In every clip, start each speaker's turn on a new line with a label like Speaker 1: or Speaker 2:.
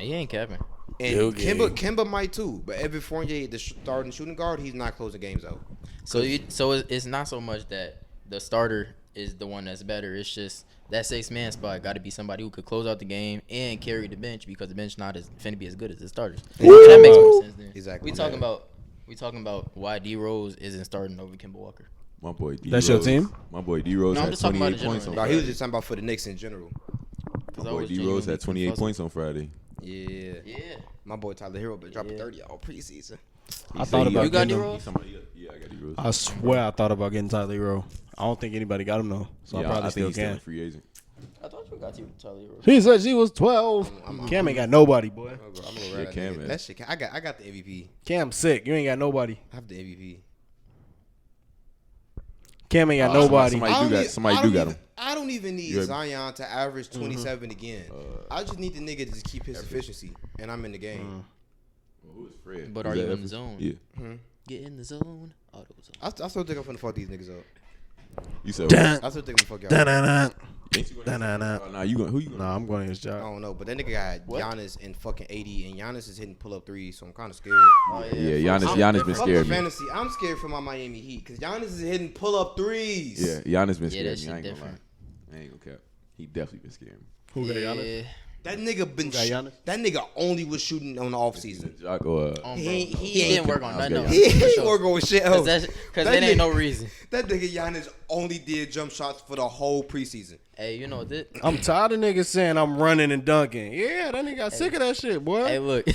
Speaker 1: he ain't capping.
Speaker 2: And Kemba might too, but Evan Fournier, the starting shooting guard, he's not closing games out.
Speaker 1: So it's not so much that the starter is the one that's better. It's just that 6-man spot got to be somebody who could close out the game and carry the bench because the bench not finna be as good as the starters. That makes more sense then.
Speaker 2: Exactly.
Speaker 1: We talking about why D Rose isn't starting over Kemba Walker.
Speaker 3: My boy D.
Speaker 4: That's
Speaker 3: Rose.
Speaker 4: your team?
Speaker 3: My boy D Rose had 28 points on
Speaker 2: No,
Speaker 3: Friday.
Speaker 2: he was just talking about for the Knicks in general.
Speaker 3: My boy D Rose had 28 points on Friday.
Speaker 2: Yeah. My boy Tyler Herro been dropping 30 all preseason.
Speaker 4: I thought about
Speaker 1: you got
Speaker 4: getting
Speaker 1: D
Speaker 4: him.
Speaker 1: Rose?
Speaker 3: Yeah, I got D Rose.
Speaker 4: I swear I thought about getting Tyler Hero. I don't think anybody got him though, so I probably still
Speaker 3: think he's still
Speaker 4: can.
Speaker 3: a free agent.
Speaker 1: I thought you got Tyler Rose.
Speaker 4: He said she was 12. Cam ain't got nobody, boy.
Speaker 2: I'm gonna
Speaker 3: Yeah, Cam, man.
Speaker 2: that shit. I got the MVP.
Speaker 4: Cam sick. You ain't got nobody.
Speaker 2: I have the MVP.
Speaker 4: Cam ain't got nobody.
Speaker 3: Somebody do got him.
Speaker 2: I don't even need
Speaker 3: You heard-
Speaker 2: Zion to average 27 again. I just need the nigga to just keep his efficiency, and I'm in the game.
Speaker 3: Who is Fred?
Speaker 1: But
Speaker 3: Is
Speaker 1: are
Speaker 3: that
Speaker 1: you in
Speaker 3: Evans?
Speaker 1: the zone?
Speaker 3: Yeah.
Speaker 1: Get in the zone. Auto zone.
Speaker 2: I still think I'm finna fuck these niggas up.
Speaker 3: You said
Speaker 4: Dun,
Speaker 2: I still think I'm gonna fuck y'all.
Speaker 4: dun,
Speaker 2: up.
Speaker 4: dun, dun.
Speaker 3: Ain't you gonna-
Speaker 4: Nah, nah.
Speaker 3: Oh, nah, you gonna who you gonna?
Speaker 4: Nah, I'm going to his
Speaker 2: I
Speaker 4: job.
Speaker 2: don't know, but that nigga got
Speaker 1: What?
Speaker 2: Giannis and fucking 80, and Giannis is hitting pull-up threes, so I'm kind of scared.
Speaker 1: Oh,
Speaker 3: Yeah,
Speaker 1: fuck.
Speaker 3: Giannis been
Speaker 2: Fuck
Speaker 3: scared me.
Speaker 2: fantasy. I'm scared for my Miami Heat because Giannis is hitting pull-up threes.
Speaker 3: Yeah, Giannis been
Speaker 1: Yeah,
Speaker 3: scared
Speaker 1: that
Speaker 3: me.
Speaker 1: shit
Speaker 3: I ain't gonna
Speaker 1: different.
Speaker 3: lie. I ain't gonna cap. He definitely been scared me.
Speaker 4: Who got Giannis?
Speaker 1: Yeah.
Speaker 2: That nigga been.
Speaker 4: Got Giannis?
Speaker 2: That nigga only was shooting on the off season.
Speaker 3: Jock or
Speaker 1: He didn't work on nothing else.
Speaker 2: He
Speaker 1: for
Speaker 2: ain't
Speaker 1: sure.
Speaker 2: working with shit
Speaker 1: Cause
Speaker 2: else.
Speaker 1: that
Speaker 2: That
Speaker 1: ain't
Speaker 2: nigga-
Speaker 1: no reason.
Speaker 2: That nigga Giannis only did jump shots for the whole preseason.
Speaker 1: Hey, you know this?
Speaker 4: I'm tired of niggas saying I'm running and dunking. Yeah, that nigga got sick of that shit, boy.
Speaker 1: Hey, look.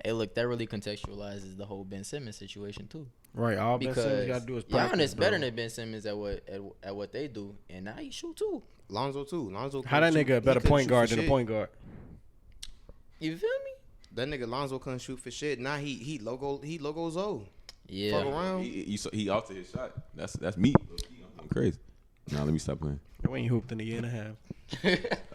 Speaker 1: Hey, look. That really contextualizes the whole Ben Simmons situation too.
Speaker 4: Right, all Ben
Speaker 1: Because
Speaker 4: Simmons got to do is practice,
Speaker 1: Giannis
Speaker 4: bro.
Speaker 1: better than Ben Simmons at what they do, and now he shoot too.
Speaker 2: Lonzo too. Lonzo.
Speaker 4: How that
Speaker 2: couldn't
Speaker 4: nigga
Speaker 2: shoot-
Speaker 4: a better
Speaker 2: he couldn't
Speaker 4: point
Speaker 2: shoot
Speaker 4: guard
Speaker 2: for
Speaker 4: than a
Speaker 2: shit.
Speaker 4: point guard?
Speaker 1: You feel me?
Speaker 2: That nigga Lonzo couldn't shoot for shit. Now he logo Zoe.
Speaker 1: Yeah.
Speaker 2: Fuck around.
Speaker 3: he altered his shot. That's me. I'm crazy. Nah, let me stop playing.
Speaker 4: We ain't hooped in a year and a half.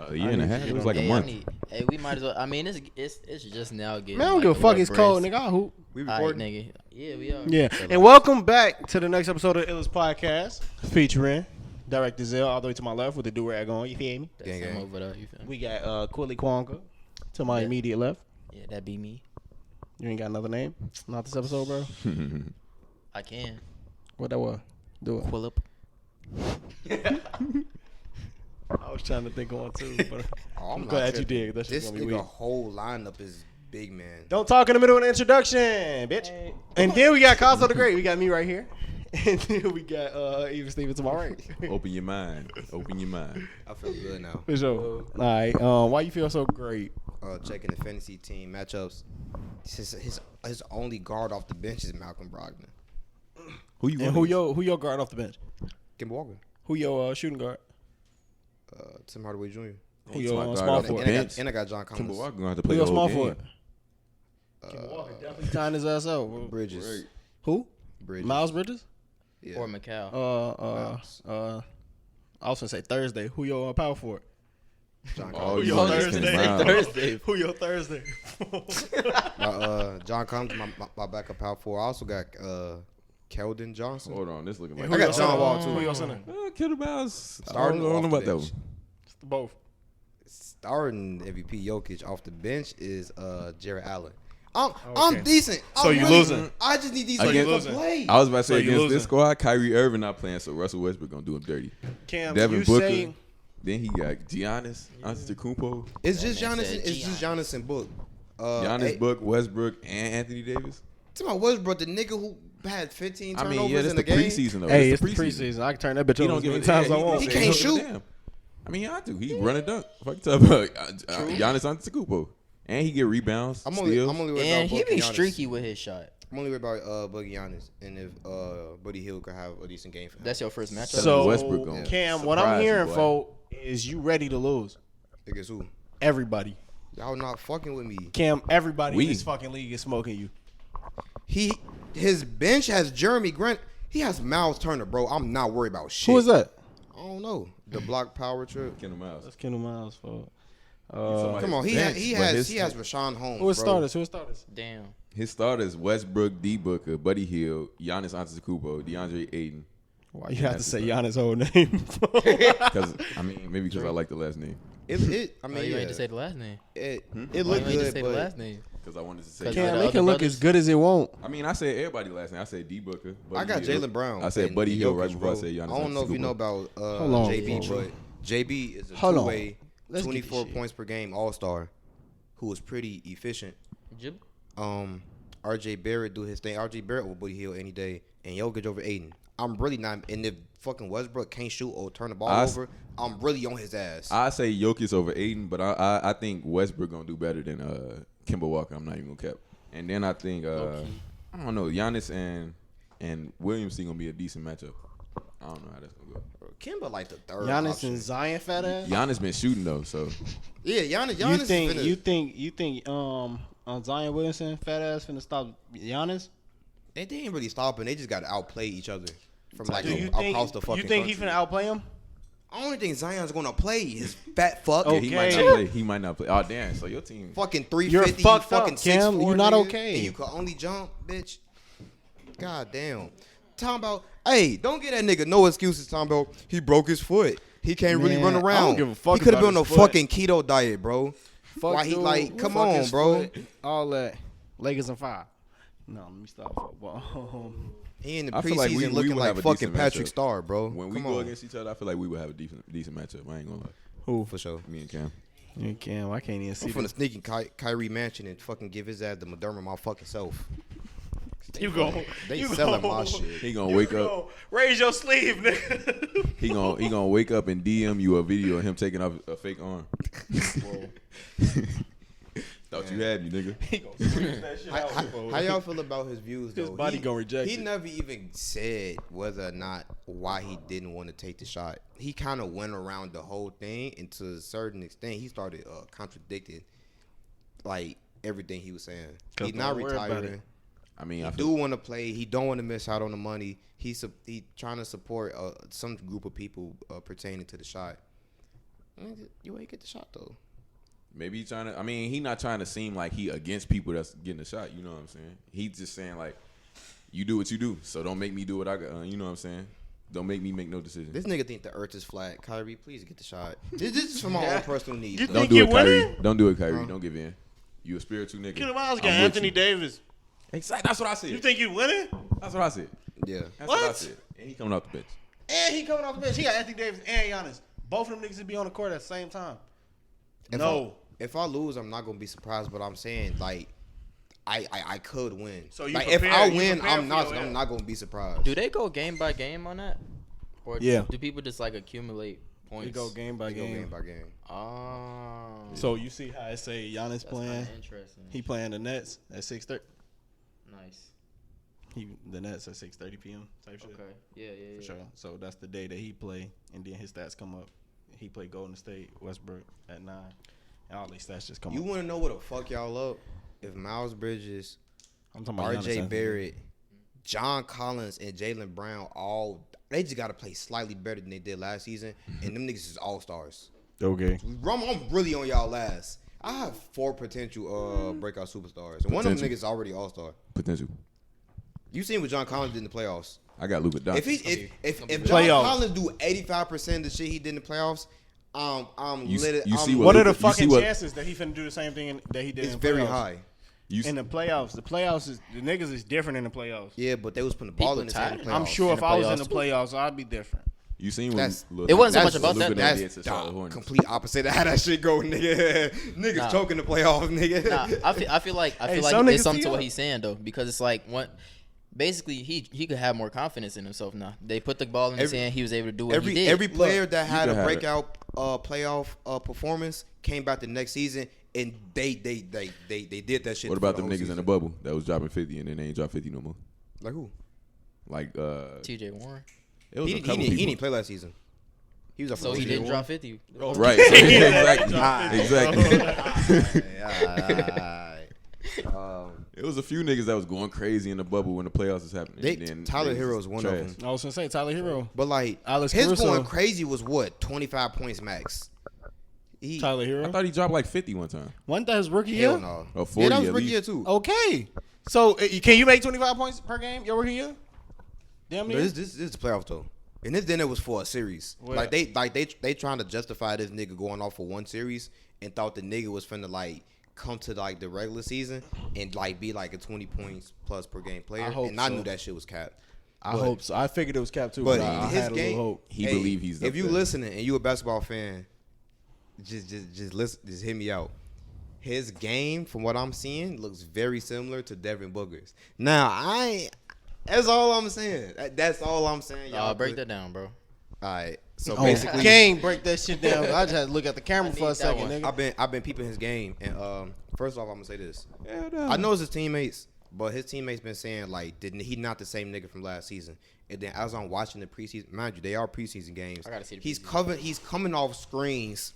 Speaker 3: A year and a half. It was like a
Speaker 1: Hey,
Speaker 3: month.
Speaker 1: hey, we might as well. I mean, it's just now getting.
Speaker 4: Man, I don't
Speaker 1: like
Speaker 4: give a fuck.
Speaker 1: little
Speaker 4: It's cold,
Speaker 1: breaks.
Speaker 4: nigga. I hoop.
Speaker 2: We
Speaker 1: All right,
Speaker 2: recording.
Speaker 1: nigga. Yeah, we are.
Speaker 4: Yeah,
Speaker 1: So,
Speaker 4: and welcome back to the next episode of ILLIST Podcast, featuring Director Zell all the way to my left with the do-rag on. You feel me?
Speaker 1: That's
Speaker 2: Gang,
Speaker 1: him
Speaker 2: gang.
Speaker 1: over there. You feel me?
Speaker 4: We got Quilly Kwanka to my
Speaker 1: Yeah.
Speaker 4: immediate left.
Speaker 1: Yeah, that be me.
Speaker 4: You ain't got another name? Not this episode, bro.
Speaker 1: I can.
Speaker 4: What that was? Do it.
Speaker 1: Quillip.
Speaker 4: I was trying to think on too, but
Speaker 2: Oh,
Speaker 4: I'm
Speaker 2: not
Speaker 4: glad you
Speaker 2: tripping.
Speaker 4: did. That shit's
Speaker 2: This
Speaker 4: gonna be
Speaker 2: nigga
Speaker 4: weak.
Speaker 2: whole lineup is big man.
Speaker 4: Don't talk in the middle of the introduction, bitch. And then we got Costa the Great. We got me right here. And then we got even Steven to my right.
Speaker 3: Open your mind. Open your mind.
Speaker 2: I feel good now.
Speaker 4: For sure. All right. Why you feel so great?
Speaker 2: Checking the fantasy team matchups. His only guard off the bench is Malcolm Brogdon.
Speaker 3: Who you
Speaker 4: And
Speaker 3: want?
Speaker 4: who your guard off the bench?
Speaker 2: Kim Walker.
Speaker 4: Who your shooting guard?
Speaker 2: Tim Hardaway Jr.
Speaker 4: Who your small forward?
Speaker 2: And I got John
Speaker 3: Kimber
Speaker 2: Collins.
Speaker 3: Walker gonna have to
Speaker 4: Who
Speaker 3: play
Speaker 4: your
Speaker 3: the
Speaker 4: small
Speaker 3: whole game.
Speaker 4: forward? Definitely tying his ass out.
Speaker 2: Bridges.
Speaker 4: Who?
Speaker 2: Bridges.
Speaker 4: Miles Bridges?
Speaker 2: Yeah.
Speaker 1: Or Macau.
Speaker 4: I was gonna say Thursday. Who your power forward?
Speaker 2: John
Speaker 3: Oh,
Speaker 2: Collins.
Speaker 3: you
Speaker 4: your
Speaker 3: want
Speaker 4: Thursday?
Speaker 1: Thursday.
Speaker 4: Who your Thursday?
Speaker 2: John Collins, my backup power forward. I also got Keldon Johnson.
Speaker 3: Hold on, this looking like.
Speaker 2: I got John Wall
Speaker 4: Who
Speaker 2: too.
Speaker 4: your center?
Speaker 3: Kettlebells. I
Speaker 2: Starting
Speaker 3: don't know
Speaker 2: off
Speaker 3: about
Speaker 2: the
Speaker 3: that
Speaker 2: bench.
Speaker 3: one.
Speaker 4: Both.
Speaker 2: Starting MVP Jokic off the bench is Jared Allen. I'm
Speaker 4: Okay.
Speaker 2: decent.
Speaker 4: So
Speaker 2: I'm
Speaker 4: you
Speaker 2: really-
Speaker 4: losing.
Speaker 2: I just need these
Speaker 3: So you
Speaker 2: niggas to
Speaker 4: losing.
Speaker 2: play.
Speaker 3: I was about to say
Speaker 4: So you
Speaker 3: against
Speaker 4: losing.
Speaker 3: this squad, Kyrie Irving not playing, so Russell Westbrook gonna do him dirty.
Speaker 4: Cam,
Speaker 3: Devin
Speaker 4: you
Speaker 3: Booker.
Speaker 4: say
Speaker 3: Then he got Giannis, Antetokounmpo,
Speaker 2: It's just
Speaker 1: man
Speaker 2: Giannis.
Speaker 1: said
Speaker 2: It's just Giannis and Book.
Speaker 3: Giannis, Book, Westbrook, and Anthony Davis.
Speaker 2: To my Westbrook, the nigga who had 15
Speaker 3: I
Speaker 2: turnovers
Speaker 3: mean, yeah, that's
Speaker 2: in
Speaker 3: the
Speaker 2: the game.
Speaker 3: preseason though.
Speaker 4: hey,
Speaker 3: That's
Speaker 4: it's the preseason. I can turn that bitch
Speaker 3: He
Speaker 4: on
Speaker 3: don't
Speaker 4: as
Speaker 3: give
Speaker 4: many
Speaker 3: a
Speaker 4: times as I
Speaker 3: yeah,
Speaker 4: want.
Speaker 2: He can't shoot.
Speaker 3: Damn. I mean, I do. He run and dunk. Fuck you talking about Giannis Antetokounmpo, and he get rebounds.
Speaker 2: I'm only worried
Speaker 1: And
Speaker 2: about
Speaker 1: he
Speaker 2: Book
Speaker 1: be
Speaker 2: and Giannis.
Speaker 1: streaky with his shot.
Speaker 2: I'm only worried about Boogie Giannis, and if Buddy Hield could have a decent game for him.
Speaker 1: That's your first matchup.
Speaker 4: So,
Speaker 3: Westbrook gonna
Speaker 4: Cam, what I'm
Speaker 3: surprise you,
Speaker 4: hearing,
Speaker 3: boy.
Speaker 4: folk, is you ready to lose?
Speaker 2: Against who?
Speaker 4: Everybody.
Speaker 2: Y'all not fucking with me.
Speaker 4: Cam, everybody
Speaker 3: We.
Speaker 4: in this fucking league is smoking you.
Speaker 2: His bench has Jeremy Grant. He has Miles Turner, bro. I'm not worried about shit.
Speaker 4: Who is that?
Speaker 2: I don't know. The block power trip.
Speaker 3: Kendall Miles.
Speaker 4: That's Kendall Miles' fault.
Speaker 2: Come on, he has Rashawn Holmes.
Speaker 4: Who is
Speaker 2: bro.
Speaker 4: starters? Who is starters?
Speaker 1: Damn.
Speaker 3: His starters: Westbrook, D Booker, Buddy Hield, Giannis Antetokounmpo, DeAndre Ayton.
Speaker 4: Why you have to say Giannis' whole name?
Speaker 3: Because I mean, maybe because I like the last name.
Speaker 2: I
Speaker 1: Why
Speaker 2: mean,
Speaker 1: you
Speaker 2: yeah,
Speaker 1: ain't just say the last name?
Speaker 2: it
Speaker 1: Why
Speaker 2: looked
Speaker 1: you ain't just
Speaker 2: good,
Speaker 1: say the
Speaker 2: but
Speaker 1: last name?
Speaker 3: Because I wanted to say.
Speaker 1: Cause
Speaker 4: Can't
Speaker 1: the
Speaker 4: make
Speaker 1: other
Speaker 4: it look
Speaker 1: brothers-
Speaker 4: as good as it won't.
Speaker 3: I mean, I said everybody last name. I said D Booker.
Speaker 2: I got
Speaker 3: Buddy Hill.
Speaker 2: Jaylen Brown.
Speaker 3: I said
Speaker 2: and
Speaker 3: Buddy Hill right
Speaker 2: Jokic,
Speaker 3: before I
Speaker 2: bro.
Speaker 3: said Giannis.
Speaker 2: I don't know if you know about
Speaker 4: Hold on,
Speaker 2: JB,
Speaker 4: bro.
Speaker 2: but JB is a
Speaker 4: Hold on.
Speaker 2: two-way,
Speaker 4: Let's get this
Speaker 2: 24
Speaker 4: shit.
Speaker 2: points per game All-Star, who was pretty efficient.
Speaker 1: Jib?
Speaker 2: RJ Barrett do his thing. RJ Barrett over Buddy Hill any day, and Jokic over Aiden. I'm really not. And if fucking Westbrook can't shoot or turn the ball over, I'm really on his ass.
Speaker 3: I say Jokic over Aiden, but I think Westbrook gonna do better than Kemba Walker. I'm not even gonna cap. And then I think I don't know, Giannis and Williams gonna be a decent matchup. I don't know how that's gonna go.
Speaker 2: Kimba like the third.
Speaker 4: Giannis
Speaker 2: option.
Speaker 4: and Zion fat ass.
Speaker 3: Giannis been shooting though, so
Speaker 2: Yeah, Giannis.
Speaker 4: You
Speaker 2: is
Speaker 4: think
Speaker 2: finna-
Speaker 4: Zion Williamson fat ass finna stop Giannis?
Speaker 2: They ain't really stopping. They just got to outplay each other from like
Speaker 4: Do you
Speaker 2: across the
Speaker 4: think
Speaker 2: fucking
Speaker 4: you think he
Speaker 2: country.
Speaker 4: finna outplay him?
Speaker 2: I only think Zion's gonna play his fat fuck.
Speaker 3: yeah, he might
Speaker 4: Okay.
Speaker 3: not play. He might not play. Oh damn! So your team.
Speaker 2: Fucking
Speaker 4: You're
Speaker 2: 350.
Speaker 4: fucked
Speaker 2: fucking
Speaker 4: up, Cam.
Speaker 2: 6'4",
Speaker 4: You're not
Speaker 2: nigga,
Speaker 4: okay.
Speaker 2: And you can only jump, bitch. God damn. Talking about, hey, don't get that nigga no excuses. Talking about he broke his foot. He can't really
Speaker 4: Man,
Speaker 2: run
Speaker 4: I don't
Speaker 2: around.
Speaker 4: give a fuck
Speaker 2: He could have
Speaker 4: about
Speaker 2: been on a
Speaker 4: his foot.
Speaker 2: fucking keto diet, bro.
Speaker 4: Fuck
Speaker 2: Why he
Speaker 4: dude,
Speaker 2: like? Come
Speaker 4: fuck
Speaker 2: on,
Speaker 4: his
Speaker 2: bro.
Speaker 4: foot, all that. Lakers and 5. No, let me stop football.
Speaker 2: He in the
Speaker 3: I feel like we
Speaker 2: preseason looking
Speaker 3: would
Speaker 2: like
Speaker 3: have a
Speaker 2: fucking
Speaker 3: decent
Speaker 2: Patrick
Speaker 3: matchup.
Speaker 2: Starr, bro.
Speaker 3: When we
Speaker 2: Come
Speaker 3: go
Speaker 2: on.
Speaker 3: against each other, I feel like we would have a decent matchup. I ain't gonna lie.
Speaker 4: Who?
Speaker 2: For sure.
Speaker 3: Me and Cam.
Speaker 4: You Cam, I can't even
Speaker 2: I'm
Speaker 4: see
Speaker 2: finna
Speaker 4: this.
Speaker 2: sneak in Kyrie Mansion and fucking give his ass the Moderna my fucking self.
Speaker 4: You go.
Speaker 2: They
Speaker 4: you
Speaker 2: selling
Speaker 4: go.
Speaker 2: my shit.
Speaker 3: He gonna wake up.
Speaker 4: Raise your sleeve, nigga.
Speaker 3: He gonna wake up and DM you a video of him taking off a fake arm. Thought you had me, nigga.
Speaker 4: He gonna squeeze that shit out.
Speaker 2: How y'all feel about his views though?
Speaker 4: His body gonna reject
Speaker 2: He
Speaker 4: it.
Speaker 2: never even said whether or not why he didn't want to take the shot. He kind of went around the whole thing, and to a certain extent, he started contradicting like everything he was saying. He's not
Speaker 4: don't worry about
Speaker 2: retiring.
Speaker 4: it.
Speaker 3: I mean,
Speaker 2: He
Speaker 3: I
Speaker 2: do
Speaker 3: feel,
Speaker 2: want to play. He don't want to miss out on the money. He trying to support some group of people pertaining to the shot. You ain't get the shot though.
Speaker 3: maybe he's trying to. I mean, he not trying to seem like he against people that's getting a shot. You know what I'm saying? He's just saying like, you do what you do, so don't make me do what I got. You know what I'm saying? Don't make me make no decision.
Speaker 2: This nigga think the earth is flat. Kyrie, please get the shot. This is for my own personal needs.
Speaker 4: You
Speaker 2: though.
Speaker 3: Don't
Speaker 4: think
Speaker 3: do
Speaker 4: you
Speaker 3: it, Kyrie.
Speaker 4: winning?
Speaker 3: Don't do it, Kyrie. Don't give in. You a spiritual nigga.
Speaker 4: Killer Miles got
Speaker 3: I'm with
Speaker 4: Anthony
Speaker 3: you.
Speaker 4: Davis.
Speaker 3: Exactly. That's what I said.
Speaker 4: You think you winning?
Speaker 3: That's what I said.
Speaker 2: Yeah.
Speaker 3: That's what I
Speaker 4: What?
Speaker 3: said. And he coming off the bench.
Speaker 4: And he coming off the bench. He got Anthony Davis and Giannis. Both of them niggas to be on the court at the same time.
Speaker 2: If I lose, I'm not gonna be surprised. But I'm saying like, I could win.
Speaker 4: So you
Speaker 2: like if
Speaker 4: prepare-
Speaker 2: I
Speaker 4: you
Speaker 2: win,
Speaker 4: prepare
Speaker 2: I'm
Speaker 4: for your
Speaker 2: not
Speaker 4: L.
Speaker 2: gonna be surprised.
Speaker 1: Do they go game by game on that? Or
Speaker 4: Yeah.
Speaker 1: do people just like accumulate points?
Speaker 4: We go game by
Speaker 2: They go
Speaker 4: game.
Speaker 2: game by game.
Speaker 1: Oh.
Speaker 4: So you see how I say Giannis
Speaker 1: That's
Speaker 4: playing?
Speaker 1: kinda interesting.
Speaker 4: He playing the Nets at 6:30.
Speaker 1: Nice.
Speaker 4: The Nets at 6:30 p.m. type shit.
Speaker 1: Okay. Yeah.
Speaker 4: For sure. So that's the day that he play, and then his stats come up. He play Golden State, Westbrook at 9, and all these stats just come
Speaker 2: You
Speaker 4: up.
Speaker 2: want to know what the fuck y'all up? If Miles Bridges,
Speaker 4: I'm talking about Giannis,
Speaker 2: R.J.
Speaker 4: Anthony.
Speaker 2: Barrett, John Collins, and Jaylen Brown, they just got to play slightly better than they did last season, and them niggas is all stars.
Speaker 4: Okay.
Speaker 2: I'm really on y'all last. I have 4 potential breakout superstars, and one of them
Speaker 3: Potential.
Speaker 2: niggas already all star.
Speaker 3: Potential.
Speaker 2: You seen what John Collins did in the playoffs?
Speaker 3: I got Luka Doncic.
Speaker 2: If John
Speaker 4: Playoffs.
Speaker 2: Collins do 85% of the shit he did in the playoffs, I'm
Speaker 3: You
Speaker 2: lit.
Speaker 3: see
Speaker 4: What are the
Speaker 3: Luka- you see
Speaker 4: fucking
Speaker 3: what-
Speaker 4: chances that he finna do the same thing that he did
Speaker 2: It's
Speaker 4: in the
Speaker 2: very
Speaker 4: playoffs?
Speaker 2: high.
Speaker 3: You
Speaker 4: In the playoffs, the niggas is different in the playoffs.
Speaker 2: Yeah, but they was putting the ball
Speaker 1: People
Speaker 2: in his hand in the playoffs.
Speaker 1: tired.
Speaker 4: I'm sure
Speaker 1: In
Speaker 4: if
Speaker 1: the
Speaker 4: I was in
Speaker 1: playoffs
Speaker 4: the playoffs, I'd be different.
Speaker 3: You seen what
Speaker 2: That's-
Speaker 3: Lil-
Speaker 1: It wasn't so
Speaker 3: that's
Speaker 1: much about
Speaker 3: Luka
Speaker 1: that.
Speaker 3: did
Speaker 2: That's
Speaker 3: to Charlotte Hornets.
Speaker 2: complete opposite of how that shit go, nigga. Niggas
Speaker 1: Nah.
Speaker 2: choking the playoffs, nigga.
Speaker 1: Nah, I feel like
Speaker 4: Hey, some
Speaker 1: it's
Speaker 4: niggas
Speaker 1: something
Speaker 4: see
Speaker 1: to what
Speaker 4: up.
Speaker 1: he's saying though, because it's like basically he could have more confidence in himself now. They put the ball in his hand, he was able to do what he did.
Speaker 2: Every player that had
Speaker 3: you
Speaker 2: a
Speaker 3: can have it.
Speaker 2: breakout playoff performance came back the next season, and they did that shit.
Speaker 3: What
Speaker 2: for
Speaker 3: about
Speaker 2: the
Speaker 3: them
Speaker 2: whole
Speaker 3: niggas in
Speaker 2: season.
Speaker 3: the bubble that was dropping 50 and then they ain't drop 50 no more?
Speaker 2: Like who?
Speaker 3: Like
Speaker 1: TJ Warren.
Speaker 3: it was
Speaker 2: He
Speaker 3: a couple
Speaker 2: didn't
Speaker 3: people.
Speaker 2: play last season. He was a
Speaker 1: So he didn't drop 50.
Speaker 3: Right. So, exactly. It was a few niggas that was going crazy in the bubble when the playoffs was happening. and then
Speaker 2: Tyler
Speaker 3: they
Speaker 2: Herro
Speaker 3: was
Speaker 2: is one
Speaker 3: trash.
Speaker 2: of them.
Speaker 4: I was gonna say Tyler Herro.
Speaker 2: But like
Speaker 4: Alex
Speaker 2: his
Speaker 4: Caruso.
Speaker 2: going crazy was what 25 points max.
Speaker 4: Tyler
Speaker 3: I
Speaker 4: Herro.
Speaker 3: thought he dropped like 50 one time.
Speaker 4: Wasn't that his rookie
Speaker 2: Hell
Speaker 4: year?
Speaker 2: no.
Speaker 3: Or 40
Speaker 2: yeah, that was
Speaker 3: at
Speaker 2: rookie
Speaker 3: least.
Speaker 2: year too.
Speaker 4: Okay. So can you make 25 points per game your rookie year? Damn
Speaker 2: But
Speaker 4: near.
Speaker 2: this is the playoffs though. And then it was for a series.
Speaker 4: Well,
Speaker 2: Like they trying to justify this nigga going off for one series and thought the nigga was finna like come to like the regular season and like be like a 20 points plus per game player. I knew that shit was capped.
Speaker 4: I hope so. I figured it was capped too.
Speaker 2: But
Speaker 4: I
Speaker 2: his
Speaker 4: had a
Speaker 2: game,
Speaker 4: little hope.
Speaker 3: He believe he's
Speaker 2: if
Speaker 3: up
Speaker 2: you
Speaker 3: there.
Speaker 2: listening and you a basketball fan, just listen, just hit me out. His game, from what I'm seeing, looks very similar to Devin Booker's. Now, that's all I'm saying. That's all I'm saying. Y'all
Speaker 1: break that down, bro.
Speaker 2: All right. So
Speaker 4: Oh,
Speaker 2: basically,
Speaker 4: Game break that shit down. I just had to look at the camera for a
Speaker 1: that
Speaker 4: second,
Speaker 1: one.
Speaker 4: nigga.
Speaker 2: I've been peeping his game, and first off, I'm gonna say this. I know it's his teammates, but his teammates been saying like, didn't he not the same nigga from last season? And then as I'm watching the preseason, mind you, they are preseason games.
Speaker 1: I gotta see the
Speaker 2: He's
Speaker 1: preseason.
Speaker 2: He's coming off screens,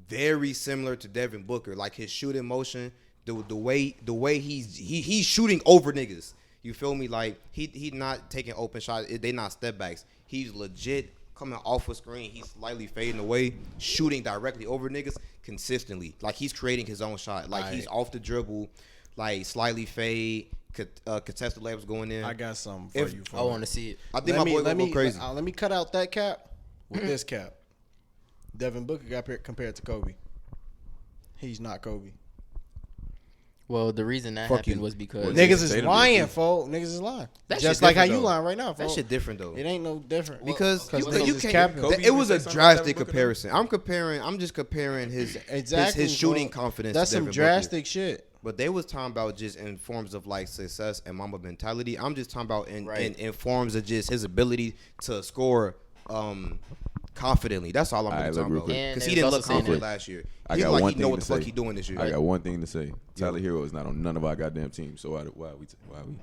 Speaker 2: very similar to Devin Booker. Like his shooting motion, the way he's shooting over niggas. You feel me? Like he not taking open shots. They not step backs. He's legit coming off a screen. He's slightly fading away, shooting directly over niggas consistently. Like he's creating his own shot. Like he's off the dribble, like slightly fade. Contested layups going in.
Speaker 4: I got something for you.
Speaker 1: I want to see it.
Speaker 2: I think my boy gonna go crazy.
Speaker 4: Let me cut out that cap with this cap. Devin Booker got compared to Kobe. He's not Kobe.
Speaker 1: Well, the reason that
Speaker 2: Fuck
Speaker 1: happened
Speaker 2: you.
Speaker 1: was because
Speaker 3: Well,
Speaker 4: Niggas
Speaker 3: Jason
Speaker 4: is
Speaker 3: Tatum
Speaker 4: lying,
Speaker 3: did too.
Speaker 4: folks. Niggas is lying.
Speaker 2: That
Speaker 4: Just
Speaker 2: shit
Speaker 4: like how
Speaker 2: different,
Speaker 4: you
Speaker 2: though.
Speaker 4: lying right now,
Speaker 2: That
Speaker 4: folks.
Speaker 2: shit different though.
Speaker 4: It ain't no different.
Speaker 2: Because
Speaker 4: Well,
Speaker 2: you
Speaker 4: niggas is
Speaker 2: can't.
Speaker 4: capping.
Speaker 3: Kobe
Speaker 2: It was
Speaker 3: even
Speaker 2: a
Speaker 3: say something about
Speaker 2: drastic
Speaker 3: Devin Booker,
Speaker 2: comparison. I'm just comparing his
Speaker 4: Exactly.
Speaker 2: his shooting
Speaker 4: bro.
Speaker 2: confidence.
Speaker 4: That's
Speaker 2: to
Speaker 4: some
Speaker 2: Devin
Speaker 4: drastic shit.
Speaker 2: Booker. But they was talking about just in forms of like success and Mamba mentality. I'm just talking about in forms of just his ability to score confidently. That's all I'm
Speaker 3: Alright,
Speaker 2: really
Speaker 3: look
Speaker 2: talking
Speaker 3: real
Speaker 2: about.
Speaker 3: quick.
Speaker 1: And
Speaker 2: Because
Speaker 1: they
Speaker 2: he didn't
Speaker 1: was
Speaker 2: look
Speaker 1: also saying
Speaker 2: confident
Speaker 1: that-
Speaker 2: last year.
Speaker 3: I
Speaker 2: He
Speaker 3: got
Speaker 2: like
Speaker 3: one
Speaker 2: he know
Speaker 3: thing
Speaker 2: what
Speaker 3: to
Speaker 2: the fuck
Speaker 3: say.
Speaker 2: he doing this year.
Speaker 3: I got one thing to say. Tyler Herro is not on none of our goddamn teams. So why we?
Speaker 1: I
Speaker 3: why we
Speaker 1: mean,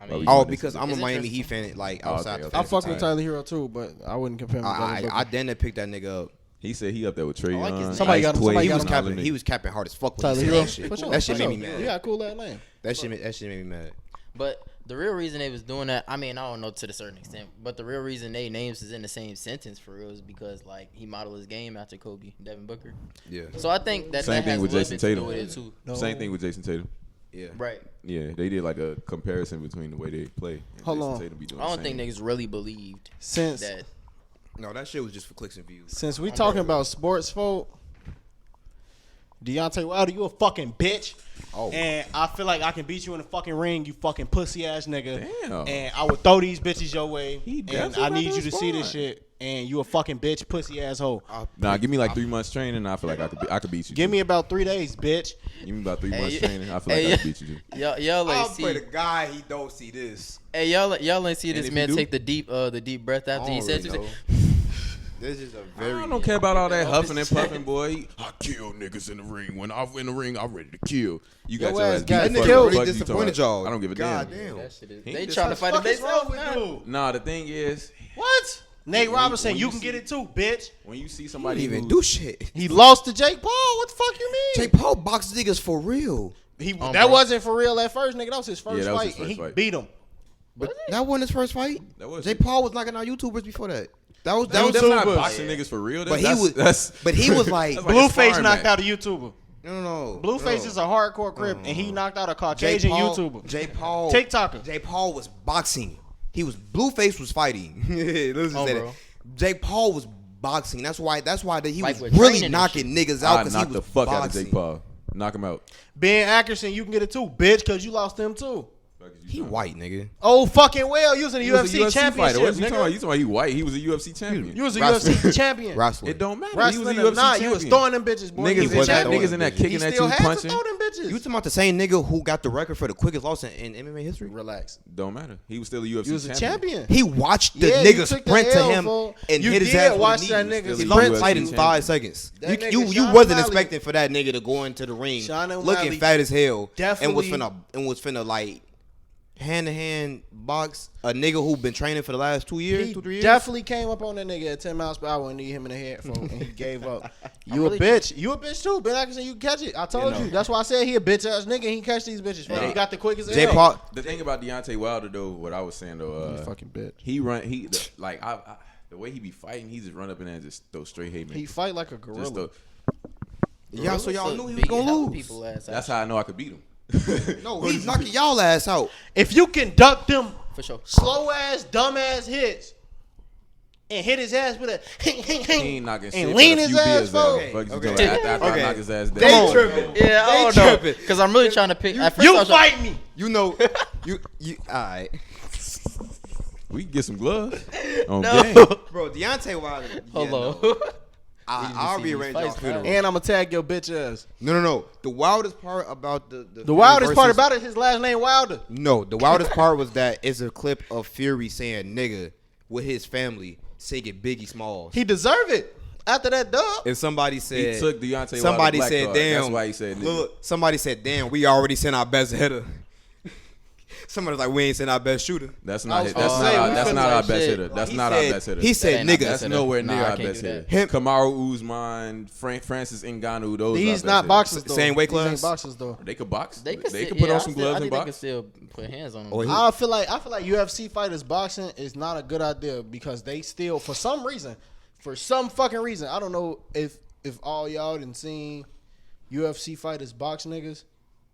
Speaker 3: doing
Speaker 2: Oh,
Speaker 3: this?
Speaker 2: because I'm a
Speaker 1: It's
Speaker 2: Miami
Speaker 1: interesting.
Speaker 2: Heat fan. Like
Speaker 3: Oh,
Speaker 2: outside
Speaker 3: okay,
Speaker 2: the
Speaker 4: I
Speaker 3: okay.
Speaker 4: fuck
Speaker 2: fantasy
Speaker 4: with
Speaker 2: team.
Speaker 4: Tyler Hero too, but I wouldn't compare him to Devin Booker.
Speaker 2: I didn't pick that nigga up.
Speaker 3: He said he up there with Trey
Speaker 2: I like his
Speaker 3: Young.
Speaker 2: name.
Speaker 4: Somebody got him. Somebody
Speaker 2: He
Speaker 4: got
Speaker 2: was
Speaker 4: him.
Speaker 2: capping. He was capping hard as fuck when
Speaker 4: Tyler
Speaker 2: he said
Speaker 4: Hero.
Speaker 2: that shit.
Speaker 4: For sure,
Speaker 2: That shit
Speaker 4: for
Speaker 2: made me
Speaker 4: sure.
Speaker 2: mad.
Speaker 4: Yeah, cool that name.
Speaker 2: That shit made me mad.
Speaker 1: But the real reason they was doing that, I mean, I don't know to the certain extent, but the real reason they names is in the same sentence for real is because like he modeled his game after Kobe, Devin Booker.
Speaker 2: Yeah.
Speaker 1: So I think that
Speaker 3: Same
Speaker 1: that
Speaker 3: thing
Speaker 1: has
Speaker 3: with
Speaker 1: a little
Speaker 3: Jason
Speaker 1: bit to do
Speaker 3: Tatum.
Speaker 1: with it too.
Speaker 4: No.
Speaker 3: Same thing with Jason Tatum.
Speaker 2: Yeah.
Speaker 1: Right.
Speaker 3: Yeah, they did like a comparison between the way they play. And
Speaker 4: Hold
Speaker 3: Jason
Speaker 4: on.
Speaker 3: Tatum be doing
Speaker 1: I don't
Speaker 3: the
Speaker 1: think
Speaker 3: same.
Speaker 1: niggas really believed
Speaker 4: Since
Speaker 1: that.
Speaker 2: No, that shit was just for clicks and views.
Speaker 4: since we talking about sports, folk, Deontay Wilder, you a fucking bitch.
Speaker 2: Oh.
Speaker 4: And I feel like I can beat you in the fucking ring, you fucking pussy ass nigga.
Speaker 3: Damn.
Speaker 4: And I would throw these bitches your way.
Speaker 3: He
Speaker 4: And
Speaker 3: definitely
Speaker 4: I need
Speaker 3: about
Speaker 4: you
Speaker 3: to
Speaker 4: to see this
Speaker 3: respond.
Speaker 4: shit. And you a fucking bitch, pussy asshole.
Speaker 3: Nah, give me like 3 months training. And I feel like I could beat you.
Speaker 4: Give
Speaker 3: too.
Speaker 4: me about 3 days, bitch.
Speaker 3: Give me about 3 months
Speaker 1: Hey,
Speaker 3: training. I feel like
Speaker 1: hey,
Speaker 3: I could beat you. Too.
Speaker 1: Y'all ain't see.
Speaker 2: guy he don't see this.
Speaker 1: Hey, y'all ain't see
Speaker 3: And
Speaker 1: this
Speaker 3: if
Speaker 1: man
Speaker 3: you do?
Speaker 1: take the deep breath after he said something.
Speaker 2: This is a
Speaker 3: I
Speaker 2: very.
Speaker 3: don't care about all that huffing and puffing, boy. I kill niggas in the ring. When I'm in the ring, I'm ready to kill. You got
Speaker 4: Your
Speaker 3: your
Speaker 4: ass
Speaker 3: ass
Speaker 4: got
Speaker 3: beat.
Speaker 2: That nigga
Speaker 3: Fuck
Speaker 2: really
Speaker 3: you talking
Speaker 2: disappointed
Speaker 3: about?
Speaker 2: y'all.
Speaker 3: I don't give a
Speaker 2: God
Speaker 3: damn.
Speaker 2: damn.
Speaker 1: That shit is,
Speaker 3: He
Speaker 1: they
Speaker 3: just-
Speaker 1: trying to fight him
Speaker 4: What the fuck
Speaker 1: themselves
Speaker 4: is wrong
Speaker 1: now.
Speaker 4: with you?
Speaker 3: Nah, the thing is,
Speaker 4: What? Nate
Speaker 3: When
Speaker 4: Robinson,
Speaker 3: you
Speaker 4: you can
Speaker 3: see-
Speaker 4: get it too, bitch.
Speaker 3: when you see
Speaker 2: He
Speaker 3: somebody
Speaker 2: didn't even
Speaker 3: who-
Speaker 2: do shit.
Speaker 4: He lost to Jake Paul. What the fuck you mean?
Speaker 2: Jake Paul boxed niggas for real.
Speaker 4: That
Speaker 1: bro.
Speaker 4: wasn't for real at first, nigga. That was his first
Speaker 3: Yeah, that was
Speaker 4: fight,
Speaker 3: his
Speaker 4: and
Speaker 3: first
Speaker 4: he
Speaker 3: fight.
Speaker 4: beat him.
Speaker 2: But that wasn't his first fight.
Speaker 3: That was-
Speaker 2: Jake Paul was knocking out YouTubers before that. That was
Speaker 3: Them
Speaker 2: that
Speaker 3: not
Speaker 2: was.
Speaker 3: boxing niggas for real.
Speaker 2: But
Speaker 3: That's
Speaker 2: he was like
Speaker 3: that's like a
Speaker 4: Blueface
Speaker 3: sparring
Speaker 4: knocked
Speaker 3: match.
Speaker 4: out a YouTuber.
Speaker 2: no.
Speaker 4: Blueface is a hardcore crip, and he knocked out a Caucasian YouTuber.
Speaker 2: Jake Paul,
Speaker 4: TikToker.
Speaker 2: Jake Paul was boxing. Blueface was fighting. Let's just say
Speaker 1: bro.
Speaker 2: that. Jake Paul was boxing. That's why he
Speaker 1: Like
Speaker 2: was
Speaker 1: with
Speaker 2: really
Speaker 1: training and
Speaker 2: knocking niggas
Speaker 3: I
Speaker 2: out because he
Speaker 3: knocked
Speaker 2: was
Speaker 3: the fuck
Speaker 2: boxing.
Speaker 3: out of Jake Paul. Knock him out.
Speaker 4: Ben Ackerson, you can get it too, bitch, because you lost him too.
Speaker 2: He white nigga.
Speaker 4: Oh, fucking well. You was in the
Speaker 3: He was a
Speaker 4: UFC championship,
Speaker 3: What you talking about?
Speaker 4: nigga.
Speaker 3: You talking about he white? He was a UFC champion.
Speaker 4: You was a
Speaker 2: Wrestling.
Speaker 4: UFC champion.
Speaker 2: Wrestling.
Speaker 3: It don't matter.
Speaker 4: Wrestling
Speaker 3: he
Speaker 4: or
Speaker 3: was a UFC
Speaker 4: not,
Speaker 3: champion.
Speaker 4: you was throwing them bitches, boy.
Speaker 3: Niggas
Speaker 4: He
Speaker 3: in
Speaker 4: was
Speaker 3: that,
Speaker 4: champion.
Speaker 3: niggas in that
Speaker 4: He
Speaker 3: kicking at
Speaker 4: still
Speaker 3: you,
Speaker 4: had to
Speaker 3: punching.
Speaker 4: throw them bitches.
Speaker 2: You talking about the same nigga who got the record for the quickest loss in MMA history?
Speaker 4: Relax.
Speaker 3: Don't matter. He was still a UFC
Speaker 4: You was a champion.
Speaker 2: He watched the
Speaker 4: Yeah, you
Speaker 2: nigga
Speaker 4: took the
Speaker 2: sprint to
Speaker 4: L,
Speaker 2: him
Speaker 4: fool.
Speaker 2: and
Speaker 4: You
Speaker 2: hit his
Speaker 4: did
Speaker 2: ass with
Speaker 4: watch
Speaker 2: a knee.
Speaker 4: that nigga
Speaker 2: He
Speaker 3: sprint.
Speaker 2: lost
Speaker 3: UFC
Speaker 2: fight in
Speaker 3: champion.
Speaker 2: 5 seconds.
Speaker 4: That
Speaker 2: You
Speaker 4: nigga Sean
Speaker 2: wasn't
Speaker 4: O'Malley-
Speaker 2: expecting for that nigga to go into the ring
Speaker 4: Sean
Speaker 2: looking
Speaker 4: O'Malley
Speaker 2: fat as hell
Speaker 4: definitely-
Speaker 2: and was finna like hand to hand box a nigga who been training for the last 2 years,
Speaker 4: He
Speaker 2: 2-3 years.
Speaker 4: definitely came up on that nigga at 10 miles per hour and need him in the head, folks, and he gave up. You
Speaker 1: really-
Speaker 4: a bitch. You a bitch too. Ben Atkinson, you can catch it. I told you. That's why I said he a bitch ass nigga. He can catch these bitches.
Speaker 3: Hey,
Speaker 4: He got the quickest
Speaker 2: J
Speaker 4: L.
Speaker 2: Paul.
Speaker 3: The thing about Deontay Wilder though, what I was saying though,
Speaker 4: fucking bitch.
Speaker 3: The way he be fighting, he just run up in there and just throw straight hate.
Speaker 4: He fight like a
Speaker 3: Just
Speaker 4: gorilla.
Speaker 3: throw,
Speaker 2: Yeah, so y'all knew he was
Speaker 1: Big
Speaker 2: gonna
Speaker 1: hell of
Speaker 2: lose.
Speaker 1: people ass
Speaker 3: that's
Speaker 1: out.
Speaker 3: how I know I could beat him.
Speaker 2: No, he's knocking y'all ass out.
Speaker 4: If you can duck them
Speaker 1: For sure.
Speaker 4: slow ass, dumb ass hits, and hit his ass with a
Speaker 3: He ain't knocking shit.
Speaker 4: and
Speaker 3: but
Speaker 4: lean
Speaker 3: a
Speaker 4: his
Speaker 3: few
Speaker 4: ass
Speaker 3: beers down.
Speaker 4: forward.
Speaker 3: Fuck you
Speaker 2: Okay.
Speaker 3: talking about after
Speaker 2: Okay.
Speaker 3: I knock his ass down.
Speaker 2: They tripping.
Speaker 1: Yeah, I don't
Speaker 2: They
Speaker 1: know.
Speaker 2: tripping.
Speaker 1: Because I'm really trying to pick. At first I
Speaker 4: You
Speaker 1: was trying-
Speaker 4: fight me.
Speaker 2: You know, you. All right,
Speaker 3: We can get some gloves. On
Speaker 1: No.
Speaker 3: game.
Speaker 2: bro. Deontay Wilder.
Speaker 1: Hold on.
Speaker 2: I'll
Speaker 1: see these
Speaker 2: rearrange
Speaker 1: fights
Speaker 2: y'all funeral.
Speaker 4: And I'm gonna tag your bitch ass.
Speaker 2: No. The wildest part about the
Speaker 4: wildest part
Speaker 2: versus-
Speaker 4: about it is his last name Wilder.
Speaker 2: No, the wildest part was that it's a clip of Fury saying "nigga" with his family, singing Biggie Smalls.
Speaker 4: He deserved it after that dub.
Speaker 2: And somebody said,
Speaker 3: He took Deontay
Speaker 2: somebody
Speaker 3: Wilder
Speaker 2: said,
Speaker 3: black card.
Speaker 2: "Damn."
Speaker 3: That's why he said, nigga.
Speaker 2: Look, somebody said, "Damn, we already sent our best hitter." Somebody's like, "We ain't sent our best shooter."
Speaker 3: That's
Speaker 4: I
Speaker 3: not
Speaker 4: was
Speaker 3: it. That's
Speaker 4: gonna
Speaker 3: not
Speaker 4: say,
Speaker 3: our,
Speaker 4: we
Speaker 3: that's
Speaker 4: couldn't
Speaker 3: not our
Speaker 1: say
Speaker 3: best
Speaker 1: shit.
Speaker 3: hitter. That's
Speaker 2: He
Speaker 3: not
Speaker 2: said-
Speaker 3: our best hitter.
Speaker 2: He said,
Speaker 1: That ain't our
Speaker 2: "Nigga."
Speaker 1: best
Speaker 3: That's
Speaker 1: hitter.
Speaker 3: nowhere
Speaker 1: Nah,
Speaker 3: near
Speaker 1: I
Speaker 3: our
Speaker 1: can't
Speaker 3: best
Speaker 1: do
Speaker 3: hitter.
Speaker 1: that.
Speaker 2: Him-
Speaker 3: Kamaru Usman, Francis Ngannou, those.
Speaker 4: These
Speaker 3: are
Speaker 4: not
Speaker 3: our best
Speaker 4: boxers though.
Speaker 2: Same weight
Speaker 4: These ain't
Speaker 2: class?
Speaker 4: boxers though.
Speaker 3: hitters. They could box.
Speaker 1: They could
Speaker 3: put
Speaker 1: yeah,
Speaker 3: on
Speaker 1: I
Speaker 3: some
Speaker 1: still-
Speaker 3: gloves
Speaker 1: I
Speaker 3: and
Speaker 1: think they can
Speaker 3: box.
Speaker 1: still put hands on them.
Speaker 2: Oh, he-
Speaker 4: I feel like UFC fighters boxing is not a good idea because they still, for some fucking reason, I don't know if all y'all done seen UFC fighters box niggas,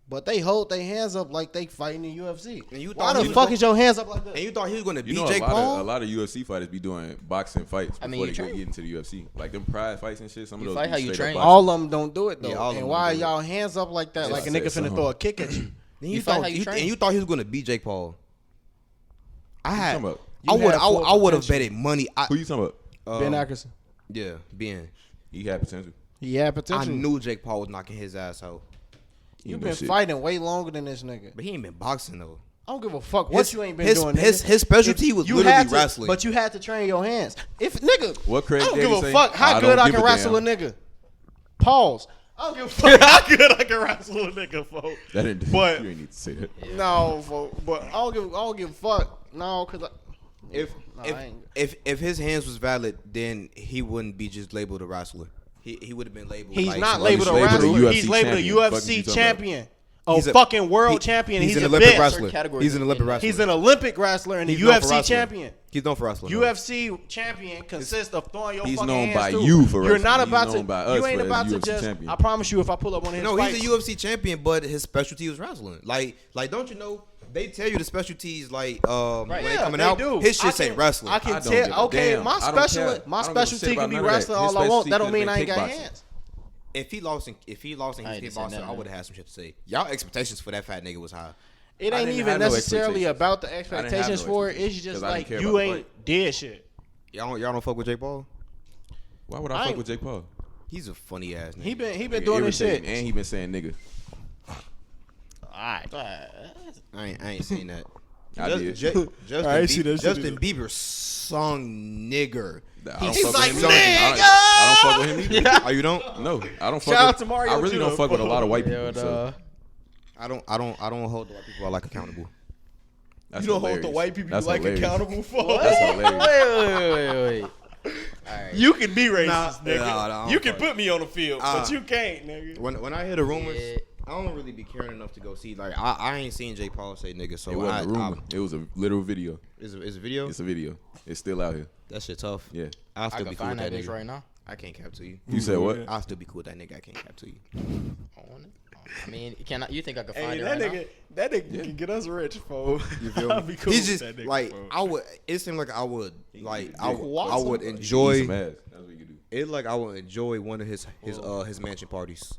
Speaker 4: but they hold their hands up like they fighting in UFC.
Speaker 2: And you
Speaker 4: Why
Speaker 2: thought
Speaker 4: the
Speaker 2: he was
Speaker 4: fuck
Speaker 2: gonna-
Speaker 4: is your hands up like that?
Speaker 2: And you thought he was gonna
Speaker 3: You
Speaker 2: beat
Speaker 3: know,
Speaker 2: Jake
Speaker 3: a
Speaker 2: Paul?
Speaker 3: lot of UFC fighters be doing boxing fights
Speaker 1: I mean,
Speaker 3: before
Speaker 1: you
Speaker 3: they go
Speaker 1: train.
Speaker 3: get into the UFC. Like them pride fights and shit. Some
Speaker 1: You
Speaker 3: of those
Speaker 1: fight
Speaker 3: be
Speaker 1: how you
Speaker 3: straight up
Speaker 1: train.
Speaker 3: boxing.
Speaker 4: All of them don't do it though.
Speaker 2: Yeah, all of
Speaker 4: and
Speaker 2: them
Speaker 4: why
Speaker 2: don't do
Speaker 4: y'all hands up like that?
Speaker 3: Yeah,
Speaker 4: Like a
Speaker 3: I
Speaker 4: nigga
Speaker 3: said
Speaker 4: finna
Speaker 3: something.
Speaker 4: throw a kick at you.
Speaker 2: Then
Speaker 1: You
Speaker 2: you
Speaker 1: fight
Speaker 2: thought
Speaker 1: how you train.
Speaker 2: and you thought he was gonna beat Jake Paul. I
Speaker 3: Who you
Speaker 2: had,
Speaker 3: talking about?
Speaker 2: I
Speaker 4: You
Speaker 2: would,
Speaker 4: had full
Speaker 2: I would have
Speaker 4: potential.
Speaker 2: betted money.
Speaker 3: Who you talking about?
Speaker 4: Ben Ackerson.
Speaker 2: Yeah, Ben.
Speaker 3: He had potential.
Speaker 4: He had
Speaker 2: I
Speaker 4: potential.
Speaker 2: knew Jake Paul was knocking his ass out,
Speaker 3: He
Speaker 4: You've
Speaker 3: know
Speaker 4: been
Speaker 3: shit.
Speaker 4: fighting way longer than this nigga.
Speaker 2: but he ain't been boxing though.
Speaker 4: I don't give a fuck what
Speaker 2: His-
Speaker 4: you ain't been
Speaker 2: his-
Speaker 4: doing.
Speaker 2: his-
Speaker 4: nigga.
Speaker 2: his specialty was
Speaker 4: you
Speaker 2: literally
Speaker 4: had to-
Speaker 2: wrestling.
Speaker 4: But you had to train your hands. If nigga,
Speaker 3: What Craig
Speaker 4: I don't
Speaker 3: David
Speaker 4: give a
Speaker 3: say?
Speaker 4: fuck how
Speaker 3: I
Speaker 4: good
Speaker 3: don't
Speaker 4: I
Speaker 3: give
Speaker 4: can
Speaker 3: a
Speaker 4: wrestle
Speaker 3: damn.
Speaker 4: a nigga. Pause. I don't give a fuck how good I can wrestle a nigga, folks.
Speaker 3: That didn't.
Speaker 4: But-
Speaker 3: you ain't need to say that.
Speaker 4: No, folks. But I don't give a fuck. No, cause
Speaker 2: If
Speaker 4: I ain't.
Speaker 2: if his hands was valid, then he wouldn't be just labeled a wrestler. He would have been labeled.
Speaker 4: He's
Speaker 2: like
Speaker 4: not
Speaker 2: some
Speaker 4: labeled a
Speaker 3: labeled a
Speaker 4: wrestler.
Speaker 3: UFC
Speaker 4: He's labeled a
Speaker 3: champion. Fuck
Speaker 4: UFC
Speaker 3: you talking
Speaker 4: champion. A
Speaker 2: He's a-
Speaker 4: fucking world
Speaker 2: he-
Speaker 4: champion.
Speaker 2: he's
Speaker 4: He's
Speaker 2: an
Speaker 4: a
Speaker 2: Olympic
Speaker 4: best.
Speaker 2: wrestler.
Speaker 1: categories
Speaker 2: He's an
Speaker 1: in-
Speaker 2: Olympic
Speaker 1: in-
Speaker 2: wrestler.
Speaker 4: He's an Olympic wrestler and a
Speaker 2: He's known for
Speaker 4: UFC
Speaker 2: wrestling.
Speaker 4: champion.
Speaker 2: He's known for wrestling. though.
Speaker 4: UFC champion consists of throwing your
Speaker 3: He's
Speaker 4: fucking
Speaker 3: known
Speaker 4: hands
Speaker 3: by
Speaker 4: too.
Speaker 3: you for
Speaker 4: You're
Speaker 3: wrestling.
Speaker 4: not
Speaker 3: He's
Speaker 4: about
Speaker 3: known
Speaker 4: to.
Speaker 3: by us
Speaker 4: You ain't
Speaker 3: for
Speaker 4: about
Speaker 3: as
Speaker 4: to
Speaker 3: UFC
Speaker 4: just.
Speaker 3: champion.
Speaker 4: I promise you, if I pull up one of his
Speaker 2: No,
Speaker 4: fights,
Speaker 2: he's a UFC champion, but his specialty was wrestling. Like don't you know? They tell you the specialties when they
Speaker 4: yeah,
Speaker 2: coming
Speaker 4: they
Speaker 2: out.
Speaker 4: do.
Speaker 2: His
Speaker 4: I
Speaker 2: shit say
Speaker 4: can-
Speaker 2: wrestling.
Speaker 4: I can
Speaker 3: I don't give
Speaker 4: tell.
Speaker 3: a
Speaker 4: Okay,
Speaker 3: damn.
Speaker 4: my
Speaker 3: I don't care.
Speaker 4: specialty, my
Speaker 3: I don't give a
Speaker 4: specialty
Speaker 3: shit
Speaker 4: can
Speaker 3: about
Speaker 4: be
Speaker 3: none of that.
Speaker 4: wrestling
Speaker 3: His
Speaker 4: all I want.
Speaker 3: specialty
Speaker 4: That don't
Speaker 3: could've
Speaker 4: mean
Speaker 3: been
Speaker 4: I ain't got
Speaker 3: kickboxing.
Speaker 4: hands.
Speaker 2: If he lost and he
Speaker 1: I
Speaker 2: was
Speaker 1: ain't saying
Speaker 2: kickboxing,
Speaker 1: that,
Speaker 2: I
Speaker 1: man.
Speaker 2: would have had some shit to say. Y'all expectations for that fat nigga was high.
Speaker 4: It
Speaker 3: I
Speaker 4: ain't
Speaker 3: didn't
Speaker 4: even
Speaker 3: have no
Speaker 4: necessarily
Speaker 3: expectations.
Speaker 4: about the
Speaker 3: I didn't have
Speaker 4: expectations
Speaker 3: no
Speaker 4: for it. It's
Speaker 3: expectations,
Speaker 4: just
Speaker 3: 'cause I didn't
Speaker 4: like
Speaker 3: care
Speaker 4: you
Speaker 3: about the
Speaker 4: ain't
Speaker 3: fight.
Speaker 4: did shit.
Speaker 2: Y'all don't fuck with Jake Paul?
Speaker 3: Why would
Speaker 4: I
Speaker 3: I fuck
Speaker 4: ain't-
Speaker 3: with Jake Paul?
Speaker 2: He's a funny ass nigga.
Speaker 4: He been
Speaker 3: Nigga
Speaker 4: doing this
Speaker 3: irritating,
Speaker 4: shit.
Speaker 3: and he been saying nigga.
Speaker 4: Alright.
Speaker 2: I ain't seen that.
Speaker 3: I did.
Speaker 2: Justin,
Speaker 4: I ain't see that shit
Speaker 2: Justin Bieber sung nigger.
Speaker 3: I don't
Speaker 2: He's
Speaker 3: fuck
Speaker 2: like,
Speaker 3: with him.
Speaker 2: nigga!
Speaker 3: I don't fuck with him either.
Speaker 2: Oh, you don't?
Speaker 3: No, I don't fuck
Speaker 4: Shout
Speaker 3: with,
Speaker 4: out to Mario
Speaker 3: I really
Speaker 4: Judah,
Speaker 3: don't fuck with a lot of white
Speaker 1: Yeah,
Speaker 3: people. So
Speaker 2: I don't hold the white people I like accountable.
Speaker 3: that's
Speaker 4: You don't hold
Speaker 3: hilarious.
Speaker 4: the white people
Speaker 3: That's
Speaker 4: you like
Speaker 3: hilarious.
Speaker 4: accountable for.
Speaker 3: That's
Speaker 1: Wait,
Speaker 3: hilarious.
Speaker 1: wait. All right.
Speaker 4: You can be racist,
Speaker 2: Nah,
Speaker 4: nigga.
Speaker 2: nah, I don't
Speaker 4: you can
Speaker 2: fuck.
Speaker 4: put me on the field, but you can't, nigga.
Speaker 2: When I hear the rumors,
Speaker 1: Yeah.
Speaker 2: I don't really be caring enough to go see. Like I ain't seen Jake Paul say nigga, so
Speaker 3: It wasn't a rumor. It was a literal video.
Speaker 2: Is a video?
Speaker 3: It's a video. It's still out here.
Speaker 2: That shit tough.
Speaker 3: Yeah.
Speaker 2: I'll
Speaker 1: I
Speaker 2: still
Speaker 1: can
Speaker 2: be cool with
Speaker 1: find
Speaker 2: that
Speaker 1: that bitch
Speaker 2: nigga.
Speaker 1: right now.
Speaker 2: I can't cap to you.
Speaker 3: You said what?
Speaker 2: I'll still be cool with that nigga. I can't cap to you.
Speaker 1: I want it. I mean, you think I can find
Speaker 4: Hey,
Speaker 1: it
Speaker 4: that
Speaker 1: right
Speaker 4: nigga, that nigga can get us rich, fo.
Speaker 2: You feel
Speaker 4: I'll
Speaker 2: me?
Speaker 4: be cool
Speaker 2: He's
Speaker 4: with
Speaker 2: just
Speaker 4: that nigga,
Speaker 2: like
Speaker 4: fo.
Speaker 2: I would. It seemed like I would like I
Speaker 4: walk
Speaker 2: would
Speaker 4: some-
Speaker 3: Eat
Speaker 2: enjoy.
Speaker 3: some ass. That's what you can do.
Speaker 2: It like I would enjoy one of his mansion parties.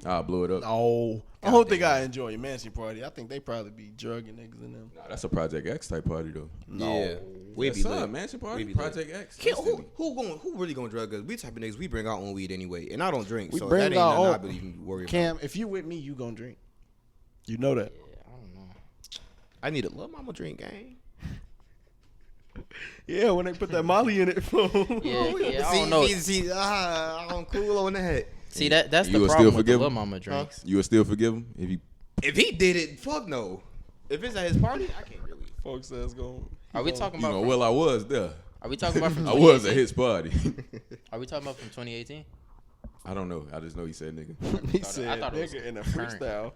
Speaker 3: I'll blow it up.
Speaker 4: No, I don't think I enjoy your mansion party. I think they probably be drugging niggas in them.
Speaker 3: Nah, that's a Project X type party though.
Speaker 2: Yeah, we
Speaker 3: Yes,
Speaker 2: be
Speaker 3: sir.
Speaker 2: lit.
Speaker 3: Mansion
Speaker 2: We
Speaker 3: party,
Speaker 2: be lit.
Speaker 3: Project X.
Speaker 2: Can't-
Speaker 3: Instantly.
Speaker 2: who really gonna drug us? We type of niggas. We bring our own weed anyway, and I don't drink,
Speaker 4: We
Speaker 2: so
Speaker 4: bring
Speaker 2: that ain't
Speaker 4: our
Speaker 2: nothing I
Speaker 4: own-
Speaker 2: really even worry about.
Speaker 4: Cam, if you with me, you gonna drink. You know that.
Speaker 1: Yeah, I don't know.
Speaker 2: I need a little mama drink game.
Speaker 4: Yeah, when they put that Molly in it, fo.
Speaker 1: Yeah, I don't know.
Speaker 2: I'm cool on that.
Speaker 1: See that's
Speaker 3: You
Speaker 1: the
Speaker 3: will
Speaker 1: problem
Speaker 3: still
Speaker 1: with the
Speaker 3: forgive
Speaker 1: Lil
Speaker 3: him?
Speaker 1: Mama drinks.
Speaker 3: You would still forgive him if he?
Speaker 2: If he did it, fuck no. If it's at his party, I can't really.
Speaker 4: Folks says going.
Speaker 1: Are we talking
Speaker 3: You
Speaker 1: about?
Speaker 3: know,
Speaker 1: from-
Speaker 3: well, I was there.
Speaker 1: Are we talking about from?
Speaker 3: I was
Speaker 1: 2018?
Speaker 3: at his party.
Speaker 1: Are we talking about from 2018?
Speaker 3: I don't know. I just know he said nigga,
Speaker 4: He
Speaker 1: I
Speaker 4: said
Speaker 1: thought it was
Speaker 4: nigga in a
Speaker 1: current.
Speaker 4: freestyle.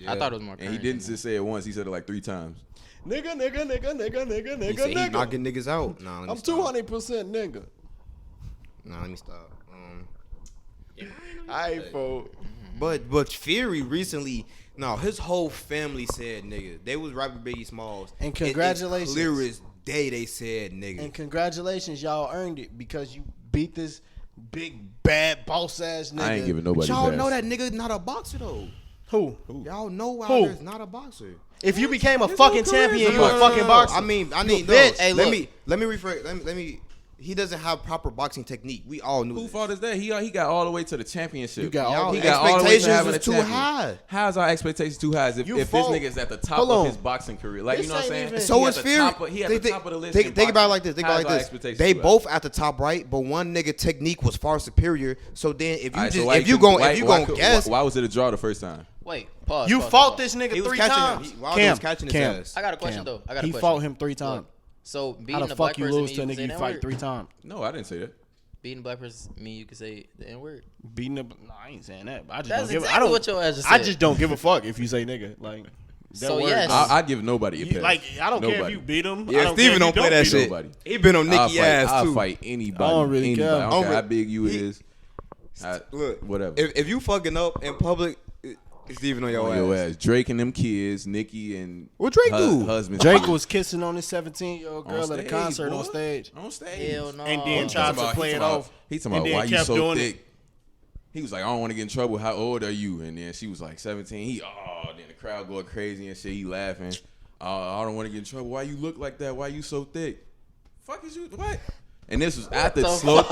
Speaker 1: I thought it was more.
Speaker 3: and he
Speaker 1: current
Speaker 3: didn't
Speaker 1: than
Speaker 3: just say it once. He said it like 3 times.
Speaker 4: Nigga, nigga, nigga, nigga, nigga,
Speaker 2: He said he
Speaker 4: nigga,
Speaker 2: knocking
Speaker 4: nigga.
Speaker 2: niggas out. Nah, let me
Speaker 4: I'm
Speaker 2: stop.
Speaker 4: 200% nigga.
Speaker 2: Nah, let me stop.
Speaker 4: Aight, fo.
Speaker 2: But Fury recently, no, his whole family said nigga. They was rapping Biggie Smalls.
Speaker 4: And congratulations.
Speaker 2: It's clear as day they said nigga.
Speaker 4: And congratulations, y'all earned it because you beat this big bad boss ass nigga.
Speaker 3: I ain't giving nobody.
Speaker 2: Y'all
Speaker 3: pass.
Speaker 2: know that nigga not a boxer though.
Speaker 4: Who?
Speaker 2: Y'all know Wilder's not a boxer.
Speaker 4: If you became a fucking champion, you a fucking boxer.
Speaker 2: I need no.
Speaker 4: bitch.
Speaker 1: Hey,
Speaker 2: let
Speaker 1: look.
Speaker 2: me rephrase. Let me. He doesn't have proper boxing technique. We all knew.
Speaker 3: Who
Speaker 2: this.
Speaker 3: fault is that? He got all the way to the championship.
Speaker 4: You got all
Speaker 2: Y'all
Speaker 3: he got all the way to
Speaker 2: expectations
Speaker 3: having a
Speaker 2: was too
Speaker 3: champion.
Speaker 2: high.
Speaker 3: How's our expectations too high? If
Speaker 4: You
Speaker 3: this
Speaker 4: fault.
Speaker 3: nigga's at the top
Speaker 4: Hold
Speaker 3: of
Speaker 4: on.
Speaker 3: his boxing career, like
Speaker 4: This
Speaker 3: you know what I'm
Speaker 4: ain't
Speaker 3: saying?
Speaker 4: even-
Speaker 2: So
Speaker 3: He
Speaker 2: is
Speaker 3: at the
Speaker 2: Fury.
Speaker 3: top of- He at the top of the list.
Speaker 2: Think about it like this. Think about it
Speaker 3: How's our
Speaker 2: like this.
Speaker 3: expectations
Speaker 2: They
Speaker 3: too high?
Speaker 2: both at the top, right? But one nigga technique was far superior. So then, if you
Speaker 3: Alright, so
Speaker 2: just
Speaker 3: why
Speaker 2: if you
Speaker 3: couldn't-
Speaker 2: gon' guess,
Speaker 3: why was it a draw the first time?
Speaker 1: Wait, pause.
Speaker 4: You
Speaker 1: pause,
Speaker 4: fought
Speaker 1: pause.
Speaker 4: this nigga
Speaker 2: he was
Speaker 4: 3
Speaker 2: catching
Speaker 4: times.
Speaker 2: him. Wilder was catching his ass.
Speaker 1: I got a question though. I got a
Speaker 4: He
Speaker 1: question.
Speaker 4: fought him 3 times.
Speaker 1: Look, so beating
Speaker 4: How
Speaker 1: the
Speaker 4: the
Speaker 1: black
Speaker 4: fuck you
Speaker 1: person
Speaker 4: lose
Speaker 1: mean
Speaker 4: to a
Speaker 1: can
Speaker 4: nigga
Speaker 1: say
Speaker 4: you
Speaker 1: the
Speaker 4: fight
Speaker 1: N-word?
Speaker 4: 3 times?
Speaker 3: No, I didn't say that.
Speaker 1: Beating a black person mean you can say the N-word?
Speaker 4: Beating the no, I ain't saying that. But I just
Speaker 1: That's
Speaker 4: don't give.
Speaker 1: exactly
Speaker 4: I don't.
Speaker 1: what your ass just
Speaker 4: I
Speaker 1: said.
Speaker 4: just don't give a fuck if you say nigga. Like that
Speaker 1: So,
Speaker 4: word.
Speaker 1: yes.
Speaker 3: I'd give nobody a pass.
Speaker 4: Like I don't care if
Speaker 3: Nobody.
Speaker 4: you beat him. I
Speaker 2: Yeah,
Speaker 4: don't
Speaker 2: Steven
Speaker 4: care if
Speaker 2: don't
Speaker 4: you
Speaker 2: play that
Speaker 4: beat
Speaker 2: shit.
Speaker 4: him.
Speaker 3: Nobody.
Speaker 2: He been on Nicky ass
Speaker 3: I'll
Speaker 2: too.
Speaker 3: fight anybody.
Speaker 4: I don't really care.
Speaker 3: Anybody. I don't care
Speaker 2: I'm
Speaker 3: how
Speaker 2: re-
Speaker 3: big you is.
Speaker 2: Look,
Speaker 3: Whatever.
Speaker 2: If you fucking up in public, it's Steven on
Speaker 3: on your ass. Drake and them kids, Nicki and
Speaker 2: What Drake do?
Speaker 3: husband.
Speaker 4: Drake was kissing on his 17-year-old girl
Speaker 3: On
Speaker 4: at a
Speaker 3: stage,
Speaker 4: concert
Speaker 3: boy.
Speaker 4: on stage,
Speaker 3: On stage.
Speaker 1: Hell no.
Speaker 4: and then
Speaker 3: He
Speaker 4: tried
Speaker 3: talking
Speaker 4: to
Speaker 3: about-
Speaker 4: play
Speaker 3: he
Speaker 4: it
Speaker 3: talking
Speaker 4: off.
Speaker 3: about- He talking
Speaker 4: and
Speaker 3: about
Speaker 4: then
Speaker 3: why you
Speaker 4: kept
Speaker 3: so
Speaker 4: doing
Speaker 3: thick.
Speaker 4: it.
Speaker 3: He was like, I don't want to get in trouble. How old are you? And then she was like 17. Then the crowd going crazy and shit. He laughing. I don't want to get in trouble. Why you look like that? Why you so thick? Fuck is you? What? And this was after slow.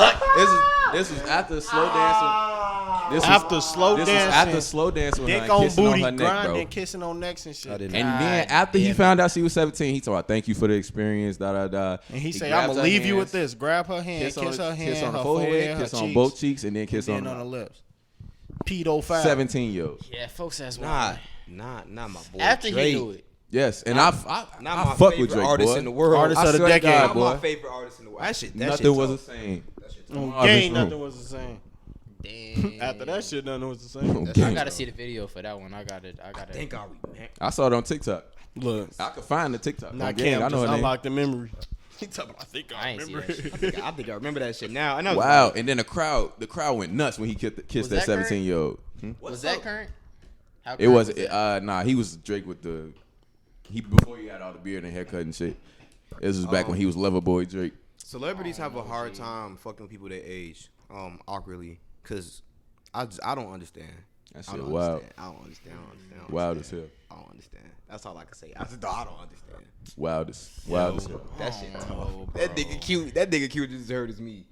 Speaker 3: This was after slow dancing. This
Speaker 4: After slow
Speaker 3: this
Speaker 4: dancing,
Speaker 3: was after slow dancing with her
Speaker 4: dick
Speaker 3: and
Speaker 4: on
Speaker 3: kissing
Speaker 4: booty,
Speaker 3: on her neck, bro.
Speaker 4: grinding, kissing on necks and shit.
Speaker 2: I didn't.
Speaker 3: And then
Speaker 1: God
Speaker 3: after he
Speaker 1: damn
Speaker 3: found out she was 17, he told her, "Thank you for the experience." Da da da.
Speaker 4: And he say,
Speaker 3: grabs
Speaker 4: "I'm gonna
Speaker 3: her
Speaker 4: leave you with
Speaker 3: hands,
Speaker 4: this. Grab her hand, kiss her hand,
Speaker 3: kiss on
Speaker 4: her
Speaker 3: the forehead,
Speaker 4: her
Speaker 3: kiss on
Speaker 4: cheeks,
Speaker 3: both cheeks, and then kiss
Speaker 4: and
Speaker 3: on
Speaker 4: then
Speaker 3: the
Speaker 4: on the lips." Pedo foul.
Speaker 3: 17-year-old.
Speaker 1: Yeah, folks, that's
Speaker 2: Nah,
Speaker 1: why.
Speaker 2: not my boy.
Speaker 1: After
Speaker 2: Drake.
Speaker 1: he knew it.
Speaker 3: Yes, and I
Speaker 2: Not
Speaker 3: fuck
Speaker 2: my
Speaker 3: with
Speaker 2: favorite
Speaker 3: Drake,
Speaker 2: artist
Speaker 3: boy.
Speaker 2: in the world.
Speaker 4: Artist
Speaker 3: I
Speaker 4: of the
Speaker 3: swear to
Speaker 4: decade,
Speaker 3: God,
Speaker 2: Not
Speaker 3: boy.
Speaker 2: my favorite artist in the world. That shit
Speaker 3: Nothing was the
Speaker 2: tough.
Speaker 3: same.
Speaker 2: That shit tough.
Speaker 4: On
Speaker 3: Oh,
Speaker 4: game,
Speaker 3: this room.
Speaker 4: nothing was the same.
Speaker 1: Damn.
Speaker 4: After that shit, nothing was the same.
Speaker 3: Okay.
Speaker 1: I gotta see the video for that one. I got it.
Speaker 2: Thank God we met.
Speaker 3: I saw it on TikTok.
Speaker 4: Look,
Speaker 3: I could find the TikTok.
Speaker 4: not
Speaker 3: On game.
Speaker 4: Cam,
Speaker 3: I know
Speaker 4: just
Speaker 3: her name.
Speaker 4: unlock the memory. He talking about, I think
Speaker 1: I
Speaker 4: I
Speaker 1: ain't see
Speaker 4: remember.
Speaker 1: that shit.
Speaker 2: I think I remember that shit now. I know.
Speaker 3: Wow, and then the crowd went nuts when he kissed that
Speaker 1: that current?
Speaker 3: 17-year-old.
Speaker 1: Was that current? How
Speaker 3: It
Speaker 1: current
Speaker 3: was
Speaker 1: that?
Speaker 3: nah. He was Drake with before he had all the beard and haircut and shit. This was back when he was Loverboy Drake.
Speaker 2: Celebrities have a hard time fucking with people their age, awkwardly, cause I don't understand.
Speaker 3: That
Speaker 2: I
Speaker 3: shit
Speaker 2: don't
Speaker 3: wild.
Speaker 2: understand. I don't understand.
Speaker 3: Wild as hell.
Speaker 2: I don't understand. That's all I can say. I don't understand.
Speaker 3: Wild as hell.
Speaker 2: That shit tough.
Speaker 1: Oh,
Speaker 2: That
Speaker 1: bro.
Speaker 2: nigga cute. That nigga cute just as hurt as me.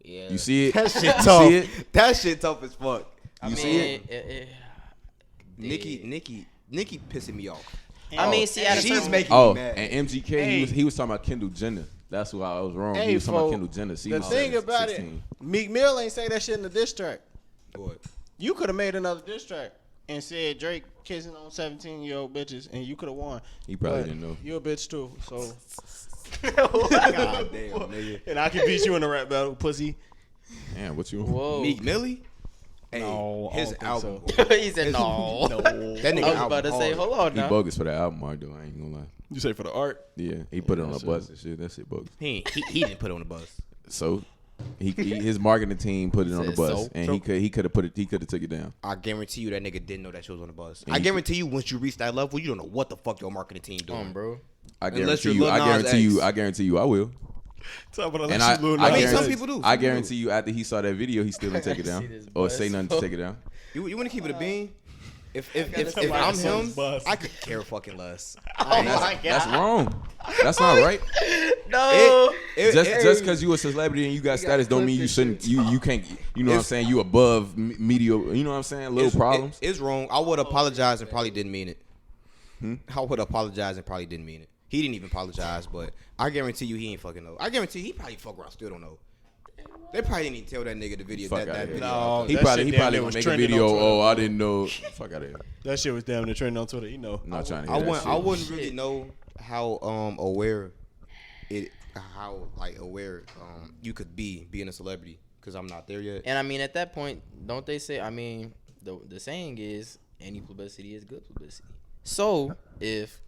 Speaker 1: Yeah.
Speaker 3: You see it?
Speaker 2: That shit
Speaker 3: You
Speaker 2: tough.
Speaker 3: see it?
Speaker 2: That shit tough as fuck.
Speaker 1: I
Speaker 3: You
Speaker 1: mean,
Speaker 3: see it?
Speaker 2: Nikki pissing me off.
Speaker 1: I mean, see, at a
Speaker 2: She's
Speaker 1: certain-
Speaker 2: making
Speaker 3: Oh,
Speaker 2: me mad.
Speaker 3: and MGK,
Speaker 4: Hey.
Speaker 3: he was talking about Kendall Jenner. That's why I was wrong.
Speaker 4: Hey,
Speaker 3: he was talking about
Speaker 4: folk,
Speaker 3: Kendall Jenner. She
Speaker 4: the
Speaker 3: was
Speaker 4: thing about
Speaker 3: 16.
Speaker 4: it, Meek Mill ain't say that shit in the diss track.
Speaker 2: What?
Speaker 4: You could have made another diss track and said Drake kissing on 17-year-old bitches, and you could have won.
Speaker 3: He probably
Speaker 4: But
Speaker 3: didn't know.
Speaker 4: You a bitch too, so.
Speaker 2: God damn, nigga.
Speaker 4: And I can beat you in a rap battle, pussy.
Speaker 3: Damn, what you?
Speaker 1: Whoa.
Speaker 2: Meek Millie? Hey,
Speaker 4: No, I
Speaker 2: his
Speaker 4: don't think
Speaker 2: album.
Speaker 4: so.
Speaker 2: boy.
Speaker 1: He said no.
Speaker 2: That nigga
Speaker 1: I was
Speaker 2: album
Speaker 1: about to say,
Speaker 2: hard.
Speaker 1: hold on
Speaker 3: He
Speaker 1: now.
Speaker 3: bogus for the album art though. I ain't gonna lie.
Speaker 4: You say for the art?
Speaker 3: Yeah, he put it on a
Speaker 4: that's
Speaker 3: bus and shit. That shit bogus.
Speaker 2: He didn't put it on the bus.
Speaker 3: So his marketing team put it on the
Speaker 1: Said
Speaker 3: bus,
Speaker 1: so.
Speaker 3: and he could have took it down.
Speaker 2: I guarantee you that nigga didn't know that she was on the bus.
Speaker 3: And
Speaker 2: I
Speaker 3: he-
Speaker 2: guarantee you once you reach that level, you don't know what the fuck your marketing team doing.
Speaker 1: Bro.
Speaker 3: I
Speaker 2: Unless
Speaker 3: guarantee
Speaker 2: you're
Speaker 3: you.
Speaker 2: Lil
Speaker 3: I
Speaker 2: Nas
Speaker 3: guarantee you.
Speaker 2: X.
Speaker 3: I guarantee you. I will.
Speaker 4: Talk about
Speaker 3: And I
Speaker 2: mean,
Speaker 3: guarantee,
Speaker 2: some people do.
Speaker 3: I guarantee you. After he saw that video, he still didn't take it
Speaker 1: See
Speaker 3: down
Speaker 1: this
Speaker 3: or
Speaker 1: bus.
Speaker 3: say nothing to take it down.
Speaker 2: You want to keep it a bean? If
Speaker 4: somebody
Speaker 2: I'm
Speaker 4: on
Speaker 2: him,
Speaker 4: this bus.
Speaker 2: I could care fucking less.
Speaker 3: That's wrong. That's not right.
Speaker 1: No.
Speaker 3: Just because you a celebrity and you got status don't mean you shouldn't. You can't. You know what I'm saying? You above mediocre. You know what I'm saying? Little problems.
Speaker 2: It's wrong. I would apologize and probably didn't mean it. I would apologize and probably didn't mean it. He didn't even apologize, but I guarantee you he ain't fucking know. I guarantee he probably fuck around, still don't know. They probably didn't even tell that nigga the video.
Speaker 3: Fuck
Speaker 2: That
Speaker 3: outta here.
Speaker 2: video.
Speaker 4: No,
Speaker 3: He
Speaker 4: that
Speaker 3: probably
Speaker 4: shit
Speaker 3: he
Speaker 4: damn
Speaker 3: probably
Speaker 4: near
Speaker 3: gonna
Speaker 4: was
Speaker 3: make a
Speaker 4: trending
Speaker 3: video.
Speaker 4: on Twitter.
Speaker 3: Oh, I didn't know. Fuck out of here.
Speaker 4: That shit was damn near trending on Twitter. You know.
Speaker 3: I'm not trying to hear that shit.
Speaker 2: I wouldn't really know how aware you could be being a celebrity because I'm not there yet.
Speaker 1: And I mean, at that point, don't they say? I mean, the saying is, any publicity is good publicity. So if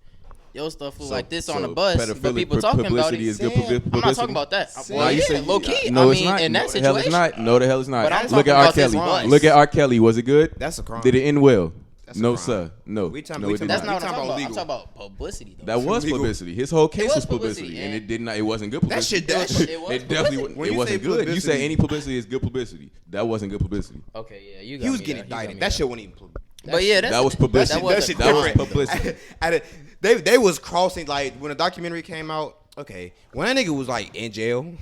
Speaker 1: your stuff was like this on the bus, but people talking about it,
Speaker 3: is good
Speaker 1: I'm not talking about that.
Speaker 3: Nah,
Speaker 1: Well,
Speaker 3: you
Speaker 1: yeah,
Speaker 3: said-
Speaker 1: low key.
Speaker 3: No,
Speaker 1: I
Speaker 3: it's
Speaker 1: mean,
Speaker 3: not.
Speaker 1: in
Speaker 3: No,
Speaker 1: that
Speaker 3: the hell it's
Speaker 1: situation,
Speaker 3: not. No, the hell it's not.
Speaker 1: But I'm
Speaker 3: Look
Speaker 1: talking
Speaker 3: at R.
Speaker 1: about this
Speaker 3: Kelly.
Speaker 1: bus.
Speaker 3: Look at R. Kelly. Was it good?
Speaker 2: That's a crime.
Speaker 3: Did it end well? No, sir. No.
Speaker 2: We talking
Speaker 3: no, it
Speaker 2: about-
Speaker 3: did
Speaker 1: That's
Speaker 3: not.
Speaker 1: not what I'm talking about. I'm
Speaker 2: legal.
Speaker 1: talking about publicity, though.
Speaker 3: That was
Speaker 2: Legal.
Speaker 3: publicity. His whole case
Speaker 1: was
Speaker 3: was publicity,
Speaker 1: publicity,
Speaker 3: and
Speaker 1: and
Speaker 3: it did not. It wasn't good
Speaker 2: That
Speaker 3: publicity.
Speaker 2: shit. That shit.
Speaker 1: It was
Speaker 3: It definitely
Speaker 1: publicity.
Speaker 2: When
Speaker 3: it
Speaker 2: you
Speaker 3: wasn't
Speaker 2: say
Speaker 3: good. You say
Speaker 2: publicity-
Speaker 3: any publicity is good publicity. That wasn't good publicity.
Speaker 1: Okay, yeah, you got
Speaker 2: He was
Speaker 1: me
Speaker 2: getting
Speaker 1: there. You got
Speaker 2: indicted.
Speaker 1: me
Speaker 2: That
Speaker 1: there.
Speaker 2: shit wasn't even.
Speaker 1: But yeah,
Speaker 3: That was publicity.
Speaker 1: That
Speaker 2: shit
Speaker 3: That was
Speaker 2: different.
Speaker 3: publicity.
Speaker 2: They was crossing like when the documentary came out. Okay, when that nigga was like in jail,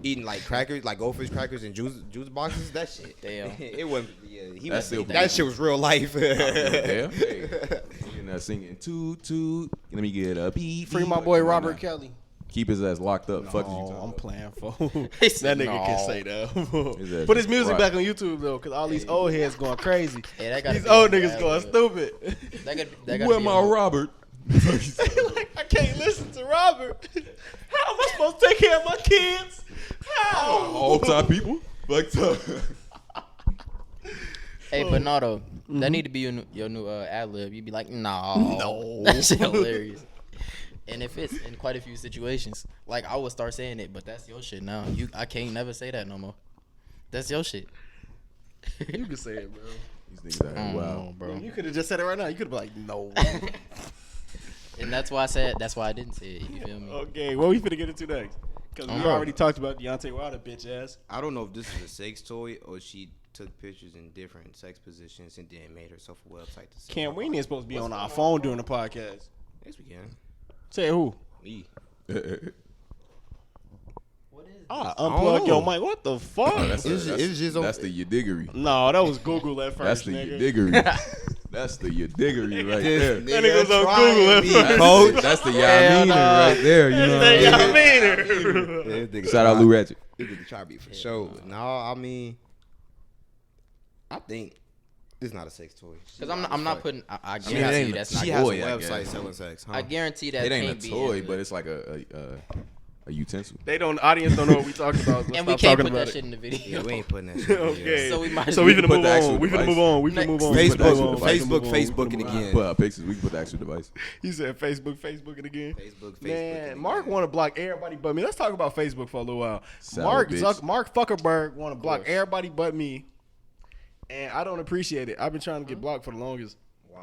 Speaker 2: eating like crackers, like goldfish crackers and juice boxes. That shit.
Speaker 1: Damn.
Speaker 2: It wasn't. Yeah, he
Speaker 3: That's
Speaker 2: was.
Speaker 3: still
Speaker 2: That shit was real life.
Speaker 3: Yeah. Hey. You're not singing toot. Let me get a beat.
Speaker 4: Free my boy Robert Kelly.
Speaker 3: Keep his ass locked up. Fuck you.
Speaker 4: Oh, I'm playing for.
Speaker 1: He
Speaker 4: That
Speaker 1: said,
Speaker 4: nigga can
Speaker 1: "No."
Speaker 4: say that.
Speaker 3: His ass
Speaker 4: Put his
Speaker 3: is
Speaker 4: music
Speaker 3: right.
Speaker 4: back on YouTube though, cause all these old heads going crazy.
Speaker 1: Yeah, that gotta
Speaker 4: These
Speaker 1: be
Speaker 4: old
Speaker 1: on
Speaker 4: niggas
Speaker 1: the
Speaker 4: going
Speaker 1: ad-lib.
Speaker 4: stupid.
Speaker 1: That gotta
Speaker 3: Where
Speaker 1: be
Speaker 3: my
Speaker 1: on-
Speaker 3: Robert?
Speaker 4: Like, I can't listen to Robert. How am I supposed to take care of my kids? How?
Speaker 3: All time people. Like
Speaker 1: Hey, but no, though. That need to be your new ad lib. You'd be like, no. That shit hilarious. And it fits in quite a few situations. Like, I would start saying it, but that's your shit now. I can't never say that no more. That's your shit.
Speaker 4: You can say it, bro.
Speaker 3: These niggas
Speaker 1: I
Speaker 3: are
Speaker 1: don't
Speaker 3: wow.
Speaker 1: know, bro.
Speaker 4: You could have just said it right now. You could have been like, no.
Speaker 1: And that's why I didn't say it. You feel me?
Speaker 4: Okay, what we finna get into next? Because we
Speaker 1: Bro.
Speaker 4: already talked about Deontay Wilder, bitch ass.
Speaker 2: I don't know if this is a sex toy or she took pictures in different sex positions and then made herself a website to sell.
Speaker 4: Cam, we ain't supposed to be on our phone during the podcast.
Speaker 2: Yes, we can.
Speaker 4: Say who?
Speaker 2: Me.
Speaker 1: What is
Speaker 4: Ah,
Speaker 2: don't
Speaker 4: unplug
Speaker 2: know.
Speaker 4: your mic. What the fuck?
Speaker 3: That's
Speaker 2: It's just on-
Speaker 3: that's the Yadiggery.
Speaker 4: No, that was Google at
Speaker 3: That's
Speaker 4: first,
Speaker 3: the
Speaker 4: nigga.
Speaker 3: Yadiggery. That's the Yadiggery right there.
Speaker 4: That nigga was on
Speaker 2: trying
Speaker 4: Google at
Speaker 2: me,
Speaker 4: first.
Speaker 2: coach.
Speaker 3: That's the
Speaker 1: Hell
Speaker 3: Yamina
Speaker 1: nah.
Speaker 3: right there. You know what I
Speaker 4: Y'all
Speaker 3: mean?
Speaker 4: mean it.
Speaker 2: This nigga
Speaker 3: Shout out
Speaker 2: try-
Speaker 3: Lou Ratchet.
Speaker 2: This nigga try to be for sure. No, I mean, I think this is not a sex toy.
Speaker 1: Because I'm not putting. I
Speaker 3: mean, it
Speaker 1: guarantee
Speaker 3: ain't
Speaker 1: you
Speaker 3: a-
Speaker 1: that's
Speaker 2: She
Speaker 1: not.
Speaker 2: has
Speaker 3: toy,
Speaker 2: a
Speaker 3: I
Speaker 2: website
Speaker 3: guess.
Speaker 2: selling sex. Huh?
Speaker 1: I guarantee that
Speaker 3: It ain't
Speaker 1: can't
Speaker 3: a
Speaker 1: be
Speaker 3: toy,
Speaker 1: in
Speaker 3: but
Speaker 1: the-
Speaker 3: it's like a utensil.
Speaker 4: They don't. Audience don't know what we talking about.
Speaker 1: and we can't put that shit in the video.
Speaker 2: Yeah, we ain't putting that shit. in
Speaker 4: Okay.
Speaker 2: video.
Speaker 1: So we might.
Speaker 4: So we
Speaker 1: as
Speaker 4: finna
Speaker 1: well-
Speaker 3: put
Speaker 4: move
Speaker 3: the actual
Speaker 4: on. We finna
Speaker 3: device.
Speaker 4: move on. We finna
Speaker 1: Next.
Speaker 4: move on. We finna
Speaker 2: Facebook,
Speaker 4: move on.
Speaker 2: Facebook,
Speaker 4: We finna
Speaker 2: Facebook,
Speaker 4: move
Speaker 2: it
Speaker 4: on.
Speaker 2: again.
Speaker 3: Put our pictures. We can put the actual device.
Speaker 4: He said Facebook it again.
Speaker 2: Facebook,
Speaker 4: Man, Mark want to block everybody but me. Let's talk about Facebook for a little while.
Speaker 3: Salad, bitch.
Speaker 4: Mark Zuckerberg want to block everybody but me, and I don't appreciate it. I've been trying to get blocked for the longest.
Speaker 2: Why?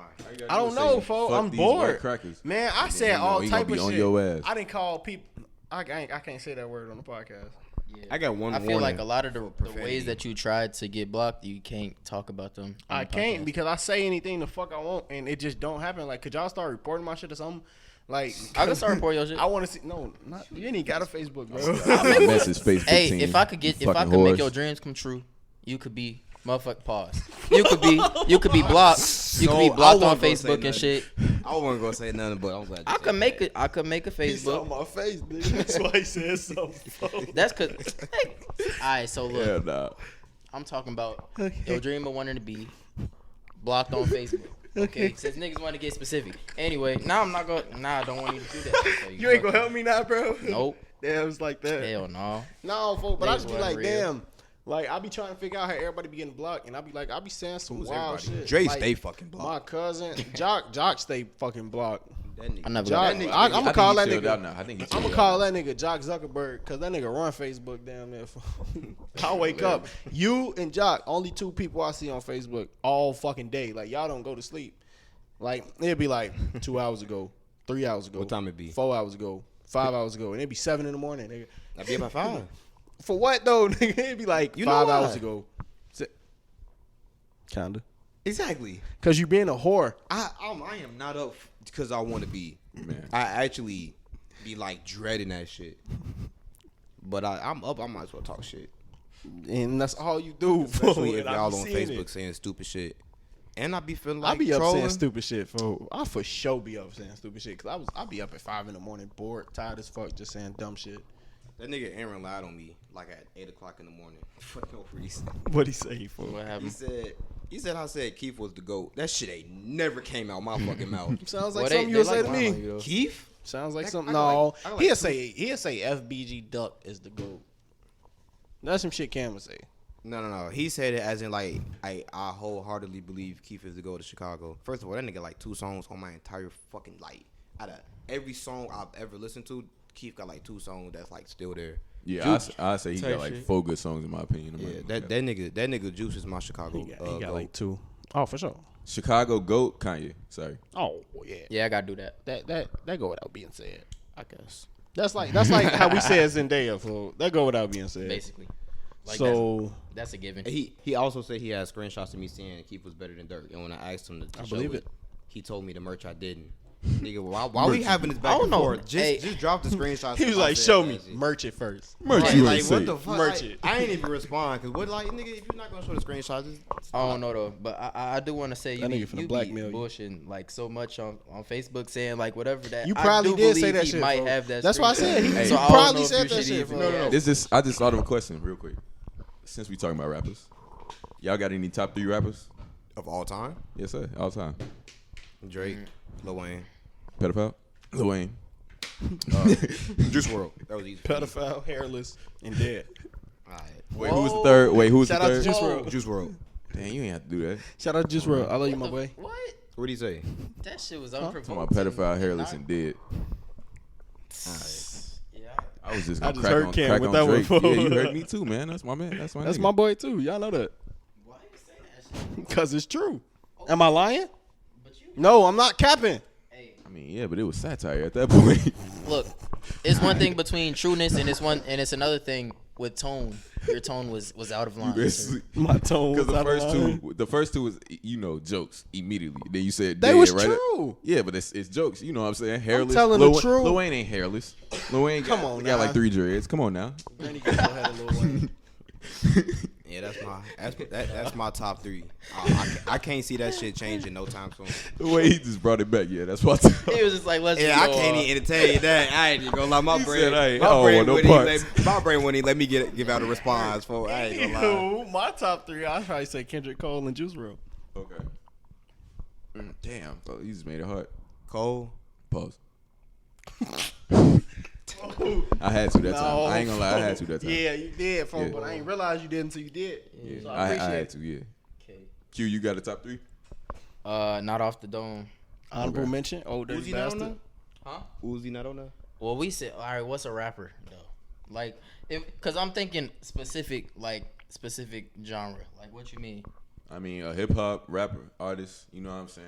Speaker 4: I don't know, folks. I'm bored.
Speaker 3: Crackers.
Speaker 4: Man, I said
Speaker 3: you know
Speaker 4: all
Speaker 3: he
Speaker 4: type
Speaker 3: gonna
Speaker 4: of
Speaker 3: be on
Speaker 4: shit.
Speaker 3: your ass.
Speaker 4: I didn't call people. I can't say that word on the podcast.
Speaker 1: Yeah.
Speaker 2: I got one
Speaker 1: I feel like
Speaker 2: warning
Speaker 1: a lot of the
Speaker 2: profanity.
Speaker 1: ways that you tried to get blocked, you can't talk about them. on
Speaker 4: I
Speaker 1: the
Speaker 4: can't
Speaker 1: podcast.
Speaker 4: because I say anything the fuck I want, and it just don't happen. Like, could y'all start reporting my shit or something? Like,
Speaker 1: I can start reporting your shit.
Speaker 4: I want to see. No, not you. Ain't even got a Facebook, bro.
Speaker 3: That message Facebook
Speaker 1: Hey,
Speaker 3: team.
Speaker 1: if I could
Speaker 3: Fucking
Speaker 1: make
Speaker 3: horse.
Speaker 1: your dreams come true, you could be motherfucking pause. You could be blocked. You could be
Speaker 2: So,
Speaker 1: blocked
Speaker 2: I
Speaker 1: on
Speaker 2: wasn't gonna say
Speaker 1: Facebook and
Speaker 2: nothing.
Speaker 1: shit.
Speaker 2: I wasn't gonna say nothing, but I'm glad.
Speaker 1: I could make it. I could make a
Speaker 4: He saw
Speaker 1: Facebook.
Speaker 4: my face, nigga. That's why he said something.
Speaker 1: That's cause. All right, so look,
Speaker 3: Hell nah.
Speaker 1: I'm talking about your dream of wanting to be blocked on Facebook. Okay, since niggas want to get specific. Anyway, now I'm not gonna. Nah, I don't want you to do that. So
Speaker 4: You ain't gonna help me now, bro.
Speaker 1: Nope.
Speaker 4: Damn, it's like that.
Speaker 1: Hell no.
Speaker 4: No, folks, but I
Speaker 1: Niggas
Speaker 4: just be
Speaker 1: wasn't
Speaker 4: like,
Speaker 1: real.
Speaker 4: damn. Like, I be trying to figure out how everybody be getting blocked, and I be like, I be saying some wild shit.
Speaker 2: Dre
Speaker 4: like,
Speaker 2: stay fucking blocked.
Speaker 4: My cousin, Jock stay fucking blocked.
Speaker 2: That nigga.
Speaker 1: I never
Speaker 4: Jock,
Speaker 1: got
Speaker 4: I'm gonna call that
Speaker 3: chilled out
Speaker 4: nigga.
Speaker 3: now. I think he
Speaker 4: I'm
Speaker 3: chilled
Speaker 4: gonna
Speaker 3: out
Speaker 4: call
Speaker 3: now.
Speaker 4: that nigga Jock Zuckerberg because that nigga run Facebook down there. I wake up, you and Jock, only two people I see on Facebook all fucking day. Like, y'all don't go to sleep. Like, it'd be like 2 hours ago, 3 hours ago.
Speaker 2: What time it be?
Speaker 4: 4 hours ago, 5 hours ago, and it'd be 7 in the morning, nigga.
Speaker 2: I be about 5.
Speaker 4: For what though, nigga? It'd be like
Speaker 2: You know
Speaker 4: 5
Speaker 2: why?
Speaker 4: hours ago. Kinda.
Speaker 2: Exactly.
Speaker 4: Cause you being a whore.
Speaker 2: I am not up because I want to be.
Speaker 3: Man.
Speaker 2: I actually be like dreading that shit. But I'm up. I might as well talk shit.
Speaker 4: And that's all you do.
Speaker 2: Especially if
Speaker 4: And I
Speaker 2: y'all
Speaker 4: be
Speaker 2: on
Speaker 4: seeing
Speaker 2: Facebook
Speaker 4: it.
Speaker 2: saying stupid shit. And I be feeling
Speaker 4: I
Speaker 2: like
Speaker 4: be up
Speaker 2: trolling.
Speaker 4: saying stupid shit, for I for sure be up saying stupid shit. Cause I be up at 5 in the morning, bored, tired as fuck, just saying dumb shit.
Speaker 2: That nigga Aaron lied on me like at 8 o'clock in the morning for no reason.
Speaker 4: What he say for?
Speaker 1: What happened?
Speaker 2: He said I said Keith was the GOAT. That shit ain't never came out my fucking mouth.
Speaker 4: Sounds like
Speaker 1: Well,
Speaker 4: something
Speaker 1: they
Speaker 4: you'll say
Speaker 1: like
Speaker 4: to
Speaker 1: lying on
Speaker 4: me.
Speaker 1: you, though.
Speaker 2: Keith?
Speaker 4: Sounds like
Speaker 2: I-
Speaker 4: something.
Speaker 2: I
Speaker 4: No,
Speaker 2: like- I like
Speaker 4: he'll say FBG Duck is the GOAT. That's some shit Cam would say.
Speaker 2: No. He said it as in like I wholeheartedly believe Keith is the GOAT of Chicago. First of all, that nigga like 2 songs on my entire fucking like out of every song I've ever listened to, Keith got like 2 songs that's like still there.
Speaker 3: Yeah, I say he
Speaker 1: Type
Speaker 3: got like
Speaker 1: shit.
Speaker 3: 4 good songs in my opinion. I'm
Speaker 2: Yeah,
Speaker 3: not
Speaker 2: that nigga Juice is my Chicago.
Speaker 4: He got
Speaker 2: GOAT.
Speaker 4: like 2. Oh, for sure.
Speaker 3: Chicago GOAT, Kanye. Sorry.
Speaker 4: Oh yeah.
Speaker 1: Yeah, I gotta do that.
Speaker 4: That go without being said. I guess that's like how we said Zendaya. So that go without being said.
Speaker 1: Basically. Like
Speaker 4: So
Speaker 1: that's a given.
Speaker 2: He also said he had screenshots of me saying Keith was better than Dirk, and when I asked him to
Speaker 4: I
Speaker 2: show
Speaker 4: believe
Speaker 2: it,
Speaker 4: it.
Speaker 2: he told me the merch I didn't. Nigga, why we having this back and forth? Just drop the screenshots.
Speaker 4: He was like, "Show me, merch it first."
Speaker 3: Merch
Speaker 2: Right,
Speaker 3: you
Speaker 2: like
Speaker 3: ain't
Speaker 2: what
Speaker 3: say.
Speaker 2: the fuck?
Speaker 4: Merch
Speaker 2: Like,
Speaker 4: it.
Speaker 2: I ain't even respond because what, like, nigga, if you're not gonna show the screenshots,
Speaker 1: I don't know though, but I do want to say you
Speaker 4: That
Speaker 1: be,
Speaker 4: nigga finna
Speaker 1: you
Speaker 4: blackmail
Speaker 1: be
Speaker 4: you.
Speaker 1: bullshitting like so much on Facebook saying like whatever that
Speaker 4: You
Speaker 1: I
Speaker 4: probably
Speaker 1: do
Speaker 4: did say
Speaker 1: believe
Speaker 4: that
Speaker 1: he
Speaker 4: shit.
Speaker 1: might
Speaker 4: bro.
Speaker 1: have that.
Speaker 4: That's why I said he
Speaker 1: screenshot.
Speaker 3: Hey,
Speaker 1: So I don't
Speaker 4: probably
Speaker 1: know if
Speaker 4: said
Speaker 1: you
Speaker 4: that
Speaker 1: should
Speaker 4: shit.
Speaker 1: even-
Speaker 4: bro.
Speaker 1: yeah.
Speaker 3: This is. I just thought of a question real quick. Since we talking about rappers, y'all got any top 3 rappers?
Speaker 2: of all time.
Speaker 3: Yes, sir. All time.
Speaker 2: Drake, Lil Wayne,
Speaker 3: Pedophile. Lil Wayne.
Speaker 2: Juice WRLD. That was easy.
Speaker 4: Pedophile, hairless, and dead.
Speaker 2: All right.
Speaker 3: Wait, who was the third? Wait, who was
Speaker 4: Shout
Speaker 3: the
Speaker 4: out to
Speaker 3: third?
Speaker 4: Juice
Speaker 1: Whoa.
Speaker 4: WRLD.
Speaker 2: Juice WRLD.
Speaker 3: Damn, you ain't have to do that.
Speaker 4: Shout out to Juice WRLD. I love you, my
Speaker 1: What
Speaker 4: boy.
Speaker 1: the- What?
Speaker 2: What did he say?
Speaker 1: That shit was
Speaker 3: Talking
Speaker 1: unprovoked.
Speaker 3: about pedophile, hairless, and dead.
Speaker 1: Yeah.
Speaker 3: I was just
Speaker 4: I
Speaker 3: gonna
Speaker 4: just
Speaker 3: crack
Speaker 4: heard
Speaker 3: on,
Speaker 4: Cam
Speaker 3: crack
Speaker 4: with
Speaker 3: on
Speaker 4: that one,
Speaker 3: Drake.
Speaker 4: fool.
Speaker 3: Yeah, you heard me too, man. That's my man. That's my.
Speaker 4: That's
Speaker 3: nigga.
Speaker 4: my boy too. Y'all know that.
Speaker 1: Why you say that shit?
Speaker 4: Cause it's true. Am I lying?
Speaker 1: But you
Speaker 4: No, I'm not capping.
Speaker 1: hey,
Speaker 3: I mean, yeah, but it was satire at that point.
Speaker 1: look, it's one thing between trueness and it's another thing with tone. Your tone was out of line. sir.
Speaker 4: My tone was
Speaker 3: Because
Speaker 4: out of line.
Speaker 3: the first two was jokes immediately. Then you said
Speaker 4: They
Speaker 3: dead,
Speaker 4: was
Speaker 3: right?
Speaker 4: true.
Speaker 3: Yeah, but it's jokes. You know what I'm saying? Hairless.
Speaker 4: telling
Speaker 3: Lil,
Speaker 4: the truth.
Speaker 3: Lil Wayne ain't hairless. Lil Wayne got,
Speaker 4: Come on
Speaker 3: got
Speaker 4: now.
Speaker 3: like 3 dreads. Come on now.
Speaker 4: Then he goes ahead a little way.
Speaker 2: Yeah, that's my top 3. I can't see that shit changing no time soon.
Speaker 3: The way he just brought it back, yeah, that's why.
Speaker 1: He was just like, let's
Speaker 2: Yeah,
Speaker 1: just
Speaker 2: I
Speaker 1: go,
Speaker 2: can't even entertain that. I ain't even gonna lie. My
Speaker 3: He
Speaker 2: brain,
Speaker 3: said, "Hey,
Speaker 2: my
Speaker 3: oh,
Speaker 2: brain
Speaker 3: no
Speaker 2: wouldn't
Speaker 3: parts."
Speaker 2: my brain wouldn't even let me give out a response for. I ain't gonna lie.
Speaker 4: Anywho, my top 3, I'd probably say Kendrick Cole and Juice WRLD.
Speaker 3: Okay. Damn, bro, you just made it hard.
Speaker 2: Cole,
Speaker 3: Pause. I had to that time. I ain't gonna lie, I had to that time.
Speaker 4: Yeah, you did, folks,
Speaker 3: Yeah.
Speaker 4: but I ain't realize you did until you did.
Speaker 3: Yeah,
Speaker 4: So
Speaker 3: I
Speaker 4: I appreciate
Speaker 3: had
Speaker 4: it.
Speaker 3: to. Yeah.
Speaker 1: Okay.
Speaker 3: Q, you got a top 3?
Speaker 1: Not off the dome.
Speaker 4: Honorable
Speaker 3: Okay.
Speaker 4: mention, Old Dirty
Speaker 2: Uzi not on
Speaker 4: Bastard.
Speaker 2: there?
Speaker 1: Huh?
Speaker 2: Uzi not on there?
Speaker 1: Well, we said, all right, what's a rapper though? Like, because I'm thinking specific genre. Like, what you mean?
Speaker 3: I mean, a hip hop rapper, artist. You know what I'm saying?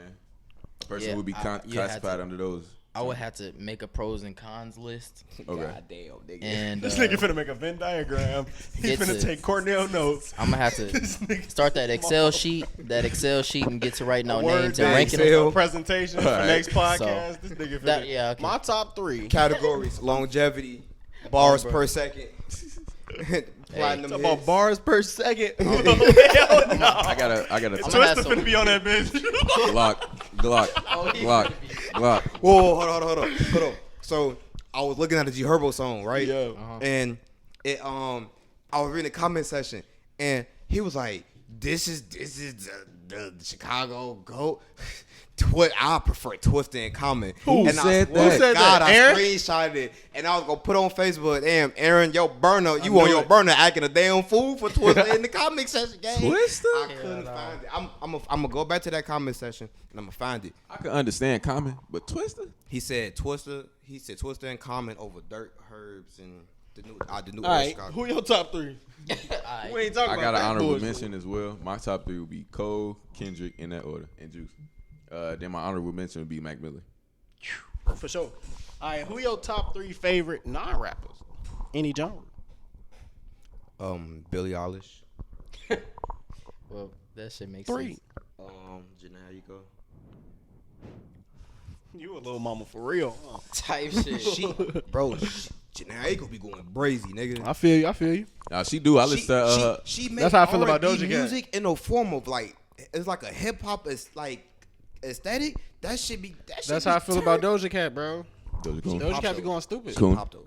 Speaker 3: A person
Speaker 1: Yeah,
Speaker 3: would be
Speaker 1: you had
Speaker 3: classified
Speaker 1: to-
Speaker 3: under those.
Speaker 1: I would have to make a pros and cons list,
Speaker 3: Okay.
Speaker 2: God damn, nigga.
Speaker 1: and
Speaker 4: This nigga finna make a Venn diagram. He
Speaker 1: Get
Speaker 4: finna
Speaker 1: to-
Speaker 4: take Cornell notes.
Speaker 1: I'm gonna have to
Speaker 4: This nigga
Speaker 1: start that Excel sheet, and get to writing out
Speaker 4: Word
Speaker 1: names and
Speaker 4: day,
Speaker 1: ranking
Speaker 2: Excel.
Speaker 1: them.
Speaker 4: presentation for
Speaker 3: Alright.
Speaker 4: next podcast.
Speaker 1: So,
Speaker 4: This nigga finna.
Speaker 1: that- yeah, okay.
Speaker 4: My top 3.
Speaker 2: Categories: longevity, bars per second, platinum
Speaker 4: Talk
Speaker 2: hits.
Speaker 4: about bars per second. Hell no.
Speaker 3: I got a
Speaker 1: I'm gonna
Speaker 4: Twister
Speaker 1: have some-
Speaker 4: finna be on that bitch.
Speaker 3: Glock.
Speaker 2: Whoa, hold on. So I was looking at the G Herbo song, right?
Speaker 4: Yeah.
Speaker 2: And it I was reading the comment section, and he was like, "This is the Chicago GOAT." I prefer Twister and Common.
Speaker 3: Who
Speaker 2: and
Speaker 3: said
Speaker 2: I,
Speaker 3: that?
Speaker 2: Who said
Speaker 4: that?
Speaker 2: I
Speaker 4: Aaron?
Speaker 2: screenshotted it, and I was gonna put on Facebook. Damn, Aaron, your burner, you on your burner acting a damn fool for Twister in the comment section, gang.
Speaker 3: Twister?
Speaker 2: I couldn't find it. I'm gonna go back to that comment section and I'm gonna find it.
Speaker 3: I can understand Common, but Twister?
Speaker 2: He said Twister and Common over Dirt, Herbs, and the new
Speaker 4: All right,
Speaker 2: Chicago.
Speaker 4: who your top 3?
Speaker 1: Alright.
Speaker 4: We ain't talking
Speaker 3: I
Speaker 4: about
Speaker 3: got an
Speaker 4: that
Speaker 3: honorable
Speaker 4: bullshit.
Speaker 3: mention as well. My top 3 would be Cole, Kendrick, in that order, and Juice. Then my honorable mention would be Mac Miller.
Speaker 4: For sure. All right, who your top 3 favorite non-rappers? Any genre.
Speaker 2: Billie Eilish.
Speaker 1: Well, that shit makes
Speaker 4: 3.
Speaker 1: sense.
Speaker 2: Janae Aiko.
Speaker 4: You a little mama for real. Huh?
Speaker 1: Type shit.
Speaker 2: Bro, Janae Aiko be going brazy, nigga.
Speaker 4: I feel you.
Speaker 3: Now she do. I listen to
Speaker 2: she made
Speaker 4: That's how I feel about
Speaker 2: R&B
Speaker 4: Doja Cat.
Speaker 2: music in a form of like it's like a hip hop like aesthetic. That should be.
Speaker 4: That's how I feel about Doja Cat, bro.
Speaker 3: Doja Cat.
Speaker 4: Doja
Speaker 2: Pop
Speaker 4: Cat be
Speaker 2: though.
Speaker 4: going stupid.
Speaker 3: Cool.
Speaker 2: Pop though.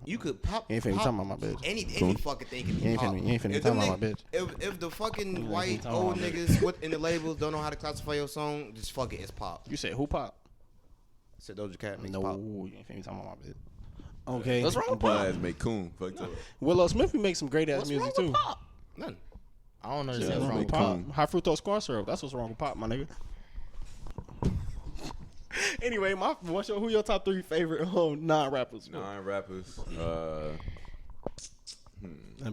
Speaker 2: You could pop.
Speaker 4: You ain't finna
Speaker 2: pop
Speaker 4: talking about my bitch.
Speaker 2: Any fucking thing can be
Speaker 4: You ain't
Speaker 2: pop.
Speaker 4: finna- you ain't finna
Speaker 2: If
Speaker 4: talking
Speaker 2: them
Speaker 4: about my
Speaker 2: nigg- If the fucking white
Speaker 4: talking
Speaker 2: old
Speaker 4: about my
Speaker 2: niggas with in the labels don't know how to classify your song, just fuck it, it's pop.
Speaker 4: You said who pop?
Speaker 2: Said Doja Cat makes
Speaker 4: No,
Speaker 2: pop.
Speaker 4: you ain't finna talking about my bitch. Okay.
Speaker 1: What's wrong with
Speaker 3: My
Speaker 1: pop?
Speaker 3: ass make coon. Fucked up.
Speaker 4: Willow Smith, we make some great ass
Speaker 1: What's
Speaker 4: music
Speaker 1: wrong
Speaker 4: too.
Speaker 1: with pop?
Speaker 2: None.
Speaker 1: I don't
Speaker 4: Yeah,
Speaker 1: understand what's wrong with
Speaker 3: make
Speaker 1: pop.
Speaker 3: coon.
Speaker 4: High fructose corn syrup. That's what's wrong with pop, my nigga. Anyway, who your top 3 favorite non-rappers?
Speaker 3: Non-rappers.
Speaker 4: That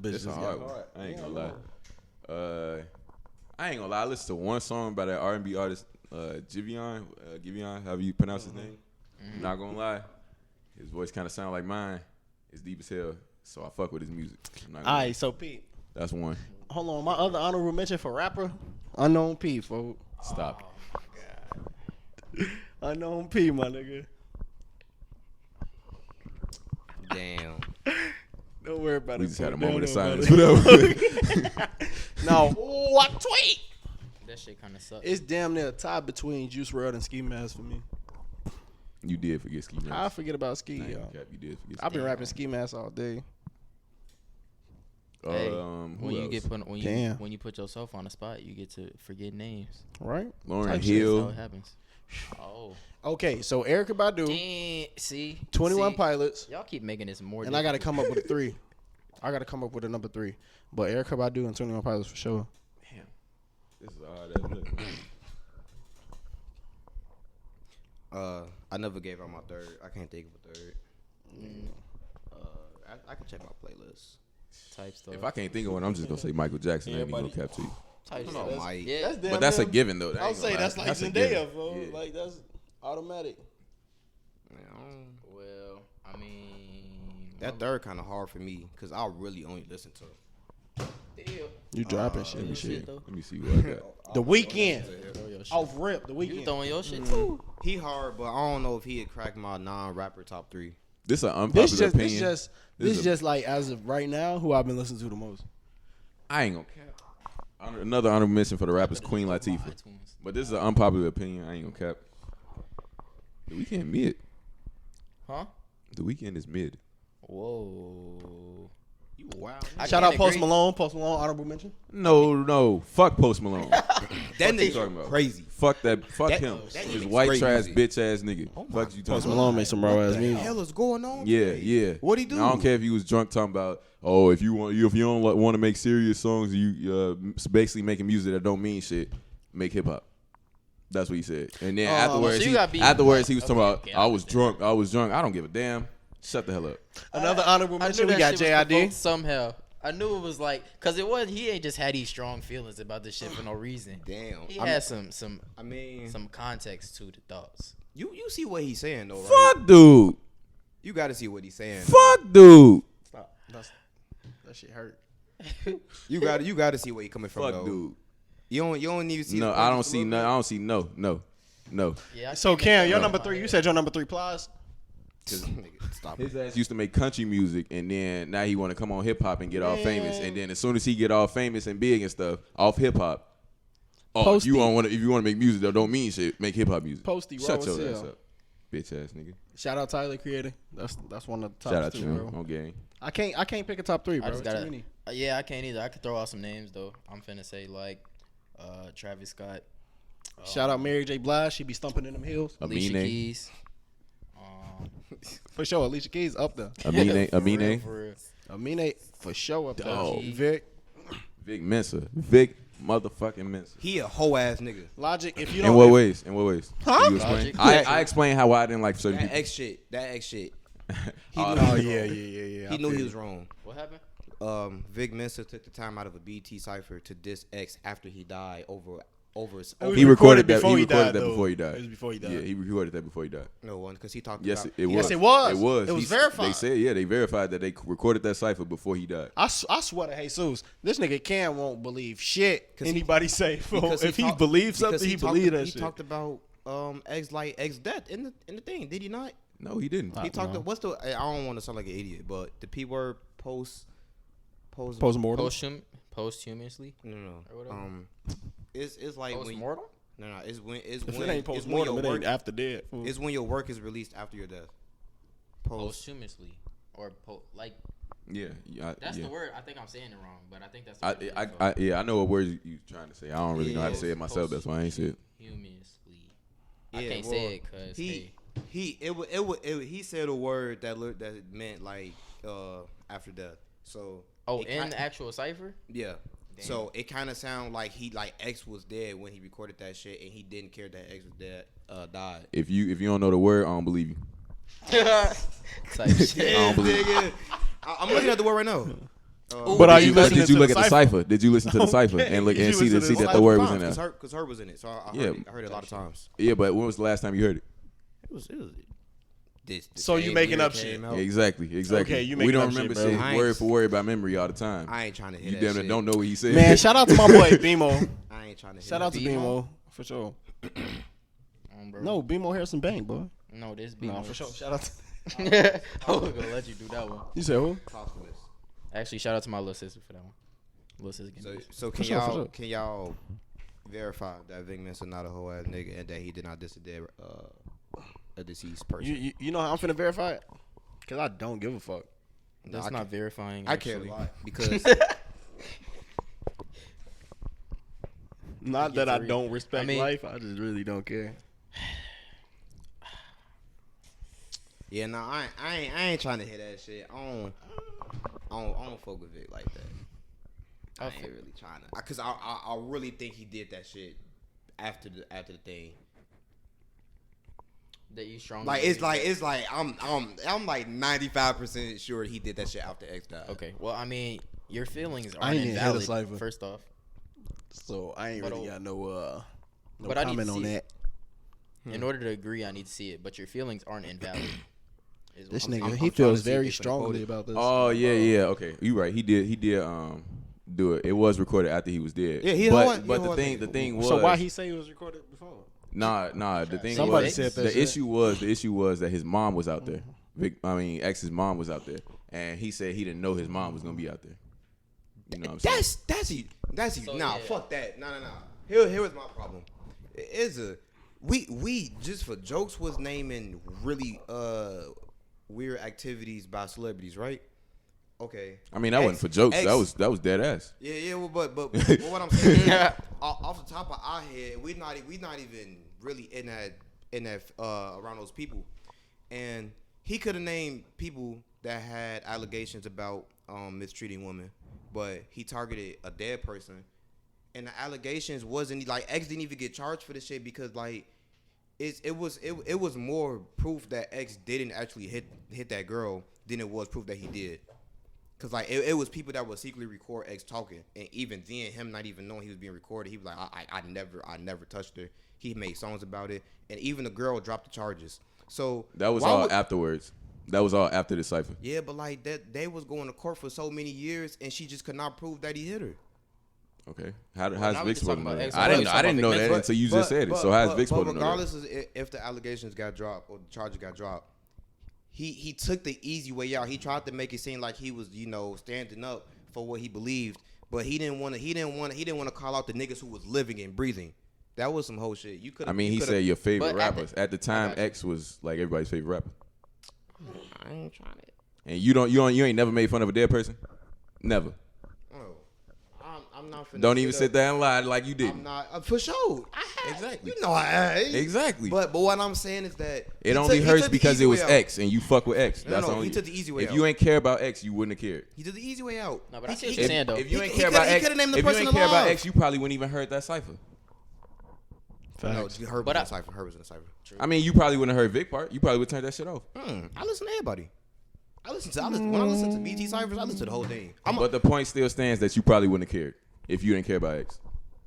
Speaker 4: bitch
Speaker 3: It's
Speaker 4: just
Speaker 3: hard.
Speaker 4: got hard.
Speaker 3: I ain't gonna lie. I ain't gonna lie. I listened to one song by that R&B artist, Giveon, however you pronounce his name. Not gonna lie, his voice kind of sound like mine. It's deep as hell, so I fuck with his music.
Speaker 4: All right, so Pete.
Speaker 3: That's one.
Speaker 4: Hold on, my other honorable mention for rapper, Unknown P, folks.
Speaker 3: Stop.
Speaker 4: Unknown P, my nigga.
Speaker 2: Damn.
Speaker 4: Don't worry about it.
Speaker 3: We just had a
Speaker 4: bro.
Speaker 3: moment of
Speaker 4: Don't
Speaker 3: silence.
Speaker 4: worry about
Speaker 3: Whatever.
Speaker 4: it. No, what tweet?
Speaker 1: That shit kind of sucks.
Speaker 4: It's damn near a tie between Juice WRLD and Ski Mask for me.
Speaker 3: You did forget Ski Mask.
Speaker 4: I forget about Ski,
Speaker 3: Nah,
Speaker 4: y'all.
Speaker 3: Cap, you did forget.
Speaker 4: I've been rapping Ski Mask all day.
Speaker 1: Hey,
Speaker 3: Who
Speaker 1: when you
Speaker 3: else?
Speaker 1: get put when
Speaker 4: Damn.
Speaker 1: you put yourself on the spot, you get to forget names.
Speaker 4: Right?
Speaker 3: Lauren
Speaker 4: Type shit.
Speaker 1: That's how
Speaker 3: Hill.
Speaker 1: it happens. Oh,
Speaker 4: Okay, so Erykah Badu,
Speaker 1: damn. See,
Speaker 4: 21
Speaker 1: see,
Speaker 4: Pilots,
Speaker 1: y'all keep making this more.
Speaker 4: and I got to come up with a 3. I got to come up with a number 3. But Erykah Badu and 21 Pilots for sure.
Speaker 3: Damn. This is hard as look.
Speaker 2: I never gave out my third. I can't think of a third. I can check my playlist.
Speaker 1: type stuff.
Speaker 3: If I can't think of one, I'm just gonna say Michael Jackson. I ain't even gonna cap to you.
Speaker 1: type
Speaker 2: I don't know,
Speaker 1: stuff.
Speaker 2: Mike.
Speaker 1: Yeah,
Speaker 4: damn
Speaker 3: But that's a
Speaker 4: near-
Speaker 3: given though.
Speaker 4: I would say that's like
Speaker 3: a
Speaker 4: Zendaya,
Speaker 3: given.
Speaker 4: bro.
Speaker 3: Yeah.
Speaker 4: Like that's automatic.
Speaker 1: well, I mean,
Speaker 2: That third kind of hard for me because I really only listen to.
Speaker 4: You dropping shit.
Speaker 3: Let me see.
Speaker 1: shit, though.
Speaker 3: Let me see what I got.
Speaker 4: The Weeknd.
Speaker 1: Throw your shit.
Speaker 4: Off rip. The
Speaker 1: You
Speaker 4: Weeknd.
Speaker 1: throwing your shit too?
Speaker 2: He hard, but I don't know if he had cracked my non-rapper top 3.
Speaker 3: This is an unpopular opinion.
Speaker 4: This just like as of right now, who I've been listening to the most.
Speaker 3: I ain't gonna cap. Another honorable mention for the rappers Queen Latifah.
Speaker 1: iTunes.
Speaker 3: But this is an unpopular opinion. I ain't gonna cap. The Weeknd mid.
Speaker 1: Huh?
Speaker 3: The Weeknd is mid.
Speaker 1: Whoa.
Speaker 2: You wow.
Speaker 4: Shout out Post Malone. Post Malone, honorable mention.
Speaker 3: No. Fuck Post Malone.
Speaker 2: That
Speaker 3: you
Speaker 2: nigga
Speaker 3: talking about?
Speaker 2: crazy.
Speaker 3: Fuck that. Fuck
Speaker 2: That-
Speaker 3: him.
Speaker 2: that
Speaker 3: His
Speaker 2: nigga's
Speaker 3: white
Speaker 2: great
Speaker 3: trash
Speaker 2: music.
Speaker 3: bitch ass nigga.
Speaker 2: Oh my
Speaker 3: Fuck you
Speaker 4: Post
Speaker 3: talking about?
Speaker 4: Malone made some raw ass
Speaker 2: What the
Speaker 4: music.
Speaker 2: hell is going on?
Speaker 3: Yeah,
Speaker 2: today?
Speaker 3: yeah.
Speaker 2: What'd he do?
Speaker 3: I don't care if he was drunk talking about, oh, if you don't want to make serious songs, you basically making music that don't mean shit. Make hip hop. That's what he said. And then afterwards,
Speaker 1: so you
Speaker 3: he,
Speaker 1: gotta be-
Speaker 3: afterwards he was
Speaker 1: okay,
Speaker 3: talking about,
Speaker 1: okay,
Speaker 3: I was
Speaker 1: understand.
Speaker 3: drunk. I don't give a damn. Shut the hell up.
Speaker 4: Another honorable
Speaker 1: I
Speaker 4: mention.
Speaker 1: knew
Speaker 4: We
Speaker 1: that
Speaker 4: got
Speaker 1: shit was provoked
Speaker 4: JID.
Speaker 1: somehow. I knew it was like, cause it wasn't. He ain't just had these strong feelings about this shit for no reason.
Speaker 2: Damn.
Speaker 1: He
Speaker 2: I
Speaker 1: had
Speaker 2: mean-
Speaker 1: some
Speaker 2: I mean,
Speaker 1: context to the thoughts.
Speaker 2: you see what he's saying though, right?
Speaker 3: Fuck dude.
Speaker 2: You got to see what he's saying.
Speaker 3: Fuck dude.
Speaker 4: Stop. That shit hurt.
Speaker 2: You got to see where he coming from
Speaker 3: Fuck
Speaker 2: though.
Speaker 3: dude.
Speaker 2: You don't even see.
Speaker 3: No,
Speaker 2: the
Speaker 3: I don't
Speaker 2: purpose a
Speaker 3: see
Speaker 2: little
Speaker 3: no.
Speaker 2: bit?
Speaker 3: I don't see no.
Speaker 1: Yeah. I
Speaker 4: So
Speaker 1: can't
Speaker 4: Cam,
Speaker 1: make
Speaker 4: your
Speaker 1: that
Speaker 4: number
Speaker 1: up in
Speaker 4: 3.
Speaker 1: my
Speaker 4: You
Speaker 1: head.
Speaker 4: said your number 3 plies.
Speaker 2: Stop
Speaker 3: His
Speaker 2: it.
Speaker 3: ass used to make country music, and then now he want to come on hip hop and get all famous. And then as soon as he get all famous and big and stuff off hip hop,
Speaker 4: Posty.
Speaker 3: you want if you want to make music that don't mean shit, make hip hop music.
Speaker 4: Posty,
Speaker 3: Shut
Speaker 4: raw
Speaker 3: your
Speaker 4: as
Speaker 3: ass
Speaker 4: hell.
Speaker 3: up, bitch ass nigga.
Speaker 4: Shout out Tyler Creator. That's one of the top
Speaker 3: Shout out to
Speaker 4: two,
Speaker 3: him
Speaker 4: bro.
Speaker 3: on game.
Speaker 4: I can't pick a top 3, bro.
Speaker 1: I just
Speaker 4: Too
Speaker 1: gotta.
Speaker 4: many.
Speaker 1: Yeah, I can't either. I could throw out some names though. I'm finna say like, Travis Scott,
Speaker 4: Shout out Mary J. Blige. She be stumping in them hills.
Speaker 1: Alicia
Speaker 3: Amine,
Speaker 1: Keys.
Speaker 4: For sure. Alicia Keys up there.
Speaker 3: Amine,
Speaker 1: For real.
Speaker 4: Amine for sure up there.
Speaker 3: Dog.
Speaker 4: Vic.
Speaker 3: Vic Mensa, Vic motherfucking Mensa.
Speaker 2: He a hoe ass nigga.
Speaker 4: Logic. If you
Speaker 3: In
Speaker 4: don't.
Speaker 3: what ways? In what ways?
Speaker 4: Huh?
Speaker 3: Can you explain?
Speaker 1: Logic.
Speaker 3: I explain how I didn't like certain
Speaker 2: That
Speaker 3: people.
Speaker 2: X shit. He
Speaker 3: Oh,
Speaker 2: knew
Speaker 4: Oh
Speaker 2: he was
Speaker 4: yeah,
Speaker 2: wrong.
Speaker 4: yeah.
Speaker 2: He knew he was wrong.
Speaker 1: What happened?
Speaker 2: Vic Mensa took the time out of a BT cipher to diss X after he died over
Speaker 3: He recorded that.
Speaker 4: before
Speaker 3: He
Speaker 4: he
Speaker 3: recorded
Speaker 4: died,
Speaker 3: that
Speaker 4: though.
Speaker 3: before he died.
Speaker 4: It was before he died.
Speaker 3: Yeah, he recorded that before he died.
Speaker 2: no one because he talked
Speaker 3: Yes,
Speaker 2: about
Speaker 3: it was.
Speaker 4: Yes, it was.
Speaker 3: It was.
Speaker 4: It was
Speaker 3: He-
Speaker 4: verified.
Speaker 3: They said, yeah, they verified that they recorded that cipher before he died.
Speaker 4: I swear to Jesus, this nigga Cam won't believe shit
Speaker 2: 'Cause he-
Speaker 4: anybody say.
Speaker 2: because
Speaker 4: If he
Speaker 2: talked-
Speaker 4: believes
Speaker 2: because
Speaker 4: something, he
Speaker 2: talked-
Speaker 4: believe that
Speaker 2: he
Speaker 4: shit.
Speaker 2: talked about X death in the thing, did he not?
Speaker 3: No, he didn't.
Speaker 2: He talked
Speaker 4: no.
Speaker 2: what's the I don't want to sound like an idiot, but the P word
Speaker 4: Postmortem.
Speaker 1: Posthumously.
Speaker 2: no
Speaker 1: or whatever.
Speaker 2: it's like when
Speaker 1: Postmortem.
Speaker 2: no it's when
Speaker 4: If it ain't postmortem, it ain't after dead. fool.
Speaker 2: it's when your work is released after your death.
Speaker 1: Posthumously, or like
Speaker 3: Yeah,
Speaker 1: that's
Speaker 3: yeah.
Speaker 1: the word. I think I'm saying it wrong, but I think that's. The word.
Speaker 3: I know what words you trying to say. I don't really know how to say it myself. That's why I ain't say it.
Speaker 1: Posthumously. I
Speaker 2: Yeah,
Speaker 1: can't
Speaker 2: well,
Speaker 1: say it because
Speaker 2: he said a word that meant like after death. So
Speaker 1: Oh,
Speaker 2: it
Speaker 1: in
Speaker 2: ki-
Speaker 1: the actual cipher?
Speaker 2: yeah.
Speaker 1: Damn.
Speaker 2: So it kind of sounded like X was dead when he recorded that shit, and he didn't care that X was dead, died.
Speaker 3: If you don't know the word, I don't believe you.
Speaker 1: Type shit.
Speaker 3: I don't believe you.
Speaker 2: I'm looking at the word right now.
Speaker 4: But are you
Speaker 3: Did
Speaker 4: listening
Speaker 3: you
Speaker 4: to
Speaker 3: look
Speaker 4: the
Speaker 3: at the cipher? Did you listen to the cipher and look
Speaker 4: Did
Speaker 3: and
Speaker 4: you
Speaker 3: see
Speaker 4: listen to the
Speaker 3: that the word was in there?
Speaker 2: Because Herb was in it, so I heard it a lot of times.
Speaker 3: Yeah, but when was the last time you heard it?
Speaker 2: It was this
Speaker 4: So you
Speaker 2: same
Speaker 4: making
Speaker 2: year
Speaker 4: up
Speaker 2: it
Speaker 4: shit.
Speaker 2: came out.
Speaker 3: Exactly.
Speaker 4: Okay, you
Speaker 3: we
Speaker 4: making
Speaker 3: don't
Speaker 4: up
Speaker 3: remember
Speaker 4: shit, bro.
Speaker 3: shit word for word by memory all the time.
Speaker 2: I ain't trying to hear
Speaker 3: You
Speaker 2: that
Speaker 3: damn
Speaker 2: shit.
Speaker 3: it don't know what he said.
Speaker 4: Man, shout out to my boy BMO.
Speaker 2: I ain't trying to hear
Speaker 4: Shout out to
Speaker 1: BMO?
Speaker 4: BMO for sure.
Speaker 1: Bro.
Speaker 4: No, BMO Harrison Bank, boy.
Speaker 1: No, this
Speaker 4: No,
Speaker 1: BMO.
Speaker 4: for sure. Shout out to.
Speaker 1: I was gonna let you do that one.
Speaker 4: You said who?
Speaker 1: Actually, shout out to my little sister for that one. Little sister.
Speaker 2: So
Speaker 4: For sure.
Speaker 2: can y'all verify that Vic Mensa not a whole ass nigga and that he did not diss a deceased person?
Speaker 4: You know how I'm finna verify it? Cause I don't give a fuck.
Speaker 1: That's
Speaker 2: I
Speaker 1: not
Speaker 2: can't-
Speaker 1: verifying.
Speaker 2: I care a
Speaker 1: actually.
Speaker 2: lot because
Speaker 4: Not
Speaker 1: Get
Speaker 4: that I
Speaker 1: for real.
Speaker 4: don't respect
Speaker 1: I mean-
Speaker 4: life. I just really don't care.
Speaker 2: yeah, no, I ain't trying to hear that shit. I don't fuck with Vic like that. I ain't really trying to, cause I really think he did that shit after the thing.
Speaker 1: That you strong.
Speaker 2: Like it's like I'm like 95% sure he did that shit after X died.
Speaker 1: Okay. Well, I mean, your feelings
Speaker 4: I
Speaker 1: aren't
Speaker 4: ain't even heard the
Speaker 1: invalid.
Speaker 4: cipher.
Speaker 1: First off,
Speaker 4: So I ain't
Speaker 1: But,
Speaker 4: really got no
Speaker 1: but I need
Speaker 4: comment
Speaker 1: to
Speaker 4: on
Speaker 1: see
Speaker 4: that.
Speaker 1: in order to agree, I need to see it. But your feelings aren't invalid. is
Speaker 4: This
Speaker 1: what I'm
Speaker 4: nigga,
Speaker 1: saying.
Speaker 4: he
Speaker 2: I'm trying
Speaker 4: feels
Speaker 2: to see if
Speaker 4: very
Speaker 2: they finna quote
Speaker 4: strongly
Speaker 2: it.
Speaker 4: about this.
Speaker 3: Oh yeah. Okay, you right. He did do it. It was recorded after he was dead.
Speaker 2: Yeah, he
Speaker 3: but
Speaker 2: was-
Speaker 3: the thing was.
Speaker 4: So why he say it was recorded before?
Speaker 3: Nah. The thing
Speaker 4: Somebody
Speaker 3: was
Speaker 4: said that
Speaker 3: the
Speaker 4: shit.
Speaker 3: issue was that his mom was out there. X's mom was out there, and he said he didn't know his mom was gonna be out there. You know what I'm saying?
Speaker 2: That's
Speaker 1: So,
Speaker 2: nah,
Speaker 1: yeah.
Speaker 2: fuck that. No. Here was my problem. It is we just for jokes was naming really weird activities by celebrities, right? Okay.
Speaker 3: I mean, that wasn't for jokes. That was dead ass.
Speaker 2: Yeah. Well, but what I'm saying is, off the top of our head, we not even really in that around those people, and he could have named people that had allegations about mistreating women, but he targeted a dead person, and the allegations wasn't like X didn't even get charged for this shit because like it was more proof that X didn't actually hit that girl than it was proof that he did. Cause like it was people that would secretly record X talking, and even then, him not even knowing he was being recorded, he was like, I never touched her. He made songs about it, and even the girl dropped the charges. So
Speaker 3: That was all afterwards. That was all after the cipher.
Speaker 2: Yeah, but like that, they was going to court for so many years, and she just could not prove that he hit her.
Speaker 3: Okay.
Speaker 1: now
Speaker 3: How's
Speaker 1: we
Speaker 3: Vic
Speaker 1: just
Speaker 3: supposed to
Speaker 1: talking
Speaker 3: know
Speaker 1: about
Speaker 3: that?
Speaker 1: X.
Speaker 3: I didn't know that
Speaker 1: But-
Speaker 3: until you just said it. So how's Vic supposed to know that?
Speaker 2: Regardless of if the allegations got dropped or the charges got dropped, he took the easy way out. He tried to make it seem like he was standing up for what he believed, but he didn't want to call out the niggas who was living and breathing. That was some whole shit. You could.
Speaker 3: I mean, he said your favorite
Speaker 1: But at
Speaker 3: rappers. At the time, X was like everybody's favorite rapper.
Speaker 2: I ain't trying to.
Speaker 3: And you ain't never made fun of a dead person? Never.
Speaker 2: I'm not finna
Speaker 3: Don't even
Speaker 2: sit
Speaker 3: sit
Speaker 2: up.
Speaker 3: there and lie like you did.
Speaker 2: I'm not for sure.
Speaker 3: Exactly.
Speaker 2: You know I
Speaker 3: Exactly.
Speaker 2: But what I'm saying is that
Speaker 3: It
Speaker 2: he
Speaker 3: only
Speaker 2: took- he
Speaker 3: hurts
Speaker 2: took the
Speaker 3: because
Speaker 2: easy
Speaker 3: it was
Speaker 2: way out.
Speaker 3: X and you fuck with X.
Speaker 2: No,
Speaker 3: That's
Speaker 2: no,
Speaker 3: the only.
Speaker 2: he took the easy way
Speaker 3: If
Speaker 2: out.
Speaker 3: you ain't care about X, you wouldn't have cared.
Speaker 2: He took the easy way out.
Speaker 1: No, but I see what
Speaker 2: He-
Speaker 1: you're saying though.
Speaker 3: If you
Speaker 2: He-
Speaker 3: ain't
Speaker 2: he
Speaker 3: care
Speaker 2: coulda-
Speaker 3: about
Speaker 2: he
Speaker 3: X,
Speaker 2: coulda named the
Speaker 3: if you
Speaker 2: person
Speaker 3: ain't care about
Speaker 2: alive.
Speaker 3: X, you probably wouldn't even heard that cipher.
Speaker 2: No, Herb
Speaker 1: But
Speaker 2: was in the cipher. Herb was in the cipher.
Speaker 3: I mean, you probably wouldn't have heard Vic part. You probably would turn that shit off.
Speaker 2: I listen to everybody. When I listen to BT ciphers, I listen to the whole thing.
Speaker 3: But the point still stands that you probably wouldn't have cared if you didn't care about X.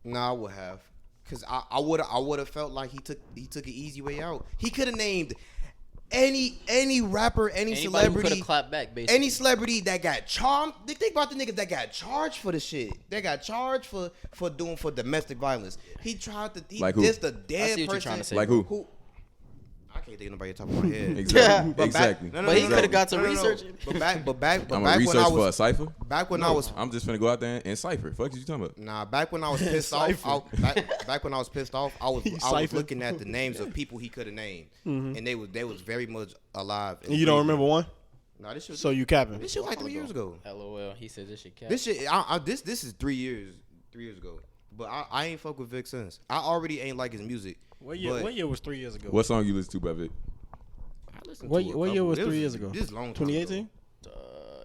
Speaker 2: Nah, I would have, cause I would have felt like he took an easy way out. He could have named any rapper, any
Speaker 1: Anybody who could
Speaker 2: celebrity,
Speaker 1: have clapped back, basically.
Speaker 2: any celebrity that got charged. Think about the niggas that got charged for the shit. They got charged for domestic violence. He tried to
Speaker 3: Like who?
Speaker 2: dissed a
Speaker 1: I
Speaker 2: dead
Speaker 1: see what you're
Speaker 2: person.
Speaker 1: trying to say.
Speaker 3: Like who?
Speaker 2: I can't think of nobody top of my head.
Speaker 3: Exactly.
Speaker 2: But back-
Speaker 3: Exactly.
Speaker 2: no, no,
Speaker 1: But he
Speaker 2: no, no,
Speaker 1: coulda got to
Speaker 2: no, no, no.
Speaker 1: research.
Speaker 2: But back
Speaker 3: I'm gonna
Speaker 2: when
Speaker 3: research
Speaker 2: I
Speaker 3: for a
Speaker 2: was
Speaker 3: cipher.
Speaker 2: back when I was
Speaker 3: I'm just finna go out there and cipher. Fuck is you talking about?
Speaker 2: Nah, back when I was pissed off, back when I was pissed off, I was
Speaker 4: ciphered.
Speaker 2: looking at the names of people he could have named, and they was very much alive.
Speaker 4: And you don't remember one?
Speaker 2: Nah, this shit.
Speaker 4: So you capping?
Speaker 2: This shit was like 3 years ago.
Speaker 1: LOL. He said this shit cat.
Speaker 2: This shit, this is 3 years ago. But I ain't fuck with Vic since. I already ain't like his music.
Speaker 4: What year was 3 years ago?
Speaker 3: What song you listen to by Vic?
Speaker 2: I listened
Speaker 4: What
Speaker 2: to a
Speaker 4: year
Speaker 2: couple.
Speaker 4: was
Speaker 2: This
Speaker 4: 3 years ago?
Speaker 2: This is long time
Speaker 4: 2018.
Speaker 2: ago.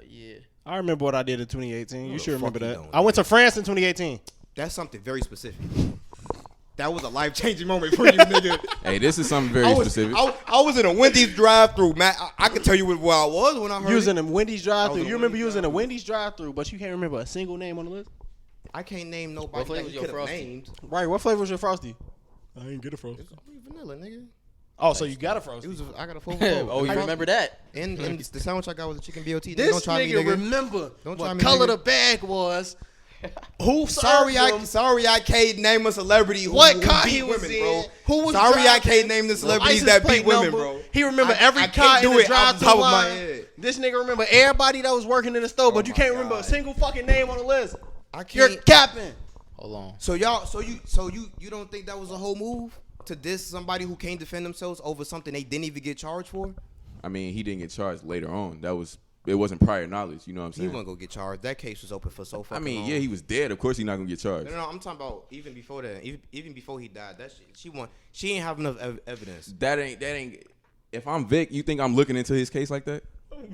Speaker 1: Yeah.
Speaker 4: I remember what I did in 2018. You
Speaker 2: the
Speaker 4: should remember
Speaker 2: fuck you
Speaker 4: that.
Speaker 2: don't,
Speaker 4: I went to France in 2018.
Speaker 2: That's something very specific. That was a life-changing moment for you, nigga.
Speaker 3: Hey, this is something very specific.
Speaker 2: I was in a Wendy's drive-thru, man. I can tell you where I was when I heard
Speaker 4: You was
Speaker 2: it.
Speaker 4: in a Wendy's drive-thru.
Speaker 2: I
Speaker 4: You remember you was in a Wendy's drive-thru, but you can't remember a single name on the list?
Speaker 2: I can't name nobody
Speaker 1: What flavor
Speaker 2: that
Speaker 1: was
Speaker 2: you
Speaker 1: your
Speaker 2: could have
Speaker 1: Frosty?
Speaker 2: named.
Speaker 4: Right, what flavor was your Frosty? I didn't get a Frosty.
Speaker 2: It's vanilla, nigga.
Speaker 4: Oh, so you got a Frosty.
Speaker 2: I got a 4
Speaker 1: Oh, you remember that?
Speaker 2: And the sandwich I got was a chicken BOT.
Speaker 4: This
Speaker 2: Don't try
Speaker 4: nigga
Speaker 2: me, nigga.
Speaker 4: remember
Speaker 2: Don't try
Speaker 4: what
Speaker 2: me,
Speaker 4: color
Speaker 2: nigga.
Speaker 4: the bag was. Who
Speaker 2: Sorry,
Speaker 4: served him,
Speaker 2: I can't name a celebrity who
Speaker 4: what
Speaker 2: who
Speaker 4: car
Speaker 2: beat
Speaker 4: he was
Speaker 2: women,
Speaker 4: in,
Speaker 2: bro.
Speaker 4: who was
Speaker 2: Sorry, I
Speaker 4: driving,
Speaker 2: can't name the celebrities
Speaker 4: license
Speaker 2: that
Speaker 4: plate
Speaker 2: beat women,
Speaker 4: number.
Speaker 2: bro.
Speaker 4: He remember
Speaker 2: I
Speaker 4: every
Speaker 2: can't
Speaker 4: car in
Speaker 2: do
Speaker 4: the
Speaker 2: it off the
Speaker 4: drive-thru
Speaker 2: top of my
Speaker 4: line.
Speaker 2: head.
Speaker 4: This nigga remember everybody that was working in the store, but you
Speaker 2: my
Speaker 4: can't remember a
Speaker 2: God.
Speaker 4: single fucking name on the list.
Speaker 2: I can't.
Speaker 4: You're capping.
Speaker 1: Hold on.
Speaker 2: So you don't think that was a whole move to diss somebody who can't defend themselves over something they didn't even get charged for?
Speaker 3: I mean, he didn't get charged later on. It wasn't prior knowledge. You know what I'm
Speaker 2: He
Speaker 3: saying?
Speaker 2: wasn't gonna get charged. That case was open for so fucking
Speaker 3: I mean,
Speaker 2: long.
Speaker 3: yeah, he was dead. Of course, he's not gonna get charged.
Speaker 2: No, I'm talking about even before that. Even before he died, that shit, she ain't have enough evidence.
Speaker 3: That ain't. If I'm Vic, you think I'm looking into his case like that?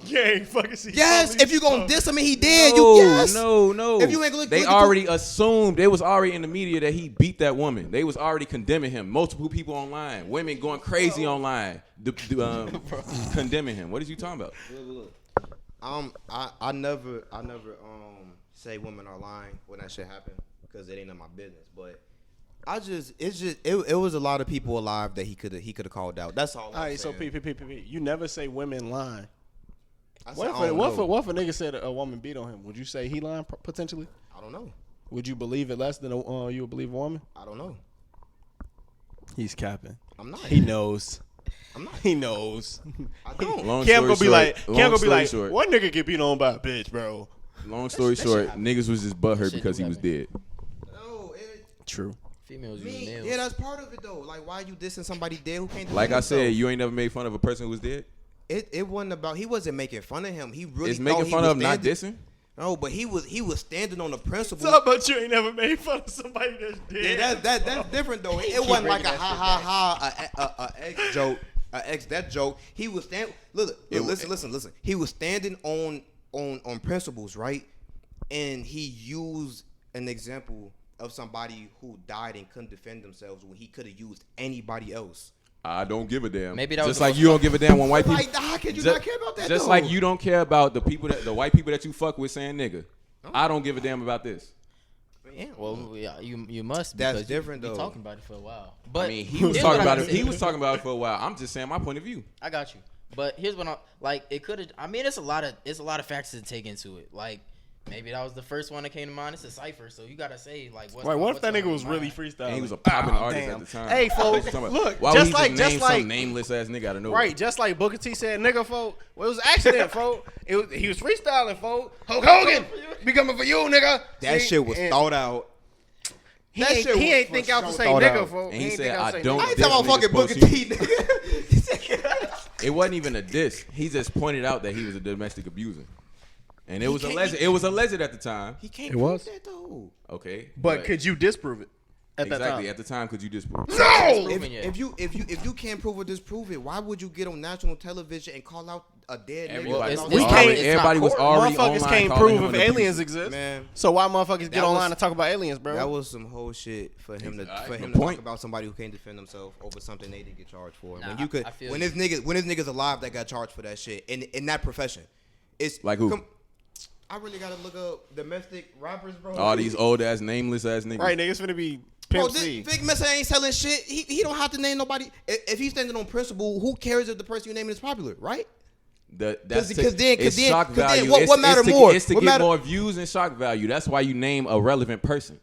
Speaker 4: Yeah, fucking see.
Speaker 2: Yes, if you gonna diss him and he did,
Speaker 3: No,
Speaker 2: yes.
Speaker 3: no.
Speaker 2: If you ain't look,
Speaker 3: they
Speaker 2: look
Speaker 3: already assumed. They was already in the media that he beat that woman. They was already condemning him. Multiple people online, women going crazy online, condemning him. What is you talking about?
Speaker 2: I never say women are lying when that shit happen because it ain't in my business. But it was a lot of people alive that he could have called out. That's all.
Speaker 4: All right, so P. You never say women lying.
Speaker 2: I
Speaker 4: What if a nigga said a woman beat on him? Would you say he lying potentially?
Speaker 2: I don't know.
Speaker 4: Would you believe it less than you would believe a woman?
Speaker 2: I don't know.
Speaker 4: He's capping.
Speaker 2: I'm not.
Speaker 4: He knows.
Speaker 2: I'm not.
Speaker 4: He knows.
Speaker 2: I don't.
Speaker 3: Long
Speaker 4: Cam
Speaker 3: story
Speaker 4: gonna be like,
Speaker 3: short.
Speaker 4: one nigga get beat on by a bitch, bro.
Speaker 3: Long story
Speaker 2: That shit
Speaker 3: short,
Speaker 2: happen.
Speaker 3: niggas was just butthurt
Speaker 1: Shit
Speaker 3: because
Speaker 1: do
Speaker 3: he was dead.
Speaker 2: No,
Speaker 4: True.
Speaker 1: Females use nails.
Speaker 2: yeah, that's part of it though. Like, why you dissing somebody dead who can't defend
Speaker 3: Like I said,
Speaker 2: himself?
Speaker 3: you ain't never made fun of a person who was dead.
Speaker 2: It wasn't about. He wasn't making fun of him. He really
Speaker 3: It's
Speaker 2: thought
Speaker 3: making
Speaker 2: he
Speaker 3: fun
Speaker 2: was
Speaker 3: of not
Speaker 2: standing-
Speaker 3: dissing.
Speaker 2: No, but he was standing on the principle.
Speaker 4: Talk about you ain't never made fun of somebody that's dead.
Speaker 2: Yeah, that's different though. It wasn't like a ha ex joke, that joke. He was standing. Listen. He was standing on principles, right? And he used an example of somebody who died and couldn't defend themselves when he could have used anybody else.
Speaker 3: I don't give a damn.
Speaker 1: Maybe that was
Speaker 3: just
Speaker 1: the
Speaker 3: like
Speaker 1: most-
Speaker 3: you don't give a damn when white people.
Speaker 2: Like, how can you not care about that?
Speaker 3: Just
Speaker 2: though?
Speaker 3: like you don't care about the white people that you fuck with saying nigga. I don't give a damn about this.
Speaker 2: Yeah,
Speaker 1: Well, yeah, you must.
Speaker 2: That's
Speaker 1: because
Speaker 2: different,
Speaker 1: you
Speaker 2: though.
Speaker 1: be talking about it for a while. But
Speaker 3: I mean, he was
Speaker 1: here's
Speaker 3: talking
Speaker 1: what
Speaker 3: about
Speaker 1: I'm
Speaker 3: it. He
Speaker 1: saying.
Speaker 3: was talking about it for a while. I'm just saying my point of view.
Speaker 1: I got you. But here's what I'm like. It could have. I mean, it's a lot of factors to take into it. Like maybe that was the first one that came to mind. It's a cipher, so you gotta say like what's
Speaker 4: Right, what if that
Speaker 1: what's
Speaker 4: nigga
Speaker 1: on
Speaker 4: was
Speaker 1: your
Speaker 4: really
Speaker 1: mind.
Speaker 4: freestyling?
Speaker 3: And he was a popping
Speaker 4: Oh,
Speaker 3: artist
Speaker 4: damn.
Speaker 3: at the time.
Speaker 4: Hey, folks,
Speaker 3: What you talking about?
Speaker 4: look,
Speaker 3: Why
Speaker 4: just
Speaker 3: would he
Speaker 4: like-
Speaker 3: just
Speaker 4: just
Speaker 3: name
Speaker 4: like-
Speaker 3: some nameless ass nigga out of nowhere?
Speaker 4: Right, just like Booker T said, nigga, folk. Well, it was an accident, folk. He was freestyling, folk. Hulk Hogan, be coming for you, nigga.
Speaker 2: that
Speaker 4: See,
Speaker 2: shit was
Speaker 4: and
Speaker 2: thought out.
Speaker 4: He
Speaker 2: that
Speaker 4: ain't,
Speaker 2: shit
Speaker 4: he
Speaker 2: was
Speaker 4: ain't
Speaker 2: for
Speaker 4: think out to
Speaker 2: sure
Speaker 4: say
Speaker 2: thought
Speaker 4: nigga,
Speaker 2: out.
Speaker 4: folk.
Speaker 3: And he
Speaker 4: ain't
Speaker 3: said,
Speaker 4: think out to
Speaker 3: I
Speaker 4: say
Speaker 3: don't
Speaker 2: I
Speaker 4: nigga.
Speaker 2: ain't
Speaker 3: This
Speaker 2: talking about
Speaker 3: nigga's
Speaker 2: fucking Booker
Speaker 3: supposed
Speaker 2: T, nigga.
Speaker 3: It wasn't even a diss. He just pointed out that he was a domestic abuser, and it was
Speaker 2: can't-
Speaker 3: alleged. It was alleged at the time.
Speaker 2: He can't
Speaker 4: It
Speaker 2: prove
Speaker 4: was?
Speaker 2: that though.
Speaker 3: Okay,
Speaker 4: But could you disprove it at that
Speaker 3: exactly
Speaker 4: time?
Speaker 3: at the time could you disprove?
Speaker 4: No!
Speaker 1: Proven yet.
Speaker 2: If you can't prove or disprove it, why would you get on national televiation and call out a dead
Speaker 3: Everybody,
Speaker 2: nigga?
Speaker 1: it's-
Speaker 4: we
Speaker 1: it's
Speaker 4: can't-
Speaker 1: not- it's not
Speaker 3: everybody was
Speaker 1: court.
Speaker 3: already
Speaker 4: Motherfuckers
Speaker 3: online
Speaker 4: can't
Speaker 3: calling
Speaker 4: prove
Speaker 3: him
Speaker 4: if
Speaker 3: an abuser.
Speaker 4: aliens exist.
Speaker 2: Man,
Speaker 4: So why motherfuckers
Speaker 2: That
Speaker 4: get
Speaker 2: was-
Speaker 4: online and talk about aliens, bro?
Speaker 2: that was some whole shit for him to
Speaker 3: Alright,
Speaker 2: for him
Speaker 3: good
Speaker 2: to
Speaker 3: point.
Speaker 2: talk about somebody who can't defend themselves over something they didn't get charged for.
Speaker 1: Nah,
Speaker 2: when you could,
Speaker 1: I feel
Speaker 2: when
Speaker 1: you.
Speaker 2: this niggas alive that got charged for that shit in that profession, it's
Speaker 3: Like who?
Speaker 2: I really gotta look up domestic rappers, bro.
Speaker 3: All these old ass nameless ass niggas.
Speaker 4: Right, nigga, it's finna be
Speaker 2: Bro,
Speaker 4: Pimp C.
Speaker 2: Vic Mensa ain't selling shit. He don't have to name nobody. If he's standing on principle, who cares if the person you naming is popular, right?
Speaker 3: That's
Speaker 2: Because then-
Speaker 3: it's
Speaker 2: then-
Speaker 3: shock
Speaker 2: 'cause then
Speaker 3: value.
Speaker 2: what matter more?
Speaker 3: It's to
Speaker 2: What
Speaker 3: get
Speaker 2: matter-
Speaker 3: more views and shock value. That's why you name a relevant person.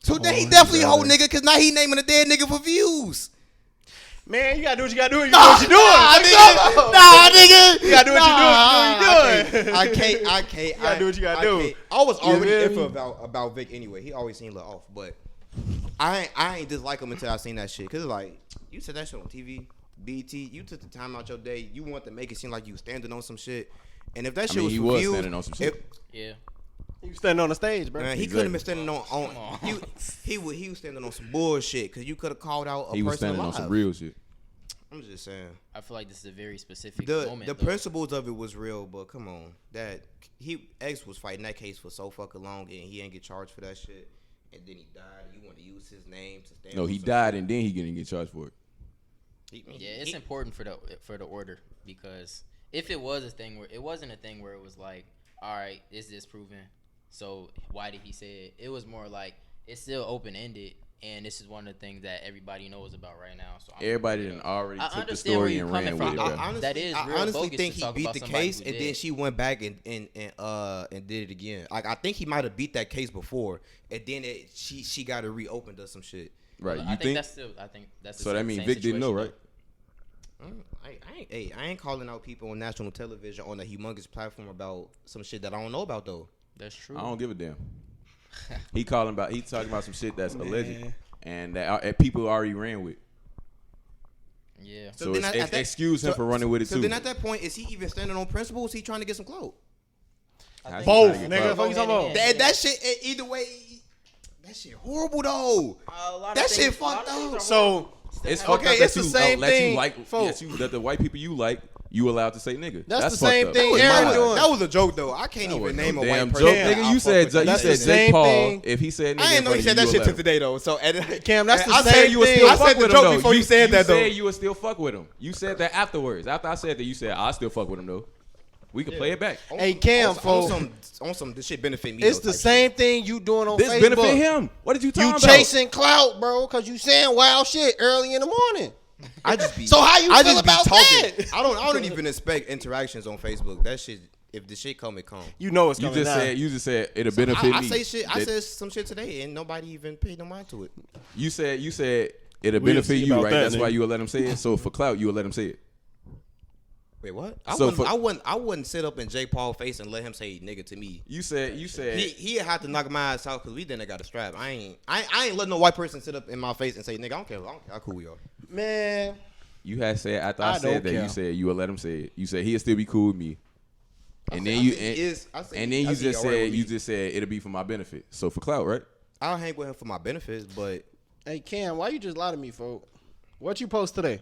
Speaker 2: So then he definitely a whole nigga because now he naming a dead nigga for views.
Speaker 4: Man, you gotta do what you gotta do. You know what you doing.
Speaker 2: Nah, nigga.
Speaker 4: You gotta do what you doing.
Speaker 2: I can't.
Speaker 4: You gotta do what you gotta do.
Speaker 2: can't. I was already
Speaker 4: feel me?
Speaker 2: iffy about Vic anyway. He always seemed a little off, but I ain't dislike him until I seen that shit. Cause like you said that shit on TV, BET. You took the time out your day. You want to make it seem like you was standing on some shit. And if that shit
Speaker 3: mean,
Speaker 2: was
Speaker 3: he
Speaker 2: for
Speaker 3: was
Speaker 2: views,
Speaker 3: standing on some shit.
Speaker 1: Yeah.
Speaker 4: You standing on the stage, bro.
Speaker 2: Man, he couldn't have been standing on he was standing on some bullshit because you could have called out a
Speaker 3: He was
Speaker 2: person
Speaker 3: standing
Speaker 2: alive.
Speaker 3: on some real shit.
Speaker 2: I'm just saying.
Speaker 1: I feel like this is a very specific
Speaker 2: The
Speaker 1: moment. though.
Speaker 2: principles of it was real, but come on, that X was fighting that case for so fucking long and he ain't get charged for that shit. and then he died. You want to use his name to stand?
Speaker 3: No, he died and then he gonna get charged for it.
Speaker 1: It's important for the order, because if it was a thing where it wasn't a thing where it was like, all right, is this proven? So why did he say it? It was more like it's still open ended, and this is one of the things that everybody knows about right now. So
Speaker 3: everybody done already took the story and ran with it.
Speaker 2: I honestly think he beat the case, and then she went back and did it again. Like I think he might have beat that case before, and then she got it reopened or some shit.
Speaker 3: Right?
Speaker 1: I think that's the
Speaker 3: so. That means Vic didn't know, right?
Speaker 2: I ain't calling out people on national television on a humongous platform about some shit that I don't know about though.
Speaker 1: That's true.
Speaker 3: I don't give a damn. He talking about some shit that's alleged and that people already ran with.
Speaker 1: Yeah.
Speaker 3: So excuse him for running with it too.
Speaker 2: So then at that point, is he even standing on principle? Or is he trying to get some clout?
Speaker 4: Both, nigga. What you talking about?
Speaker 2: That shit, either way, that shit horrible though. That shit fucked up.
Speaker 4: So
Speaker 3: it's fucked up.
Speaker 4: It's the same thing.
Speaker 3: That the white people you like, you allowed to say nigga.
Speaker 4: That's the same thing.
Speaker 2: That was a joke though. I can't even name a white person.
Speaker 3: Joke, nigga. You said Jake Paul. If he said nigga,
Speaker 2: I didn't know he said that shit till today though. So
Speaker 4: Cam, that's the same thing.
Speaker 2: I said the joke before you said that though.
Speaker 3: You said you would still fuck with him. You said that afterwards. After I said that, you said I still fuck with him though. We can play it back.
Speaker 4: Hey Cam,
Speaker 2: on some this shit benefit me.
Speaker 4: It's the same thing you doing on Facebook.
Speaker 3: This benefit him. What did you talking about?
Speaker 4: You chasing clout, bro, because you saying wild shit early in the morning.
Speaker 2: I just be
Speaker 4: so how you feel about
Speaker 2: talking.
Speaker 4: that?
Speaker 2: I don't even expect interactions on Facebook. That shit, if the shit come, it come.
Speaker 4: You know it's coming.
Speaker 3: You just said it'll benefit me.
Speaker 2: I say shit. I said some shit today, and nobody even paid no mind to it.
Speaker 3: You said it'll benefit you, right? That's why you would let him say it. So for clout, you would let him say it.
Speaker 2: Wait, what? I wouldn't sit up in Jake Paul's face and let him say nigga to me.
Speaker 3: You said
Speaker 2: he had to knock my ass out because we didn't got a strap. I ain't letting no white person sit up in my face and say nigga. I don't care how cool we are.
Speaker 4: Man,
Speaker 3: you had said after I said that care. You said you would let him say it. You said he'll still be cool with me. And then you just said it'll be for my benefit. So for clout, right?
Speaker 2: I'll hang with him for my benefits, but
Speaker 4: hey Cam, why you just lie to me, folks? What you post today?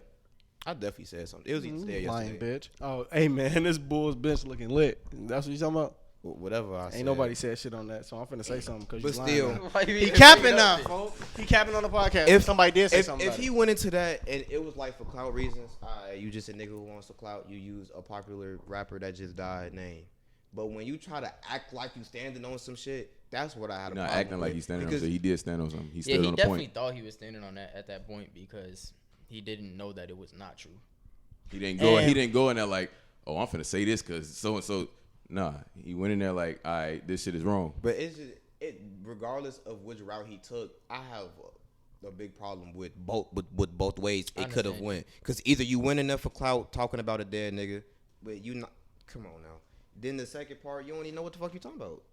Speaker 2: I definitely said something. It was either today or
Speaker 4: lying
Speaker 2: yesterday.
Speaker 4: Bitch. Oh, hey man, this Bulls bench looking lit. That's what you talking about?
Speaker 2: Whatever I said.
Speaker 4: Ain't nobody said shit on that, so I'm finna say something because you
Speaker 2: still,
Speaker 4: he capping now, folks. He capping on the podcast. If somebody did say something,
Speaker 2: if he went into that and it was like for clout reasons, you just a nigga who wants to clout. You use a popular rapper that just died name. But when you try to act like you standing on some shit, that's what I had a problem with.
Speaker 3: Not acting like he's standing on something. He did stand on something. He stood on the point.
Speaker 1: He definitely thought he was standing on that at that point because he didn't know that it was not true.
Speaker 3: He didn't go in there like, oh, I'm finna say this because so and so. Nah, he went in there like, all right, this shit is wrong.
Speaker 2: But regardless of which route he took, I have a big problem with both ways it could have went. Because either you went in there for clout talking about a dead nigga, but you not. Come on now. Then the second part, you don't even know what the fuck you talking about,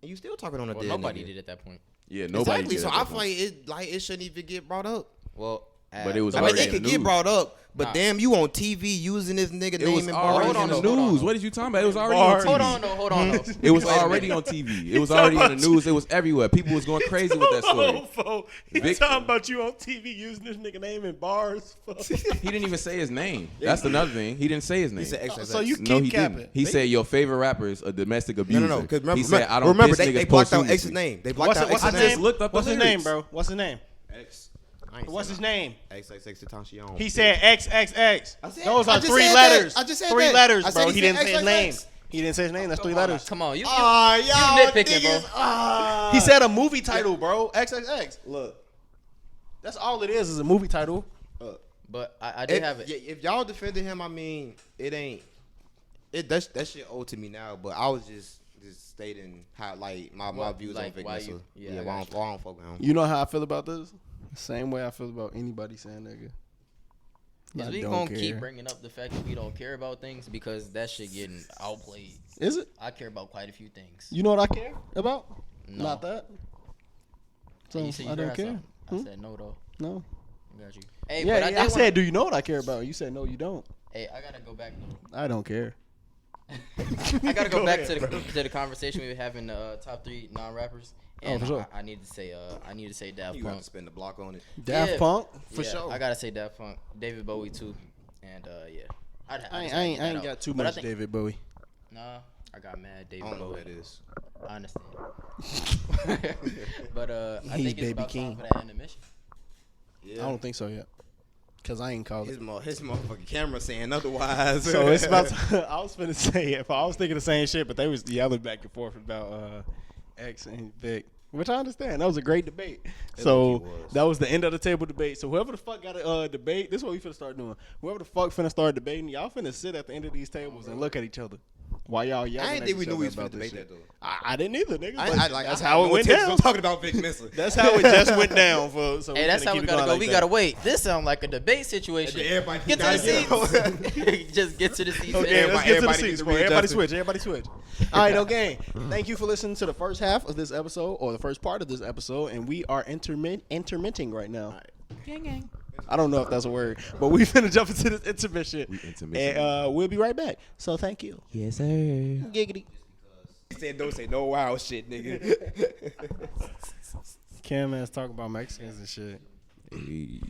Speaker 2: and you still talking on a dead nigga.
Speaker 1: Nobody did at that point.
Speaker 3: Yeah, nobody.
Speaker 2: Exactly. So I feel like it shouldn't even get brought up.
Speaker 1: Well.
Speaker 3: But it was
Speaker 2: I mean,
Speaker 3: already
Speaker 2: it could get brought up, but damn, you on TV using this nigga name and bars.
Speaker 3: It was already in the news. What did you talking about? It was already on TV.
Speaker 1: Hold on.
Speaker 3: It was already on TV. It was already in the news. It was everywhere. People was going crazy with that story.
Speaker 4: He talking about you on TV using this nigga name in bars.
Speaker 3: He didn't even say his name. That's another thing. He didn't say his name.
Speaker 2: He said XXX.
Speaker 4: So you keep
Speaker 3: no, he
Speaker 4: capping.
Speaker 3: didn't. He said your favorite rapper is a domestic abuser.
Speaker 2: No. Because remember,
Speaker 3: he said, I don't
Speaker 2: remember
Speaker 3: piss
Speaker 2: they
Speaker 3: niggas
Speaker 2: blocked out
Speaker 3: posthumously.
Speaker 2: X's name. They blocked out
Speaker 4: What's
Speaker 2: X's
Speaker 4: his
Speaker 2: name.
Speaker 4: name?
Speaker 3: Looked up
Speaker 4: What's
Speaker 3: the
Speaker 4: his name,
Speaker 3: lyrics.
Speaker 4: bro? What's his name?
Speaker 2: X.
Speaker 4: What's his name?
Speaker 2: XXXTentacion.
Speaker 4: He said XXX. Those are
Speaker 2: I just
Speaker 4: three
Speaker 2: said
Speaker 4: letters.
Speaker 2: that. I just said
Speaker 4: three
Speaker 2: that.
Speaker 4: letters,
Speaker 2: I said
Speaker 4: bro.
Speaker 2: he
Speaker 4: He didn't
Speaker 2: said
Speaker 4: say his
Speaker 2: XXX.
Speaker 4: name. He didn't say his name. That's three letters.
Speaker 1: Come on, you
Speaker 2: nitpicking,
Speaker 1: bro.
Speaker 4: He said a movie title, bro. XXX.
Speaker 2: Look,
Speaker 4: that's all it is a movie title.
Speaker 1: But I did have it.
Speaker 2: If y'all defended him, I mean, it ain't. That shit old to me now. But I was just stating how my views on Vic Mensa. Why I don't fuck with him.
Speaker 4: You know how I feel about this? Same way I feel about anybody saying nigga.
Speaker 1: Is we gonna keep bringing up the fact that we don't care about things because that shit getting outplayed?
Speaker 4: Is it?
Speaker 1: I care about quite a few things.
Speaker 4: You know what I care about?
Speaker 1: No.
Speaker 4: Not that. So I don't care.
Speaker 1: I said no though.
Speaker 4: No.
Speaker 1: I got you. Hey,
Speaker 4: yeah,
Speaker 1: but
Speaker 4: I said, do you know what I care about? You said no, you don't.
Speaker 1: Hey, I gotta go back though.
Speaker 4: I don't care.
Speaker 1: I gotta go back to the conversation we were having top 3 non-rappers. And
Speaker 4: for sure.
Speaker 1: I need to say Daft
Speaker 2: You
Speaker 1: Punk.
Speaker 2: got to spend the block on it.
Speaker 4: Daft Punk for
Speaker 1: yeah,
Speaker 4: sure.
Speaker 1: I gotta say Daft Punk, David Bowie too, and yeah.
Speaker 4: I ain't got too much David Bowie.
Speaker 1: Nah, I got mad. David
Speaker 2: I don't know who
Speaker 1: Bowie.
Speaker 2: that is.
Speaker 1: I understand. But I
Speaker 4: He's
Speaker 1: think it's
Speaker 4: Baby
Speaker 1: about
Speaker 4: King.
Speaker 1: time for that intermission.
Speaker 2: Yeah.
Speaker 4: I don't think so yet. Cause I ain't called
Speaker 2: His
Speaker 4: it.
Speaker 2: motherfucking camera saying otherwise.
Speaker 4: So it's about. I was finna say if I was thinking the same shit, but they was yelling back and forth about X and Vic, which I understand. That was a great debate. So that was the end of the table debate. So whoever the fuck got a debate, this is what we finna start doing. Whoever the fuck finna start debating, y'all finna sit at the end of these tables and look at each other. Why y'all yelling?
Speaker 2: I didn't
Speaker 4: at
Speaker 2: think we
Speaker 4: each
Speaker 2: knew
Speaker 4: other
Speaker 2: we was
Speaker 4: about
Speaker 2: finna
Speaker 4: this
Speaker 2: debate
Speaker 4: shit.
Speaker 2: that though.
Speaker 4: I didn't either, nigga.
Speaker 2: That's
Speaker 4: That's how it went down.
Speaker 2: I'm talking about Vic Mensa.
Speaker 4: That's how it just went down. So
Speaker 1: Hey, that's how we gotta go. We gotta wait. This sounds like a debate situation.
Speaker 2: Everybody
Speaker 1: Get to the seats. Just get to the seats.
Speaker 4: Okay,
Speaker 1: man.
Speaker 4: let's get to the
Speaker 2: everybody
Speaker 4: seats,
Speaker 2: needs to
Speaker 4: bro. Everybody
Speaker 2: readjust it.
Speaker 4: switch. Everybody switch. All right, okay. Thank you for listening to the first half of this episode, or the first part of this episode, and we are intermitting right now.
Speaker 1: Gang, gang.
Speaker 4: I don't know if that's a word, but we finna jump into this intermission,
Speaker 3: We intermission.
Speaker 4: and we'll be right back. So thank you.
Speaker 3: Yes, sir.
Speaker 4: Giggity.
Speaker 2: He said don't say no wild shit, nigga.
Speaker 4: Cam ass talk about Mexicans and shit.
Speaker 3: Hey,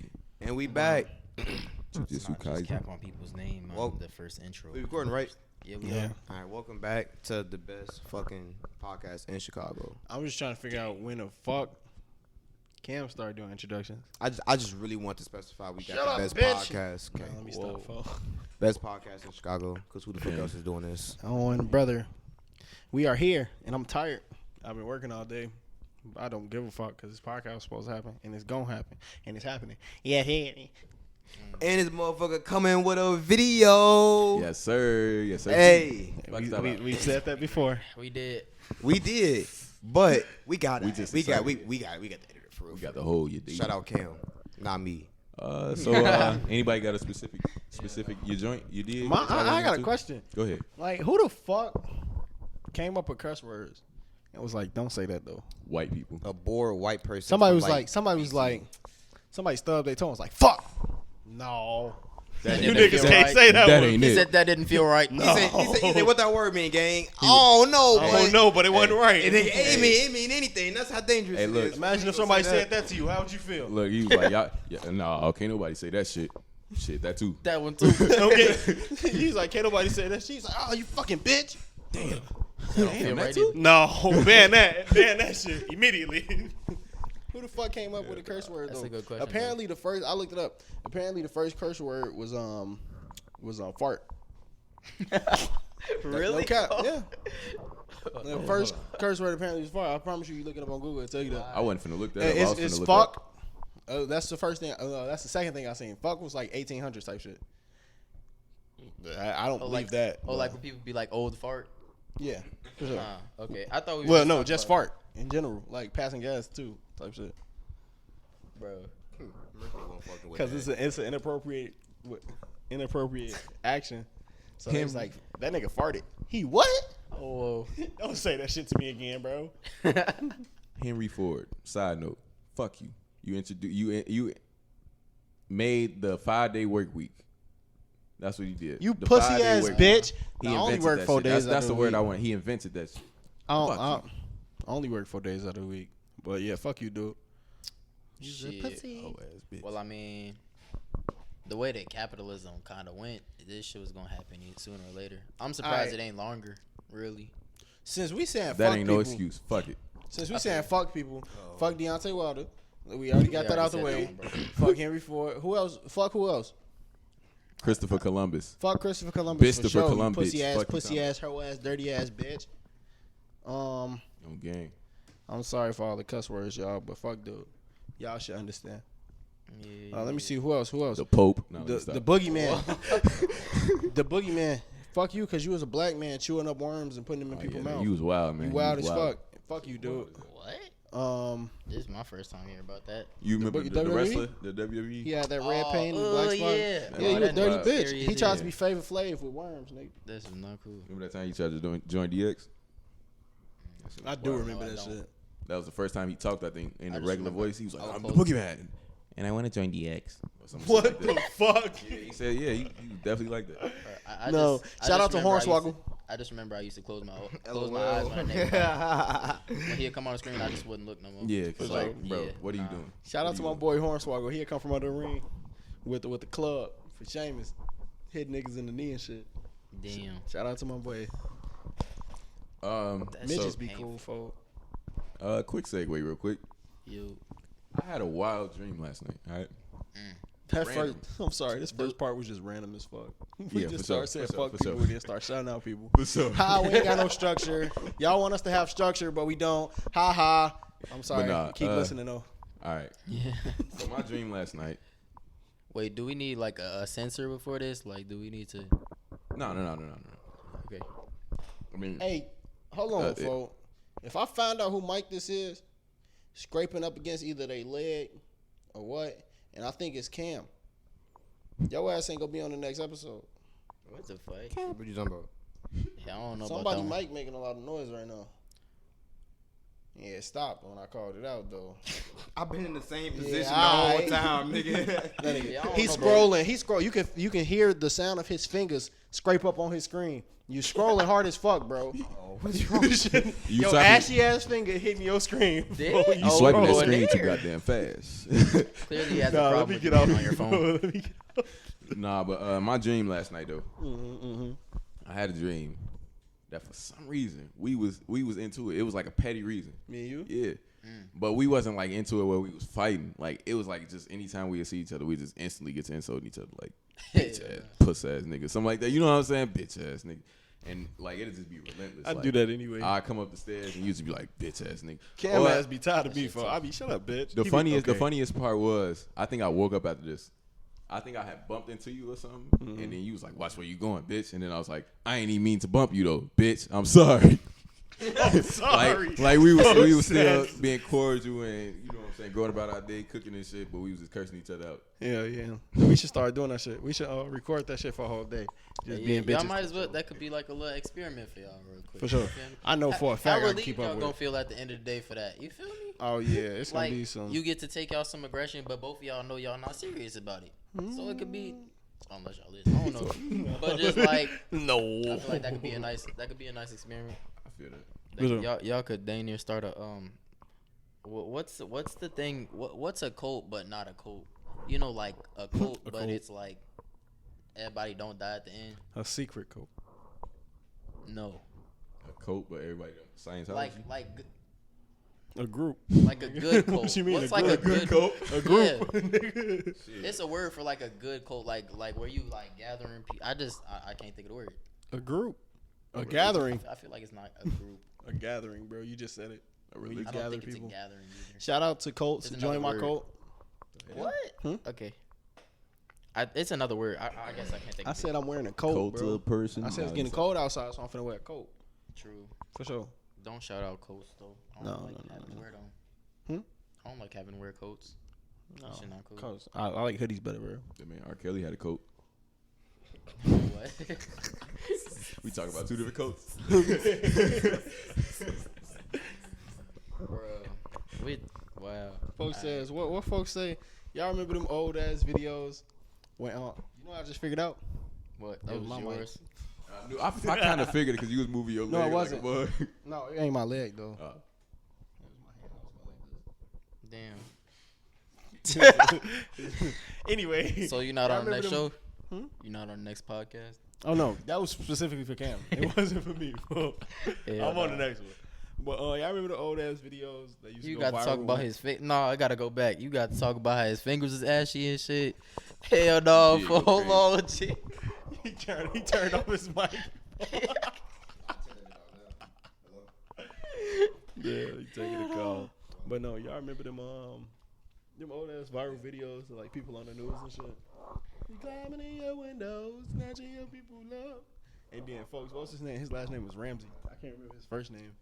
Speaker 2: And we back.
Speaker 3: Jujutsu
Speaker 1: Not just cap
Speaker 3: Kaisen.
Speaker 1: on people's name
Speaker 2: Well,
Speaker 1: on the first intro.
Speaker 2: We recording, right?
Speaker 1: Yeah, we
Speaker 4: Yeah.
Speaker 1: are.
Speaker 2: All right, welcome back to the best fucking podcast in Chicago.
Speaker 4: I'm just trying to figure out when the fuck Cam started doing introductions.
Speaker 2: I just really want to specify we got
Speaker 4: Shut
Speaker 2: the
Speaker 4: up,
Speaker 2: best
Speaker 4: bitch.
Speaker 2: podcast. Okay.
Speaker 4: Nah, let me stop, folks.
Speaker 2: Best podcast in Chicago. Because who the fuck else is doing this?
Speaker 4: Oh, and brother, we are here, and I'm tired. I've been working all day. I don't give a fuck because this podcast was supposed to happen, and it's gonna happen, and it's happening. Yeah, hey.
Speaker 2: And this motherfucker coming with a video.
Speaker 3: Yes, sir. Yes, sir.
Speaker 2: Hey,
Speaker 4: We said that before.
Speaker 1: We did.
Speaker 2: we did, but we got
Speaker 3: We
Speaker 2: it.
Speaker 3: just
Speaker 2: We got
Speaker 3: decided.
Speaker 2: the editor for real.
Speaker 3: We got the whole you.
Speaker 2: Shout out Cam, not me.
Speaker 3: So anybody got a specific you joint you did?
Speaker 4: I got a question.
Speaker 3: Go ahead.
Speaker 4: Like, who the fuck came up with curse words? It was like, don't say that though.
Speaker 3: White people.
Speaker 2: A bored white person.
Speaker 4: Somebody
Speaker 2: from,
Speaker 4: was like, somebody stubbed their toe and was like, fuck. No.
Speaker 3: That
Speaker 4: You
Speaker 1: didn't
Speaker 4: niggas
Speaker 1: feel
Speaker 4: can't
Speaker 1: right.
Speaker 4: say that
Speaker 3: That
Speaker 4: one.
Speaker 3: ain't
Speaker 1: He
Speaker 3: it.
Speaker 1: said that didn't feel right.
Speaker 2: He said, what that word mean, gang? Oh no,
Speaker 4: Oh no, but it wasn't right.
Speaker 2: it mean anything. That's how dangerous
Speaker 3: Hey,
Speaker 2: it
Speaker 3: look.
Speaker 2: is.
Speaker 4: Imagine if somebody said that to you. How would you feel?
Speaker 3: Look, he was like, y'all, no, can't nobody say that shit. Shit, that too.
Speaker 1: That one too.
Speaker 4: Okay. He's like, can't nobody say that. She's like, oh, you fucking bitch.
Speaker 1: That don't feel right either.
Speaker 4: No, ban that shit immediately. Who the fuck came up with a curse word?
Speaker 1: That's
Speaker 4: though?
Speaker 1: a good question,
Speaker 4: Apparently, I looked it up. Apparently, the first curse word was fart.
Speaker 1: Really?
Speaker 4: No cap. Yeah. The first curse word apparently was fart. I promise you look it up on Google. It'll tell you that.
Speaker 3: I wasn't finna look that up. I was
Speaker 4: It's
Speaker 3: finna look
Speaker 4: fuck. That's the first thing. That's the second thing I seen. Fuck was like 1800s type shit. I don't believe that.
Speaker 1: Oh, like when people be like old fart.
Speaker 4: Yeah. For sure.
Speaker 1: Okay. I thought we.
Speaker 4: Well,
Speaker 1: just
Speaker 4: no,
Speaker 1: talking
Speaker 4: just
Speaker 1: about-
Speaker 4: fart in general, like passing gas too, type shit.
Speaker 1: bro.
Speaker 4: Because it's an inappropriate action. So it's like that nigga farted. He what?
Speaker 1: Oh.
Speaker 4: Don't say that shit to me again, bro.
Speaker 3: Henry Ford. Side note. Fuck you. You made the 5-day work week. That's what he did.
Speaker 4: You
Speaker 3: The
Speaker 4: pussy
Speaker 3: 5-day
Speaker 4: ass
Speaker 3: work
Speaker 4: bitch.
Speaker 3: He
Speaker 4: I only
Speaker 3: invented
Speaker 4: work
Speaker 3: that
Speaker 4: 4
Speaker 3: shit.
Speaker 4: days.
Speaker 3: That's the word I
Speaker 4: week.
Speaker 3: want. He invented that shit.
Speaker 4: I only work 4 days out of the week. But yeah, fuck you, dude.
Speaker 1: Shit.
Speaker 3: Oh, ass bitch.
Speaker 1: Well, I mean, the way that capitalism kind of went, this shit was gonna happen sooner or later. I'm surprised
Speaker 4: Alright.
Speaker 1: it ain't longer, really.
Speaker 4: Since we saying
Speaker 3: that
Speaker 4: fuck
Speaker 3: ain't
Speaker 4: people,
Speaker 3: no excuse. Fuck it.
Speaker 4: Since we saying fuck people, fuck Deontay Wilder. We already got
Speaker 1: We
Speaker 4: that out
Speaker 1: already
Speaker 4: the
Speaker 1: said
Speaker 4: way.
Speaker 1: that one,
Speaker 4: Fuck Henry Ford. Who else? Fuck who else?
Speaker 3: Christopher Columbus.
Speaker 4: Fuck Christopher Columbus for
Speaker 3: Christopher
Speaker 4: sure.
Speaker 3: Columbus,
Speaker 4: Pussy ass,
Speaker 3: fuck you
Speaker 4: pussy
Speaker 3: talking
Speaker 4: ass, hoe ass, dirty ass bitch.
Speaker 3: On gang.
Speaker 4: I'm sorry for all the cuss words, y'all, but fuck, dude. Y'all should understand.
Speaker 1: Yeah.
Speaker 4: Let me see who else.
Speaker 3: The Pope. No,
Speaker 4: The boogeyman. The boogeyman. Fuck you, cause you was a black man chewing up worms and putting them in people's mouth.
Speaker 3: You was wild, man.
Speaker 4: You wild as fuck. Fuck you, dude.
Speaker 1: What? This is my first time hearing about that.
Speaker 3: You remember
Speaker 4: The
Speaker 3: the
Speaker 4: WWE?
Speaker 3: wrestler? The WWE?
Speaker 4: He had that red
Speaker 1: Oh,
Speaker 4: paint and the black spot.
Speaker 1: yeah.
Speaker 4: Yeah, you a
Speaker 3: that's
Speaker 4: dirty
Speaker 3: wild.
Speaker 4: bitch.
Speaker 1: Serious,
Speaker 4: He tries
Speaker 1: yeah.
Speaker 4: to be Flavor Flav with worms, nigga.
Speaker 1: This is not cool.
Speaker 3: Remember that time he tried to join DX?
Speaker 4: I do remember
Speaker 1: I
Speaker 4: that
Speaker 1: don't.
Speaker 4: shit.
Speaker 3: That was the first time he talked, I think, in
Speaker 1: I
Speaker 3: the
Speaker 1: just
Speaker 3: regular
Speaker 1: remember
Speaker 3: voice. He was like,
Speaker 1: I was
Speaker 3: I'm the
Speaker 1: close.
Speaker 3: boogeyman. And I want to join DX. Or some shit
Speaker 4: What
Speaker 3: like
Speaker 4: the
Speaker 3: that.
Speaker 4: fuck?
Speaker 3: Yeah, he said, yeah, he definitely like that.
Speaker 4: No. Shout out to Hornswoggle.
Speaker 1: I just remember I used to close my eyes when I named when he'd come on the screen, I just wouldn't look no more.
Speaker 3: Yeah, because like, bro,
Speaker 1: yeah,
Speaker 3: what are you
Speaker 1: nah.
Speaker 3: doing?
Speaker 4: Shout out to my boy Hornswoggle. He'd come from under the ring with the club for Sheamus. Hit niggas in the knee and shit.
Speaker 1: Damn.
Speaker 4: Shout out to my boy. Midgets be cool, folks.
Speaker 3: Quick segue, real quick.
Speaker 1: You.
Speaker 3: I had a wild dream last night. All right.
Speaker 4: That
Speaker 3: Random.
Speaker 4: I'm sorry. This first part was just random as fuck. We
Speaker 3: Yeah,
Speaker 4: just
Speaker 3: for sure,
Speaker 4: started saying
Speaker 3: for sure,
Speaker 4: fuck
Speaker 3: for
Speaker 4: people
Speaker 3: sure.
Speaker 4: and then start shouting out people.
Speaker 3: So,
Speaker 4: Ha, we ain't got no structure. Y'all want us to have structure, but we don't. Ha ha. I'm sorry.
Speaker 3: nah,
Speaker 4: Keep listening though.
Speaker 3: all right.
Speaker 1: Yeah.
Speaker 3: So my dream last night.
Speaker 1: Wait, do we need like a censor before this? Like, do we need to?
Speaker 3: No.
Speaker 1: Okay.
Speaker 3: I mean,
Speaker 4: Hey, hold on,
Speaker 3: it-
Speaker 4: folks. If I find out who Mike this is, scraping up against either they leg or what, and I think it's Cam, your ass ain't gonna be on the next episode.
Speaker 1: What the fuck?
Speaker 2: What you talking about?
Speaker 1: Yeah, I don't know
Speaker 4: Somebody
Speaker 1: about that.
Speaker 4: Mike making a lot of noise right now. Yeah, it stopped when I called it out though.
Speaker 2: I've been in the same
Speaker 4: Yeah,
Speaker 2: position the
Speaker 4: alright.
Speaker 2: whole time, nigga.
Speaker 4: That nigga,
Speaker 1: Yeah, I don't
Speaker 4: he's
Speaker 1: know, bro.
Speaker 4: scrolling. He's scroll. You can hear the sound of his fingers scrape up on his screen. You scrolling hard as fuck, bro.
Speaker 2: What's wrong?
Speaker 3: You
Speaker 4: Your
Speaker 3: swiping-
Speaker 4: ashy ass finger hitting your screen.
Speaker 1: Did
Speaker 4: bro.
Speaker 1: it?
Speaker 3: you
Speaker 1: Oh,
Speaker 3: swiping
Speaker 1: bro,
Speaker 3: that screen too
Speaker 1: there.
Speaker 3: goddamn fast.
Speaker 1: Clearly, he has
Speaker 4: Nah,
Speaker 1: a
Speaker 4: let
Speaker 1: problem
Speaker 4: me
Speaker 1: with
Speaker 4: get
Speaker 1: you
Speaker 4: off
Speaker 1: being on your phone.
Speaker 4: Let me get off.
Speaker 3: Nah, but my dream last night though,
Speaker 4: Mm-hmm.
Speaker 3: I had a dream that for some reason we was into it. It was like a petty reason.
Speaker 4: Me and you?
Speaker 3: Yeah. But we wasn't like into it where we was fighting. Like it was like just anytime we would see each other, we just instantly get to insulting each other like bitch ass, puss ass nigga, something like that. You know what I'm saying? Bitch ass nigga. And like it'd just be relentless.
Speaker 4: I
Speaker 3: like,
Speaker 4: do that anyway.
Speaker 3: I come up the stairs and you just be like bitch ass nigga.
Speaker 4: Cam
Speaker 3: Or-
Speaker 4: ass be tired of me, for I be shut up, bitch.
Speaker 3: The
Speaker 4: He be-
Speaker 3: funniest,
Speaker 4: okay.
Speaker 3: the funniest part was, I think I woke up after this. I think I had bumped into you or something, and then you was like, "Watch where you going, bitch." And then I was like, "I ain't even mean to bump you though, bitch. I'm sorry."
Speaker 4: I'm sorry.
Speaker 3: like we was still
Speaker 4: Yes.
Speaker 3: being cordial and you know what I'm saying, going about our day, cooking and shit, but we was just cursing each other out.
Speaker 4: Yeah. We should start doing that shit. We should record that shit for a whole day. Just being
Speaker 1: Y'all
Speaker 4: bitches.
Speaker 1: might as well. That could be like a little experiment for y'all, real quick.
Speaker 4: For sure.
Speaker 1: You feel me?
Speaker 4: I know for a
Speaker 1: How
Speaker 4: fact I can
Speaker 1: relieved
Speaker 4: keep
Speaker 1: y'all
Speaker 4: up with
Speaker 1: gonna
Speaker 4: it.
Speaker 1: feel at the end of the day for that? You feel me?
Speaker 4: Oh yeah, it's gonna
Speaker 1: Like
Speaker 4: be some.
Speaker 1: you get to take y'all some aggression, but both of y'all know y'all not serious about it. So it could be, unless y'all listen, I don't know. But just like,
Speaker 4: no.
Speaker 1: I feel like that could be a nice experiment.
Speaker 3: I feel that.
Speaker 1: Y'all could dang near start a what's the thing? What's a cult but not a cult? You know, like a cult, but
Speaker 4: cult.
Speaker 1: it's like everybody don't die at the end.
Speaker 4: A secret code.
Speaker 1: No,
Speaker 3: A coat, but everybody Scientology.
Speaker 1: like
Speaker 4: A group.
Speaker 1: a good cult.
Speaker 4: What you mean,
Speaker 1: What's
Speaker 4: a
Speaker 1: like
Speaker 4: group?
Speaker 1: a good
Speaker 3: coat?
Speaker 4: A group.
Speaker 1: Yeah. It's a word for like a good cult, like where you like gathering people. I can't think of the word.
Speaker 4: A group. A gathering.
Speaker 1: I feel like it's not a group.
Speaker 4: A gathering, bro. You just said it. When you
Speaker 1: I don't
Speaker 4: gather
Speaker 1: think it's
Speaker 4: people.
Speaker 1: a gathering either.
Speaker 4: Shout out to Colts.
Speaker 1: It's
Speaker 4: Join my
Speaker 1: another
Speaker 4: cult.
Speaker 1: What?
Speaker 4: Hmm?
Speaker 1: Okay. It's another word. I guess I can't think
Speaker 4: I
Speaker 1: of
Speaker 4: said
Speaker 1: it.
Speaker 4: I'm wearing a coat,
Speaker 3: Coat to
Speaker 4: bro.
Speaker 3: a person.
Speaker 4: I said it's getting cold outside, so I'm finna wear a coat.
Speaker 1: True.
Speaker 4: For sure.
Speaker 1: Don't shout out coats though. I
Speaker 4: No,
Speaker 1: don't like
Speaker 4: no,
Speaker 1: having to
Speaker 4: no.
Speaker 1: wear them.
Speaker 4: Hmm?
Speaker 1: I don't like having to wear coats.
Speaker 4: No.
Speaker 1: That shit not cool.
Speaker 4: Coats. I like hoodies better, bro.
Speaker 3: I mean, R. Kelly had a coat.
Speaker 1: What?
Speaker 3: We talk about two different coats.
Speaker 1: Bro. Wow.
Speaker 4: Folks says what folks say. Y'all remember them old ass videos when you know what I just figured out?
Speaker 1: What?
Speaker 4: That
Speaker 1: That
Speaker 4: was
Speaker 1: was
Speaker 4: my mic.
Speaker 1: yours?
Speaker 3: I kind of figured it because you was moving your leg.
Speaker 4: No, it
Speaker 3: like a
Speaker 4: wasn't.
Speaker 3: bug.
Speaker 4: No, it ain't my leg though.
Speaker 1: Damn.
Speaker 4: Anyway.
Speaker 1: So you're not
Speaker 4: Y'all
Speaker 1: on the next
Speaker 4: remember
Speaker 1: show?
Speaker 4: Hmm?
Speaker 1: You're not on the next podcast?
Speaker 4: Oh no, that was specifically for Cam. It wasn't for me. Bro.
Speaker 1: Hell
Speaker 4: I'm on the
Speaker 1: nah.
Speaker 4: next one. But y'all remember the old ass videos that used
Speaker 1: You
Speaker 4: to go
Speaker 1: got to
Speaker 4: viral
Speaker 1: talk about
Speaker 4: when-
Speaker 1: his face. No, I gotta go back. You got to talk about how his fingers is ashy and shit. Hell no,
Speaker 3: Yeah,
Speaker 1: for hold
Speaker 3: crazy.
Speaker 1: on, G.
Speaker 4: he turned off his mic. Yeah, he taking a call. But no, y'all remember them old ass viral videos of like people on the news and shit. You climbing in your windows, snatching your people up. And then folks, what's his name? His last name was Ramsey. I can't remember his first name.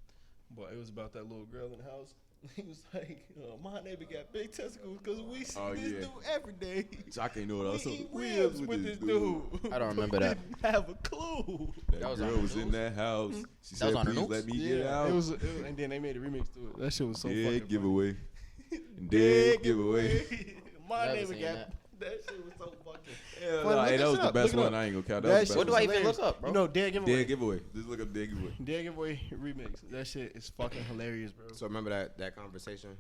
Speaker 4: But it was about that little girl in the house. He was like, my neighbor got big testicles because we see this
Speaker 3: yeah.
Speaker 4: dude every day.
Speaker 3: I can't know what else.
Speaker 4: We eat ribs with this dude.
Speaker 1: I don't remember that.
Speaker 4: Didn't have a clue.
Speaker 3: That
Speaker 1: was on
Speaker 3: girl
Speaker 1: the
Speaker 3: was in
Speaker 1: news?
Speaker 3: that house. She
Speaker 1: That
Speaker 3: said,
Speaker 1: was on the
Speaker 3: "Please
Speaker 1: news?
Speaker 3: let me get out."
Speaker 4: It was, and then they made a remix to it. That shit was so fucking
Speaker 3: Dead giveaway. Dead giveaway.
Speaker 4: My
Speaker 1: Never
Speaker 4: neighbor
Speaker 1: seen
Speaker 4: got
Speaker 1: that.
Speaker 4: that shit was so fucking.
Speaker 3: Hell
Speaker 4: Well,
Speaker 3: no,
Speaker 4: look
Speaker 3: hey, that
Speaker 4: this
Speaker 3: was the
Speaker 4: up.
Speaker 3: best
Speaker 4: Look it
Speaker 3: one.
Speaker 4: up.
Speaker 3: I ain't gonna count.
Speaker 4: That
Speaker 3: That was
Speaker 4: shit
Speaker 3: the
Speaker 1: What
Speaker 3: best
Speaker 1: do I
Speaker 3: one.
Speaker 1: even look up, bro?
Speaker 4: You know, dead giveaway.
Speaker 3: Dead giveaway. Just look up dead giveaway.
Speaker 4: Dead giveaway remix. That shit is fucking hilarious, bro.
Speaker 2: So remember that conversation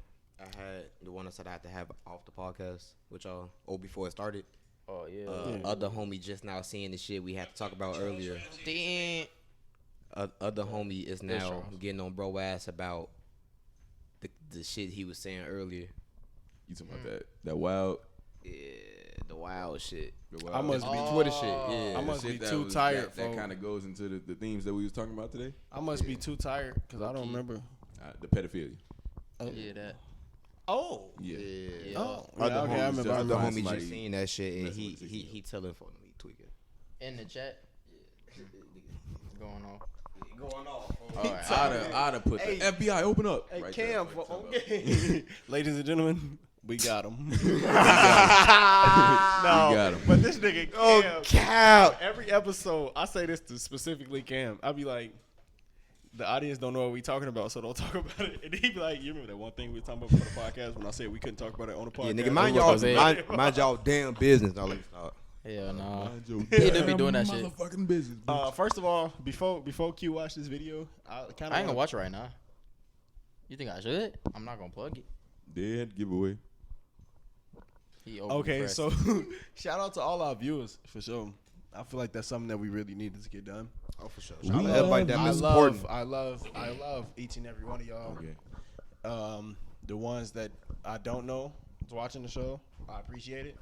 Speaker 2: I had, the one I said I had to have off the podcast with y'all, before it started.
Speaker 1: Oh, yeah.
Speaker 2: Other homie just now seeing the shit we had to talk about earlier.
Speaker 1: Damn.
Speaker 2: other homie is now
Speaker 1: Charles.
Speaker 2: getting on bro ass about the shit he was saying earlier.
Speaker 3: You talking about that wild?
Speaker 2: Yeah, the wild shit.
Speaker 3: The wild
Speaker 4: I must be
Speaker 2: Twitter shit. Yeah,
Speaker 4: I must
Speaker 3: Shit
Speaker 4: be
Speaker 3: that
Speaker 4: too
Speaker 3: was-
Speaker 4: tired.
Speaker 3: That kind of goes into the themes that we was talking about today.
Speaker 4: I must be too tired because I don't remember.
Speaker 3: The pedophilia.
Speaker 1: Yeah, that.
Speaker 4: Oh.
Speaker 3: Yeah.
Speaker 1: Yeah.
Speaker 4: Oh.
Speaker 3: Other
Speaker 4: Yeah, okay, I
Speaker 3: homies
Speaker 4: remember.
Speaker 3: just-
Speaker 4: I
Speaker 2: The
Speaker 4: remember.
Speaker 2: homie
Speaker 3: somebody
Speaker 2: just seen that shit and
Speaker 3: messing
Speaker 2: he
Speaker 3: with 16.
Speaker 2: he telling for me tweaking.
Speaker 1: In the chat. Going on.
Speaker 2: Going off.
Speaker 3: All right, I'd have put
Speaker 4: Hey.
Speaker 3: the FBI open up.
Speaker 4: Hey,
Speaker 3: right
Speaker 4: Cam,
Speaker 3: there.
Speaker 4: for, okay. Ladies and gentlemen, we got him.
Speaker 3: We got him.
Speaker 4: But this nigga Cam,
Speaker 2: Oh, cow.
Speaker 4: every episode, I say this to specifically Cam. I be like, the audience don't know what we talking about, so don't talk about it. And he be like, you remember that one thing we were talking about before the podcast when I said we couldn't talk about it on the podcast?
Speaker 2: Yeah, nigga, mind y'all damn business. Now let me stop.
Speaker 1: Hell no.
Speaker 3: Mind your
Speaker 1: He do be
Speaker 3: damn
Speaker 1: doing that shit.
Speaker 3: Motherfucking business. bitch.
Speaker 4: First of all, before Q watch this video, I kind
Speaker 1: I
Speaker 4: of
Speaker 1: ain't gonna watch it right now. You think I should? I'm not gonna plug it.
Speaker 3: Dead giveaway.
Speaker 1: He
Speaker 4: Okay,
Speaker 1: overpressed.
Speaker 4: so shout out to all our viewers for sure. I feel like that's something that we really needed to get done.
Speaker 2: Oh, for sure.
Speaker 3: We
Speaker 2: Shout out to everybody that
Speaker 4: I
Speaker 2: been supporting.
Speaker 4: love each and every one of y'all.
Speaker 3: Okay.
Speaker 4: The ones that I don't know is watching the show, I appreciate it.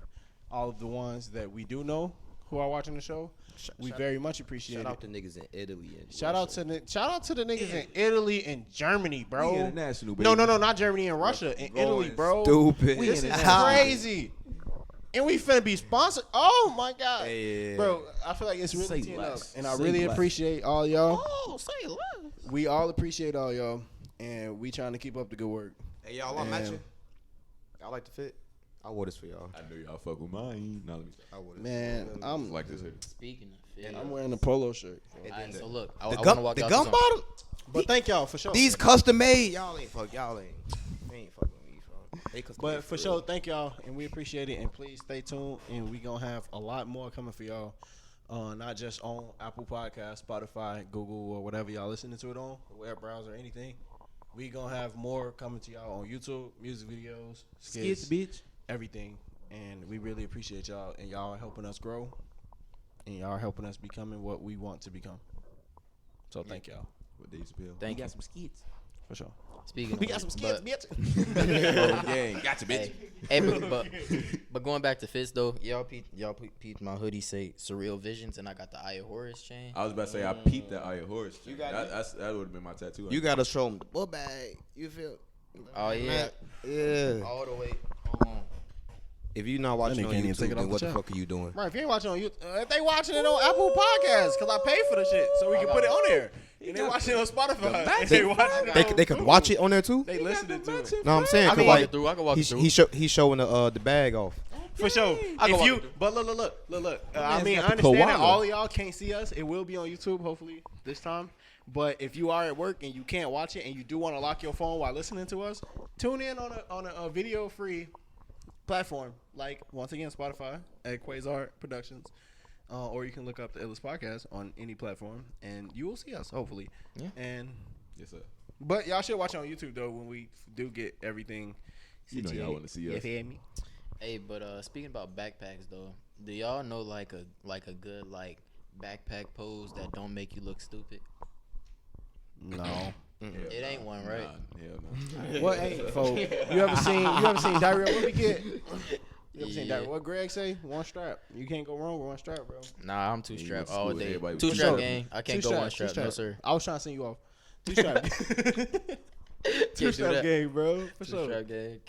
Speaker 4: All of the ones that we do know who are watching the show, we very much appreciate
Speaker 2: Shout
Speaker 4: it.
Speaker 2: out to niggas in Italy and
Speaker 4: Shout out to the niggas in Italy and Germany, bro.
Speaker 3: We international, baby.
Speaker 4: No, not Germany and Russia, in Italy, bro.
Speaker 2: Stupid.
Speaker 4: This is
Speaker 2: international.
Speaker 4: crazy. And we finna be sponsored. Oh my god,
Speaker 2: Yeah.
Speaker 4: bro! I feel like it's really
Speaker 3: Say
Speaker 4: teeing
Speaker 3: less.
Speaker 4: up, and I
Speaker 3: Say
Speaker 4: really
Speaker 3: less.
Speaker 4: appreciate all y'all.
Speaker 1: Oh, say less.
Speaker 4: We all appreciate all y'all, and we trying to keep up the good work.
Speaker 2: Hey, y'all, I'm
Speaker 4: Damn.
Speaker 2: matching. Y'all like the fit? I wore this for y'all.
Speaker 3: I know y'all fuck with mine. Now let me stop.
Speaker 2: I wore this.
Speaker 4: Man, I'm
Speaker 3: Like this here.
Speaker 1: Speaking of fit.
Speaker 4: I'm wearing a polo shirt.
Speaker 2: And
Speaker 1: Alright,
Speaker 2: then
Speaker 1: so look, I
Speaker 2: the
Speaker 1: wanna
Speaker 2: gum,
Speaker 1: walk
Speaker 2: the
Speaker 1: out
Speaker 2: gum
Speaker 1: to
Speaker 2: bottom.
Speaker 4: But thank y'all for sure.
Speaker 2: These custom made. Y'all ain't fucking with me, bro. They custom
Speaker 4: But
Speaker 2: made
Speaker 4: for sure, thank y'all, and we appreciate it. And please stay tuned, and we gonna have a lot more coming for y'all. Not just on Apple Podcasts, Spotify, Google, or whatever y'all listening to it on, web browser, anything. We gonna have more coming to y'all on YouTube, music videos, skits,
Speaker 3: bitch.
Speaker 4: everything. And we really appreciate y'all, and y'all are helping us grow, and y'all are helping us becoming what we want to become. So thank y'all
Speaker 3: What Dave Chappelle?
Speaker 1: Thank you.
Speaker 3: some skits.
Speaker 4: for sure.
Speaker 1: Speaking
Speaker 4: We
Speaker 1: of
Speaker 4: got some
Speaker 1: but-
Speaker 4: skits, bitch.
Speaker 3: Oh, yeah, gotcha, bitch.
Speaker 1: but going back to fits though, y'all peeped my hoodie say Surreal Visions, and I got the Eye of Horus chain.
Speaker 3: I was about to say I peeped that Eye of Horus.
Speaker 2: You got
Speaker 3: that would have been my tattoo.
Speaker 2: You gotta show them the book bag. You feel?
Speaker 1: Oh yeah,
Speaker 2: Yeah.
Speaker 1: all the way.
Speaker 2: If you not watching
Speaker 4: nigga
Speaker 2: on
Speaker 4: can't even take
Speaker 2: YouTube,
Speaker 4: it
Speaker 2: then
Speaker 4: off
Speaker 2: what
Speaker 4: the
Speaker 2: the
Speaker 4: shelf.
Speaker 2: fuck are you doing?
Speaker 4: Right, if you ain't watching on YouTube, if they watching it on Apple Podcasts, because I pay for the shit, so we can put it on there. And they watching it on Spotify. They watching it on
Speaker 2: They could watch it on there too.
Speaker 4: They listening to it.
Speaker 2: No, I'm saying
Speaker 1: I can
Speaker 2: 'cause,
Speaker 1: walk
Speaker 2: like,
Speaker 1: it through. I can walk it through.
Speaker 2: he's showing the bag off.
Speaker 4: For sure.
Speaker 1: I can
Speaker 4: If
Speaker 1: walk
Speaker 4: you,
Speaker 1: it through.
Speaker 4: but look. I
Speaker 3: man's
Speaker 4: mean,
Speaker 3: got
Speaker 4: I
Speaker 3: the
Speaker 4: understand that
Speaker 3: koala.
Speaker 4: all of y'all can't see us. It will be on YouTube, hopefully, this time. But if you are at work and you can't watch it and you do want to lock your phone while listening to us, tune in on a video-free platform, like, once again, Spotify at Quasar Productions. Or you can look up the ILLIST Podcast on any platform, and you will see us, hopefully.
Speaker 1: Yeah.
Speaker 4: And
Speaker 3: Yes, sir.
Speaker 4: but y'all should watch it on YouTube, though, when we do get everything.
Speaker 3: You know y'all want to see
Speaker 4: You
Speaker 3: us.
Speaker 4: feel me?
Speaker 1: Hey, but speaking about backpacks though, do y'all know like a good like backpack pose that don't make you look stupid?
Speaker 4: No.
Speaker 1: It ain't one, right?
Speaker 3: Nah, hell no.
Speaker 4: What? Hey, folks, you ever seen Diarrhea? What we get? You ever seen
Speaker 1: Yeah.
Speaker 4: Diarrhea? What Greg say? One strap. You can't go wrong with one strap, bro.
Speaker 1: Nah, I'm two
Speaker 3: Yeah, you
Speaker 1: strap
Speaker 3: went to
Speaker 1: all
Speaker 3: school,
Speaker 1: day.
Speaker 3: everybody
Speaker 1: Two
Speaker 3: was
Speaker 1: strap
Speaker 3: two
Speaker 1: gang. I can't
Speaker 4: Two
Speaker 1: go one
Speaker 4: strap,
Speaker 1: strap. No sir.
Speaker 4: I was trying to send you off. Two strap. Two
Speaker 1: Can't do
Speaker 4: strap
Speaker 1: that.
Speaker 4: game, bro. For
Speaker 1: Two
Speaker 4: sure.
Speaker 1: strap gang.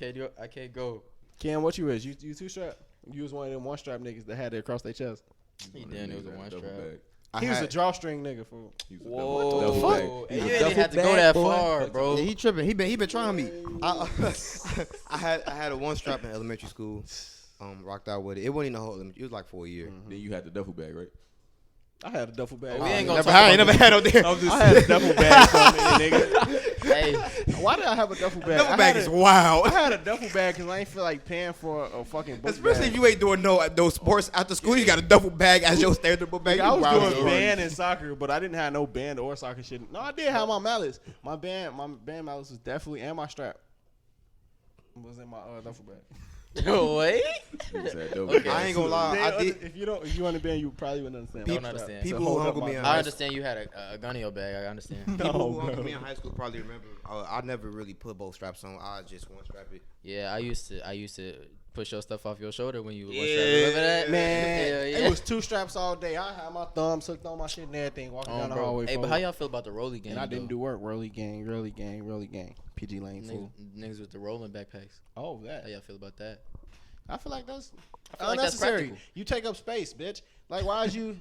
Speaker 1: I can't go.
Speaker 4: Cam, what you is? You two strap? You was one of them one strap niggas that had it across their chest.
Speaker 1: He did. It was a one
Speaker 3: Double
Speaker 1: strap.
Speaker 3: bag.
Speaker 4: He was a drawstring nigga, fool.
Speaker 3: He was a
Speaker 1: Whoa,
Speaker 3: double
Speaker 1: fuck?
Speaker 3: bag.
Speaker 1: Hey,
Speaker 3: He
Speaker 1: you
Speaker 3: was a
Speaker 1: ain't had to go
Speaker 3: double
Speaker 1: that
Speaker 3: bag, boy.
Speaker 1: far, bro.
Speaker 2: Yeah, he tripping. He been trying me. I had a one strap in elementary school. Rocked out with it. It wasn't even a whole. It was like for a year.
Speaker 3: Then you had the duffel bag, right?
Speaker 4: I had a duffel bag.
Speaker 1: Oh, we ain't gonna
Speaker 2: Never
Speaker 1: talk
Speaker 2: had. I
Speaker 1: about
Speaker 2: never had no damn.
Speaker 4: I had a duffel bag for a minute, nigga.
Speaker 1: Hey,
Speaker 4: Why did I have a duffel bag?
Speaker 2: Duffel
Speaker 4: I
Speaker 2: bag
Speaker 4: had
Speaker 2: is
Speaker 4: a-
Speaker 2: wild.
Speaker 4: I had a duffel bag because I ain't feel like paying for a fucking book
Speaker 2: Especially
Speaker 4: bag.
Speaker 2: if you ain't doing no sports after school. You got a duffle bag as your standard book bag.
Speaker 4: Like, I was
Speaker 2: You wild.
Speaker 4: doing band and soccer, but I didn't have no band or soccer shit. No, I did have my mallets. My band mallets was definitely, and my strap was in my duffel bag.
Speaker 1: Wait.
Speaker 3: He said dope.
Speaker 1: Okay.
Speaker 2: I ain't gonna lie. I did.
Speaker 4: If you want to ban, you probably wouldn't understand.
Speaker 1: Don't understand.
Speaker 2: People
Speaker 4: So
Speaker 2: who
Speaker 4: hold
Speaker 2: hung
Speaker 4: up
Speaker 2: with me
Speaker 4: my-
Speaker 2: in
Speaker 1: I
Speaker 2: high school.
Speaker 1: understand you had a gun in your bag. I understand.
Speaker 2: People who hung
Speaker 4: bro.
Speaker 2: with me in high school probably remember. I never really put both straps on. I just one strap it.
Speaker 1: Yeah, I used to push your stuff off your shoulder when you was
Speaker 2: Yeah.
Speaker 1: Remember that?
Speaker 4: Man,
Speaker 1: Hell yeah.
Speaker 4: it was 2 straps all day. I had my thumbs hooked on my shit and everything, walking down the
Speaker 1: Bro.
Speaker 4: hallway.
Speaker 1: Hey, but
Speaker 4: fool.
Speaker 1: how y'all feel about the rolly game?
Speaker 4: And I didn't
Speaker 1: though?
Speaker 4: do work. Rolly gang. PG Lane fool.
Speaker 1: Niggas with the rolling backpacks.
Speaker 4: Oh, that.
Speaker 1: How y'all feel about that?
Speaker 4: I feel like that's
Speaker 1: feel like that's
Speaker 4: unnecessary.
Speaker 1: practical.
Speaker 4: You take up space, bitch. Like, why is you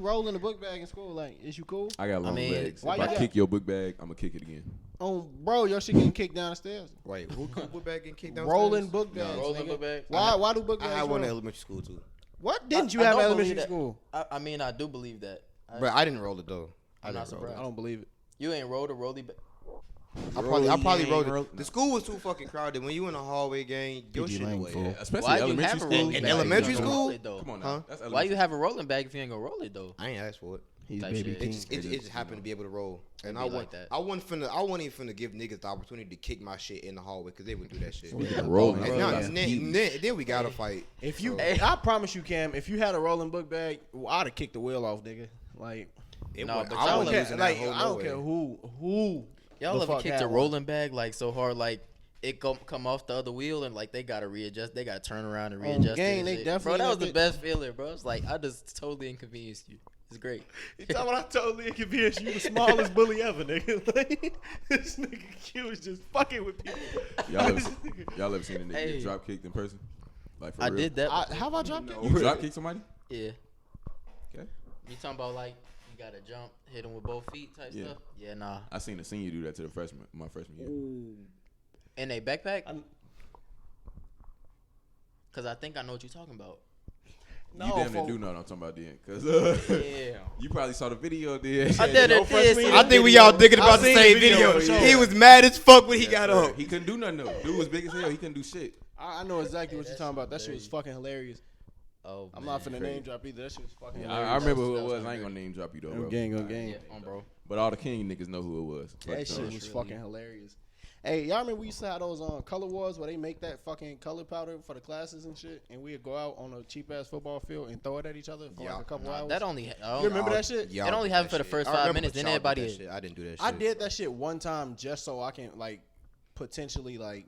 Speaker 4: rolling the book bag in school? Like, is you cool?
Speaker 3: I got long
Speaker 1: mean,
Speaker 3: legs.
Speaker 4: why
Speaker 3: If
Speaker 4: you
Speaker 3: I
Speaker 4: got-
Speaker 3: kick your book bag, I'm gonna kick it again.
Speaker 4: Oh, bro, your shit getting kicked down the stairs.
Speaker 2: Wait, who book bag getting kicked down?
Speaker 4: Rolling book bags.
Speaker 1: rolling
Speaker 4: nigga.
Speaker 1: book bag?
Speaker 4: Why do book
Speaker 2: I
Speaker 4: bags?
Speaker 2: had one in
Speaker 4: roll?
Speaker 2: elementary school too.
Speaker 4: What didn't you
Speaker 1: I
Speaker 4: have
Speaker 1: don't
Speaker 4: in
Speaker 1: believe
Speaker 4: elementary
Speaker 1: that.
Speaker 4: school?
Speaker 1: I mean, I do believe that.
Speaker 2: But I didn't roll it though.
Speaker 1: I'm not
Speaker 2: didn't roll it.
Speaker 1: surprised.
Speaker 4: I don't believe it.
Speaker 1: You ain't rolled a rolly bag.
Speaker 2: I probably
Speaker 3: Rolling,
Speaker 2: rolled it. The school was too fucking crowded. When you in a hallway game, your
Speaker 4: PG
Speaker 2: shit
Speaker 4: Lane,
Speaker 2: away.
Speaker 4: fool.
Speaker 3: Especially
Speaker 1: Why you
Speaker 3: elementary
Speaker 1: have a
Speaker 3: school.
Speaker 1: rolling
Speaker 2: In
Speaker 1: bag?
Speaker 2: elementary
Speaker 1: if you ain't gonna
Speaker 2: school?
Speaker 1: roll it, though?
Speaker 3: Come on now.
Speaker 2: Huh?
Speaker 3: That's
Speaker 1: Why
Speaker 3: elementary.
Speaker 1: you have a rolling bag if you ain't gonna roll it though?
Speaker 2: I ain't asked for it.
Speaker 4: He's
Speaker 1: Type
Speaker 4: baby
Speaker 1: shit.
Speaker 4: king.
Speaker 2: It just happened to be able to roll, and
Speaker 1: It'd
Speaker 2: I
Speaker 1: be
Speaker 2: want
Speaker 1: like that.
Speaker 2: I wasn't even finna give niggas the opportunity to kick my shit in the hallway because they would do that shit.
Speaker 3: Yeah, rolling.
Speaker 2: And
Speaker 3: Bro,
Speaker 2: now-
Speaker 3: yeah.
Speaker 2: then we gotta fight.
Speaker 4: If you,
Speaker 1: Hey.
Speaker 4: I promise you, Cam, if you had a rolling book bag, I'd have kicked the wheel off, nigga. Like,
Speaker 1: No, but
Speaker 2: I
Speaker 1: y'all
Speaker 2: wasn't
Speaker 1: like-
Speaker 2: losing
Speaker 4: like
Speaker 2: that whole
Speaker 4: I don't
Speaker 2: no
Speaker 4: care
Speaker 2: way.
Speaker 4: who.
Speaker 1: Y'all
Speaker 4: the
Speaker 1: ever
Speaker 4: fuck
Speaker 1: kicked
Speaker 4: had
Speaker 1: a
Speaker 4: one.
Speaker 1: rolling bag like so hard like it come off the other wheel and like they gotta readjust, they gotta turn around and readjust.
Speaker 4: gang,
Speaker 1: it and
Speaker 4: they
Speaker 1: shit.
Speaker 4: definitely
Speaker 1: Bro, that was
Speaker 4: did.
Speaker 1: the best feeling, bro. It's like I just totally inconvenienced you. It's great.
Speaker 4: You talking about I totally inconvenienced you, the smallest bully ever, nigga. Like, this nigga Q is just fucking with people.
Speaker 3: Y'all ever seen a nigga
Speaker 1: Hey.
Speaker 3: get drop kicked in person? Like for
Speaker 1: I
Speaker 3: real?
Speaker 1: did that.
Speaker 4: How about drop kick?
Speaker 3: You drop kick somebody?
Speaker 1: Yeah.
Speaker 3: Okay.
Speaker 1: You talking about like you gotta jump, hit him with both feet type
Speaker 3: Yeah.
Speaker 1: stuff? Yeah, nah.
Speaker 3: I seen a senior do that to my freshman year.
Speaker 1: In a backpack?
Speaker 4: I'm-
Speaker 1: Cause I think I know what you're talking about.
Speaker 4: No,
Speaker 3: You damn near
Speaker 4: folk.
Speaker 3: do know what I'm talking about then, cause
Speaker 1: Yeah.
Speaker 3: you probably saw the video then.
Speaker 1: I did
Speaker 4: no
Speaker 1: it.
Speaker 4: freshman year.
Speaker 2: I think we all thinking
Speaker 4: I
Speaker 2: about the
Speaker 4: seen the
Speaker 2: same
Speaker 4: video
Speaker 2: video.
Speaker 4: for sure.
Speaker 2: He was mad as fuck when he
Speaker 3: Yes,
Speaker 2: got
Speaker 3: sir.
Speaker 2: up.
Speaker 3: He couldn't do nothing though. Dude was big as hell. He couldn't do shit.
Speaker 4: I know exactly what
Speaker 1: Yeah,
Speaker 4: you're
Speaker 1: that
Speaker 4: talking about.
Speaker 1: shit
Speaker 4: That
Speaker 1: was
Speaker 4: shit was fucking hilarious.
Speaker 1: Oh,
Speaker 4: I'm not finna
Speaker 3: crazy.
Speaker 4: name drop either. That shit was fucking
Speaker 3: I
Speaker 4: hilarious.
Speaker 3: remember who
Speaker 1: That
Speaker 3: it
Speaker 1: was
Speaker 3: was. I ain't gonna name drop you though,
Speaker 4: Go
Speaker 3: bro.
Speaker 4: gang, go gang.
Speaker 1: Yeah, bro.
Speaker 3: But all the King niggas know who it was.
Speaker 4: That
Speaker 3: But,
Speaker 4: shit
Speaker 3: uh,
Speaker 4: was
Speaker 1: really-
Speaker 4: fucking hilarious. Hey, y'all remember we used to have those color wars where they make that fucking color powder for the classes and shit, and we'd go out on a cheap ass football field and throw it at each other for
Speaker 2: Yeah.
Speaker 4: like a couple
Speaker 1: Nah,
Speaker 4: hours.
Speaker 1: that only.
Speaker 4: You remember that shit?
Speaker 2: Y'all
Speaker 1: It only
Speaker 2: did
Speaker 1: happened
Speaker 2: that
Speaker 1: for the
Speaker 2: shit.
Speaker 1: first
Speaker 2: I
Speaker 1: 5
Speaker 2: remember,
Speaker 1: minutes,
Speaker 2: but
Speaker 1: then
Speaker 2: y'all did
Speaker 1: everybody
Speaker 2: that
Speaker 1: is-
Speaker 2: shit. I didn't do that shit.
Speaker 4: I did that shit one time just so I can like potentially like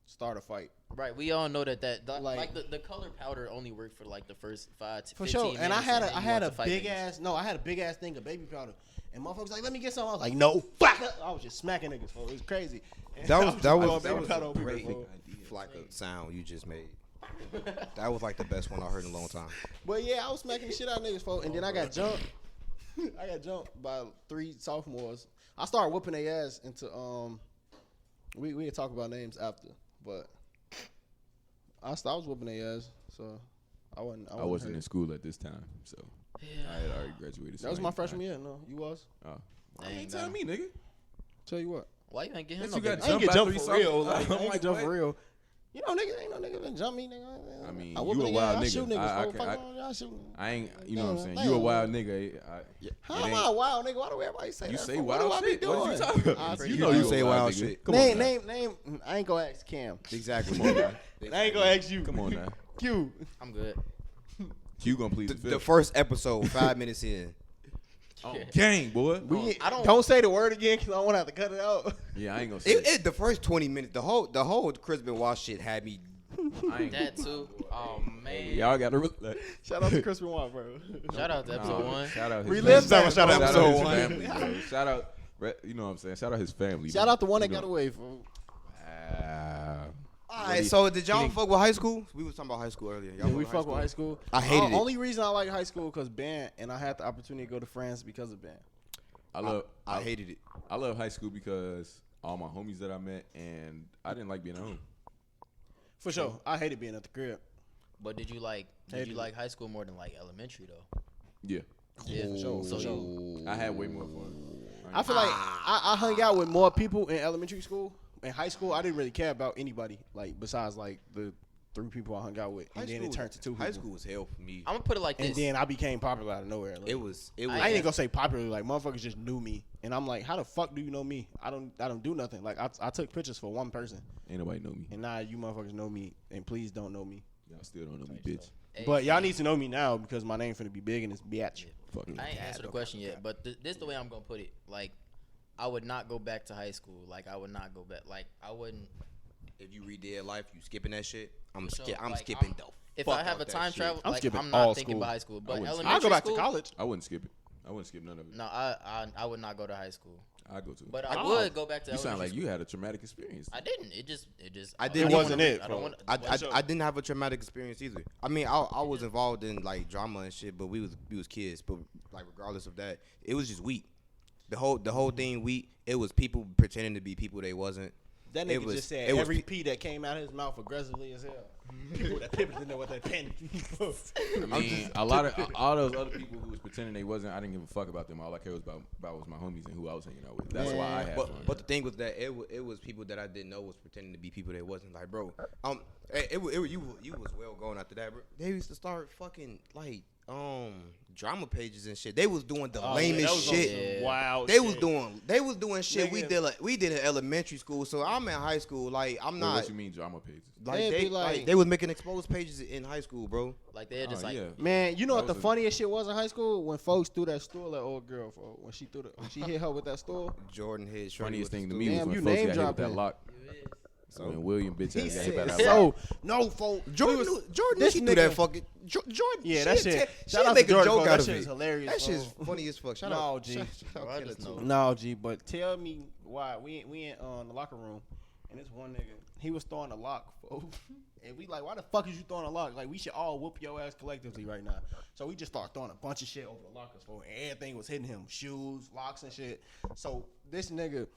Speaker 4: start a fight.
Speaker 1: Right, we all know that
Speaker 4: Like-
Speaker 1: like the color powder only worked for like the first 5 to
Speaker 4: For
Speaker 1: 15
Speaker 4: sure.
Speaker 1: minutes.
Speaker 4: And I had
Speaker 1: then
Speaker 4: a
Speaker 1: you want
Speaker 4: a
Speaker 1: to fight
Speaker 4: big
Speaker 1: niggas.
Speaker 4: ass I had a big ass thing of baby powder. And motherfuckers like, let me get some. I was like, no, fuck it. I was just smacking niggas, fool. It was crazy. And
Speaker 2: That
Speaker 4: I
Speaker 2: was
Speaker 4: just
Speaker 2: that
Speaker 4: throwing
Speaker 2: was
Speaker 4: baby powder on people,
Speaker 2: great
Speaker 4: fool.
Speaker 2: like a sound you just made. That was like the best one I heard in a long time.
Speaker 4: But yeah, I was smacking the shit out of niggas, folks. And then I got jumped. I got jumped by 3 sophomores. I started whooping their ass into we can talk about names after, but I was whooping their ass, so I wasn't
Speaker 3: in
Speaker 4: hurt.
Speaker 3: school at this time, so
Speaker 1: Yeah.
Speaker 3: I had already graduated.
Speaker 4: That was my freshman year. No, you was.
Speaker 3: Oh.
Speaker 1: Dang,
Speaker 3: You ain't
Speaker 1: man.
Speaker 3: telling me, nigga.
Speaker 4: Tell you what.
Speaker 1: Why you ain't get him
Speaker 3: Yes,
Speaker 1: no
Speaker 3: you got
Speaker 1: baby?
Speaker 4: I ain't
Speaker 3: Jump
Speaker 4: get
Speaker 3: by
Speaker 4: jumped
Speaker 3: 3
Speaker 4: for real.
Speaker 3: something.
Speaker 4: Like, I
Speaker 3: I'm
Speaker 4: ain't
Speaker 3: like,
Speaker 4: get jumped for
Speaker 3: what?
Speaker 4: real. You know, nigga, ain't no nigga that jump me, nigga.
Speaker 3: I mean,
Speaker 4: whoop
Speaker 3: you a
Speaker 4: nigga
Speaker 3: wild
Speaker 4: ass. I
Speaker 3: nigga.
Speaker 4: shoot niggas.
Speaker 3: I
Speaker 4: fool.
Speaker 3: can-
Speaker 4: Fuck
Speaker 3: I-
Speaker 4: on, y'all shoot.
Speaker 3: I ain't, you know what I'm saying?
Speaker 4: Damn.
Speaker 3: You a wild nigga.
Speaker 4: How am I a wild nigga? Why do everybody say
Speaker 3: You
Speaker 4: that?
Speaker 3: say
Speaker 4: for?
Speaker 3: wild
Speaker 4: What do I
Speaker 3: shit.
Speaker 4: be
Speaker 3: What are you
Speaker 4: doing?
Speaker 3: talking about?
Speaker 4: I
Speaker 3: You
Speaker 4: see
Speaker 3: know
Speaker 2: you
Speaker 3: you
Speaker 2: say
Speaker 3: a
Speaker 2: wild
Speaker 3: nigga.
Speaker 2: shit.
Speaker 3: Come on now.
Speaker 4: Name. I ain't gonna ask Cam.
Speaker 2: Exactly.
Speaker 3: Come on now.
Speaker 4: I ain't gonna ask you.
Speaker 3: Come on now.
Speaker 4: Q.
Speaker 1: I'm good.
Speaker 3: Q gonna please
Speaker 2: The,
Speaker 3: the
Speaker 2: the
Speaker 3: fifth.
Speaker 2: first episode, 5 minutes in.
Speaker 3: Oh, gang, boy.
Speaker 1: I don't-
Speaker 4: Don't say the word again because I don't want to have to cut it out.
Speaker 3: Yeah, I ain't gonna say it.
Speaker 2: The first 20 minutes, the whole Chris Benoit shit had me.
Speaker 3: I ain't
Speaker 1: That too. Oh man.
Speaker 3: Y'all gotta relax.
Speaker 4: Shout out to Chris Benoit, bro.
Speaker 1: Shout out to episode 1.
Speaker 3: Shout out his
Speaker 4: Relive
Speaker 3: family.
Speaker 4: that.
Speaker 2: Shout out
Speaker 3: Shout out
Speaker 2: episode
Speaker 3: his
Speaker 2: 1.
Speaker 3: family, bro. Shout out, you know what I'm saying? Shout out his family.
Speaker 4: Shout
Speaker 3: bro.
Speaker 4: out the one that
Speaker 3: You
Speaker 4: got
Speaker 3: know.
Speaker 4: away from.
Speaker 2: Alright, so did y'all fuck with high school? We was talking about high school earlier. Y'all
Speaker 4: Yeah, we fuck with high school.
Speaker 2: I hated it.
Speaker 4: Only reason I like high school because band, and I had the opportunity to go to France because of band.
Speaker 2: I hated it.
Speaker 3: I love high school because all my homies that I met, and I didn't like being at home.
Speaker 4: For sure, I hated being at the crib.
Speaker 1: But did you like high school more than like elementary though?
Speaker 3: Yeah,
Speaker 1: Yeah,
Speaker 4: for sure,
Speaker 1: So
Speaker 4: for sure.
Speaker 1: you,
Speaker 3: I had way more fun.
Speaker 4: I feel like I hung out with more people in elementary school. In high school, I didn't really care about anybody, like besides like the 3 people I hung out with, and then it turned to 2 people.
Speaker 2: High school was hell for me.
Speaker 1: I'm gonna put it like this.
Speaker 4: And then I became popular out of nowhere. Like,
Speaker 2: It was.
Speaker 4: I ain't even gonna say popular. Like motherfuckers just knew me, and I'm like, how the fuck do you know me? I don't do nothing. Like I took pictures for one person,
Speaker 3: Ain't nobody know me.
Speaker 4: and now you motherfuckers know me, and please don't know me.
Speaker 3: Y'all still don't know me, bitch.
Speaker 1: Hey,
Speaker 4: But y'all need to know me now because my name finna be big in this bitch.
Speaker 3: Fucking.
Speaker 1: I ain't answered the question yet, but this the way I'm gonna put it. Like, I would not go back to high school. Like, I would not go back. Like, I wouldn't.
Speaker 2: If you redid life, you skipping that shit. I'm
Speaker 1: So,
Speaker 2: skipping
Speaker 1: like,
Speaker 2: though.
Speaker 1: If I have a time travel,
Speaker 4: I'm
Speaker 1: like,
Speaker 4: skipping
Speaker 1: I'm
Speaker 4: all
Speaker 1: not thinking
Speaker 4: school.
Speaker 1: about high school. But
Speaker 3: wouldn't skip.
Speaker 1: elementary
Speaker 4: I'll go back
Speaker 1: school,
Speaker 4: to college.
Speaker 3: I wouldn't skip it. I wouldn't skip none of it.
Speaker 1: No, I would not go to high school.
Speaker 3: I go to.
Speaker 1: But I
Speaker 4: Oh.
Speaker 1: would go back to.
Speaker 3: You sound
Speaker 1: elementary
Speaker 3: like you had a traumatic experience.
Speaker 1: school. I didn't. It just.
Speaker 2: I
Speaker 1: don't
Speaker 2: didn't
Speaker 1: wanna-
Speaker 4: wasn't it,
Speaker 1: I
Speaker 4: bro.
Speaker 1: don't want.
Speaker 2: I didn't have a traumatic experience either. I mean, I was involved in like drama and shit, but we was kids. But like regardless of that, it was just weak. The whole thing weak. It was people pretending to be people they wasn't.
Speaker 4: That
Speaker 2: It
Speaker 4: nigga
Speaker 2: was-
Speaker 4: just said
Speaker 2: it was
Speaker 4: every
Speaker 2: pe-
Speaker 4: P that came out of his mouth aggressively as hell. People that people didn't know what that pen.
Speaker 3: I mean, a lot of all those other people who was pretending they wasn't. I didn't give a fuck about them. All I cared was about was my homies and who I was hanging out with. That's why I had fun.
Speaker 2: But the thing was that it was people that I didn't know was pretending to be people they wasn't. Like, bro, you was well going after that, bro. They used to start fucking like drama pages and shit. They was doing the lamest shit.
Speaker 4: Wow.
Speaker 2: They was doing shit
Speaker 4: Nigga.
Speaker 2: we did in elementary school. So I'm in high school. Like I'm
Speaker 3: Wait,
Speaker 2: not.
Speaker 3: what you mean drama pages?
Speaker 2: Like
Speaker 4: They'd
Speaker 2: they
Speaker 4: be like-
Speaker 2: they was making exposed pages in high school, bro.
Speaker 1: Like they're just
Speaker 3: Oh,
Speaker 1: like.
Speaker 3: yeah.
Speaker 4: Man, you know what
Speaker 3: That
Speaker 4: the
Speaker 3: was a-
Speaker 4: funniest shit was in high school? When folks threw that stool at old girl for when she hit her with that stool.
Speaker 2: Jordan hit.
Speaker 3: Funniest thing to me
Speaker 4: Damn,
Speaker 3: was
Speaker 4: you
Speaker 3: when folks
Speaker 4: name
Speaker 3: got hit with that
Speaker 4: dropping.
Speaker 3: lock. So when William bitch
Speaker 4: He
Speaker 3: ass got hit by
Speaker 4: said,
Speaker 3: that lock.
Speaker 4: so no, folks.
Speaker 2: Jordan knew she threw that fucking Jordan.
Speaker 4: Yeah, that shit.
Speaker 2: She
Speaker 4: Shout out to
Speaker 2: make a
Speaker 4: Jordan,
Speaker 2: joke
Speaker 4: folks.
Speaker 2: out
Speaker 4: That
Speaker 2: of
Speaker 4: shit
Speaker 2: it.
Speaker 4: is hilarious.
Speaker 2: That shit's
Speaker 4: folks.
Speaker 2: funny as fuck. Shout
Speaker 4: No,
Speaker 2: out,
Speaker 4: G.
Speaker 2: shout
Speaker 1: Bro, I
Speaker 2: out
Speaker 1: just
Speaker 2: Killer
Speaker 1: know.
Speaker 2: too.
Speaker 4: No, G, but tell me why we in the locker room and this one nigga, he was throwing a lock, folks. And we like, why the fuck is you throwing a lock? Like, we should all whoop your ass collectively right now. So we just start throwing a bunch of shit over the lockers, folks. And everything was hitting him, shoes, locks and shit. So this nigga,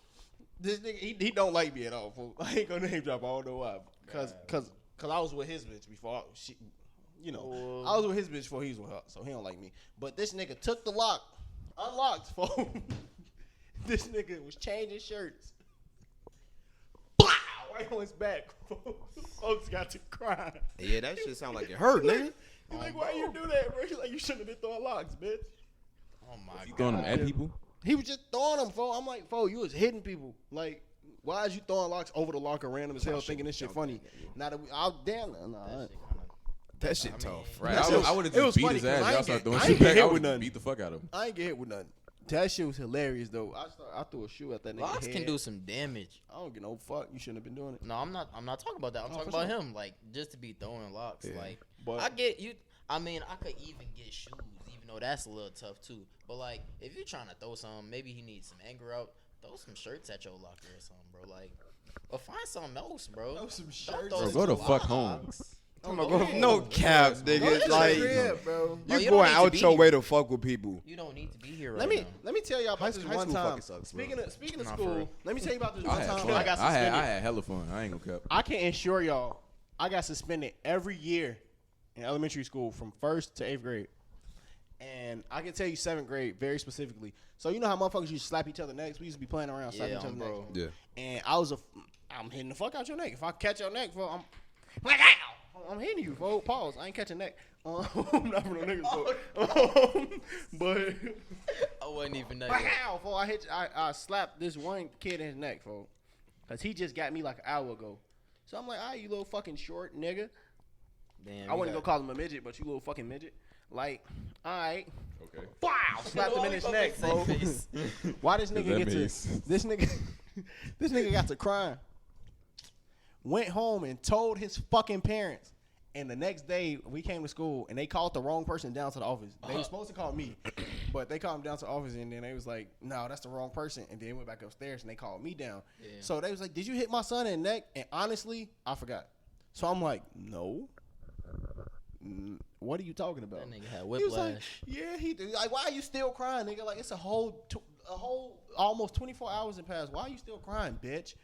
Speaker 4: he don't like me at all, folks. I ain't gonna name drop. I don't know why. Cause I was with his bitch before I was with his bitch before he was with her, so he don't like me. But this nigga took the lock, unlocked, folks. This nigga was changing shirts. Blow! Right on his back. Folks got to cry.
Speaker 2: Yeah, that shit sound like it hurt, nigga.
Speaker 4: He's like, why you do that, bro? He's like, you shouldn't have been throwing locks, bitch.
Speaker 1: Oh my
Speaker 3: You
Speaker 1: god.
Speaker 3: throwing them at people?
Speaker 4: He was just throwing them, folks. I'm like, folks, you was hitting people. Like, why is you throwing locks over the locker random as hell thinking this shit funny? Now that damn,
Speaker 2: That shit tough.
Speaker 3: Right.
Speaker 4: That shit
Speaker 3: I would have
Speaker 4: it was
Speaker 3: just beat
Speaker 4: funny
Speaker 3: his
Speaker 4: 'cause
Speaker 3: ass.
Speaker 4: I
Speaker 3: Y'all
Speaker 4: ain't
Speaker 3: start
Speaker 4: get-
Speaker 3: throwing
Speaker 4: I
Speaker 3: shit
Speaker 4: ain't get
Speaker 3: back.
Speaker 4: hit
Speaker 3: I
Speaker 4: with
Speaker 3: would
Speaker 4: nothing.
Speaker 3: beat the fuck out of him.
Speaker 4: I ain't get hit with nothing. That shit was hilarious though. I threw a shoe at that nigga
Speaker 1: Locks
Speaker 4: head.
Speaker 1: can do some damage.
Speaker 4: I don't get no fuck. You shouldn't have been doing it.
Speaker 1: No, I'm not talking about that. I'm talking
Speaker 4: for
Speaker 1: about
Speaker 4: sure.
Speaker 1: him. Like, just to be throwing locks.
Speaker 2: Yeah.
Speaker 1: Like,
Speaker 4: But-
Speaker 1: I get you. I mean, I could even get shoes, even though that's a little tough too. But like, if you're trying to throw something, maybe he needs some anger out. Throw some shirts at your locker or something, bro. Like, or find something else, bro.
Speaker 4: Throw some
Speaker 1: Don't
Speaker 4: shirts
Speaker 1: throw
Speaker 3: Bro,
Speaker 4: at
Speaker 3: go
Speaker 1: some
Speaker 3: the fuck
Speaker 1: locks.
Speaker 3: home.
Speaker 2: No cap, nigga. Like
Speaker 4: bro.
Speaker 1: No,
Speaker 2: you
Speaker 1: you don't
Speaker 2: going
Speaker 1: need to
Speaker 2: out
Speaker 1: be
Speaker 2: your
Speaker 1: here.
Speaker 2: way to fuck with people.
Speaker 1: You don't need to be here right
Speaker 4: Let me
Speaker 1: now.
Speaker 4: tell y'all about this
Speaker 2: High
Speaker 4: one
Speaker 2: school
Speaker 4: time.
Speaker 2: fucking sucks, bro.
Speaker 4: Speaking of
Speaker 1: Nah, for
Speaker 4: school,
Speaker 1: real.
Speaker 4: let me tell you about this
Speaker 3: I
Speaker 4: one
Speaker 3: had
Speaker 4: time
Speaker 3: fun.
Speaker 4: when I got
Speaker 3: I
Speaker 4: suspended.
Speaker 3: had hella fun. I ain't gonna cap.
Speaker 4: I can assure y'all, I got suspended every year in elementary school from 1st to 8th grade. And I can tell you 7th grade very specifically. So you know how motherfuckers used to slap each other necks? We used to be playing around slapping
Speaker 1: Yeah,
Speaker 4: each other
Speaker 1: bro.
Speaker 4: necks.
Speaker 2: Yeah.
Speaker 4: And I'm hitting the fuck out your neck. If I catch your neck, I'm like, ow! I'm hitting you, folks. Pause. I ain't catching neck. I'm not for no niggas, folks. But
Speaker 1: I wasn't even there.
Speaker 4: like, ow, folks. I slapped this one kid in his neck, folks. Because he just got me like an hour ago. So I'm like, all right, you little fucking short nigga.
Speaker 1: Damn,
Speaker 4: I wouldn't go call him a midget, but you little fucking midget. Like, all right.
Speaker 3: Okay.
Speaker 4: Wow, slapped him in his neck, bro. Why this nigga
Speaker 3: that
Speaker 4: get to
Speaker 3: means-
Speaker 4: this nigga got to crying. Went home and told his fucking parents. And the next day we came to school and they called the wrong person down to the office. They were supposed to call me, but they called him down to the office and then they was like, "No, that's the wrong person." And then went back upstairs and they called me down.
Speaker 1: Yeah.
Speaker 4: So they was like, "Did you hit my son in the neck?" And honestly, I forgot. So I'm like, "No." What are you talking about?
Speaker 1: That nigga had
Speaker 4: He was like,
Speaker 1: whiplash.
Speaker 4: yeah, he did. Like, why are you still crying, nigga? Like, it's a whole almost 24 hours have passed. Why are you still crying, bitch?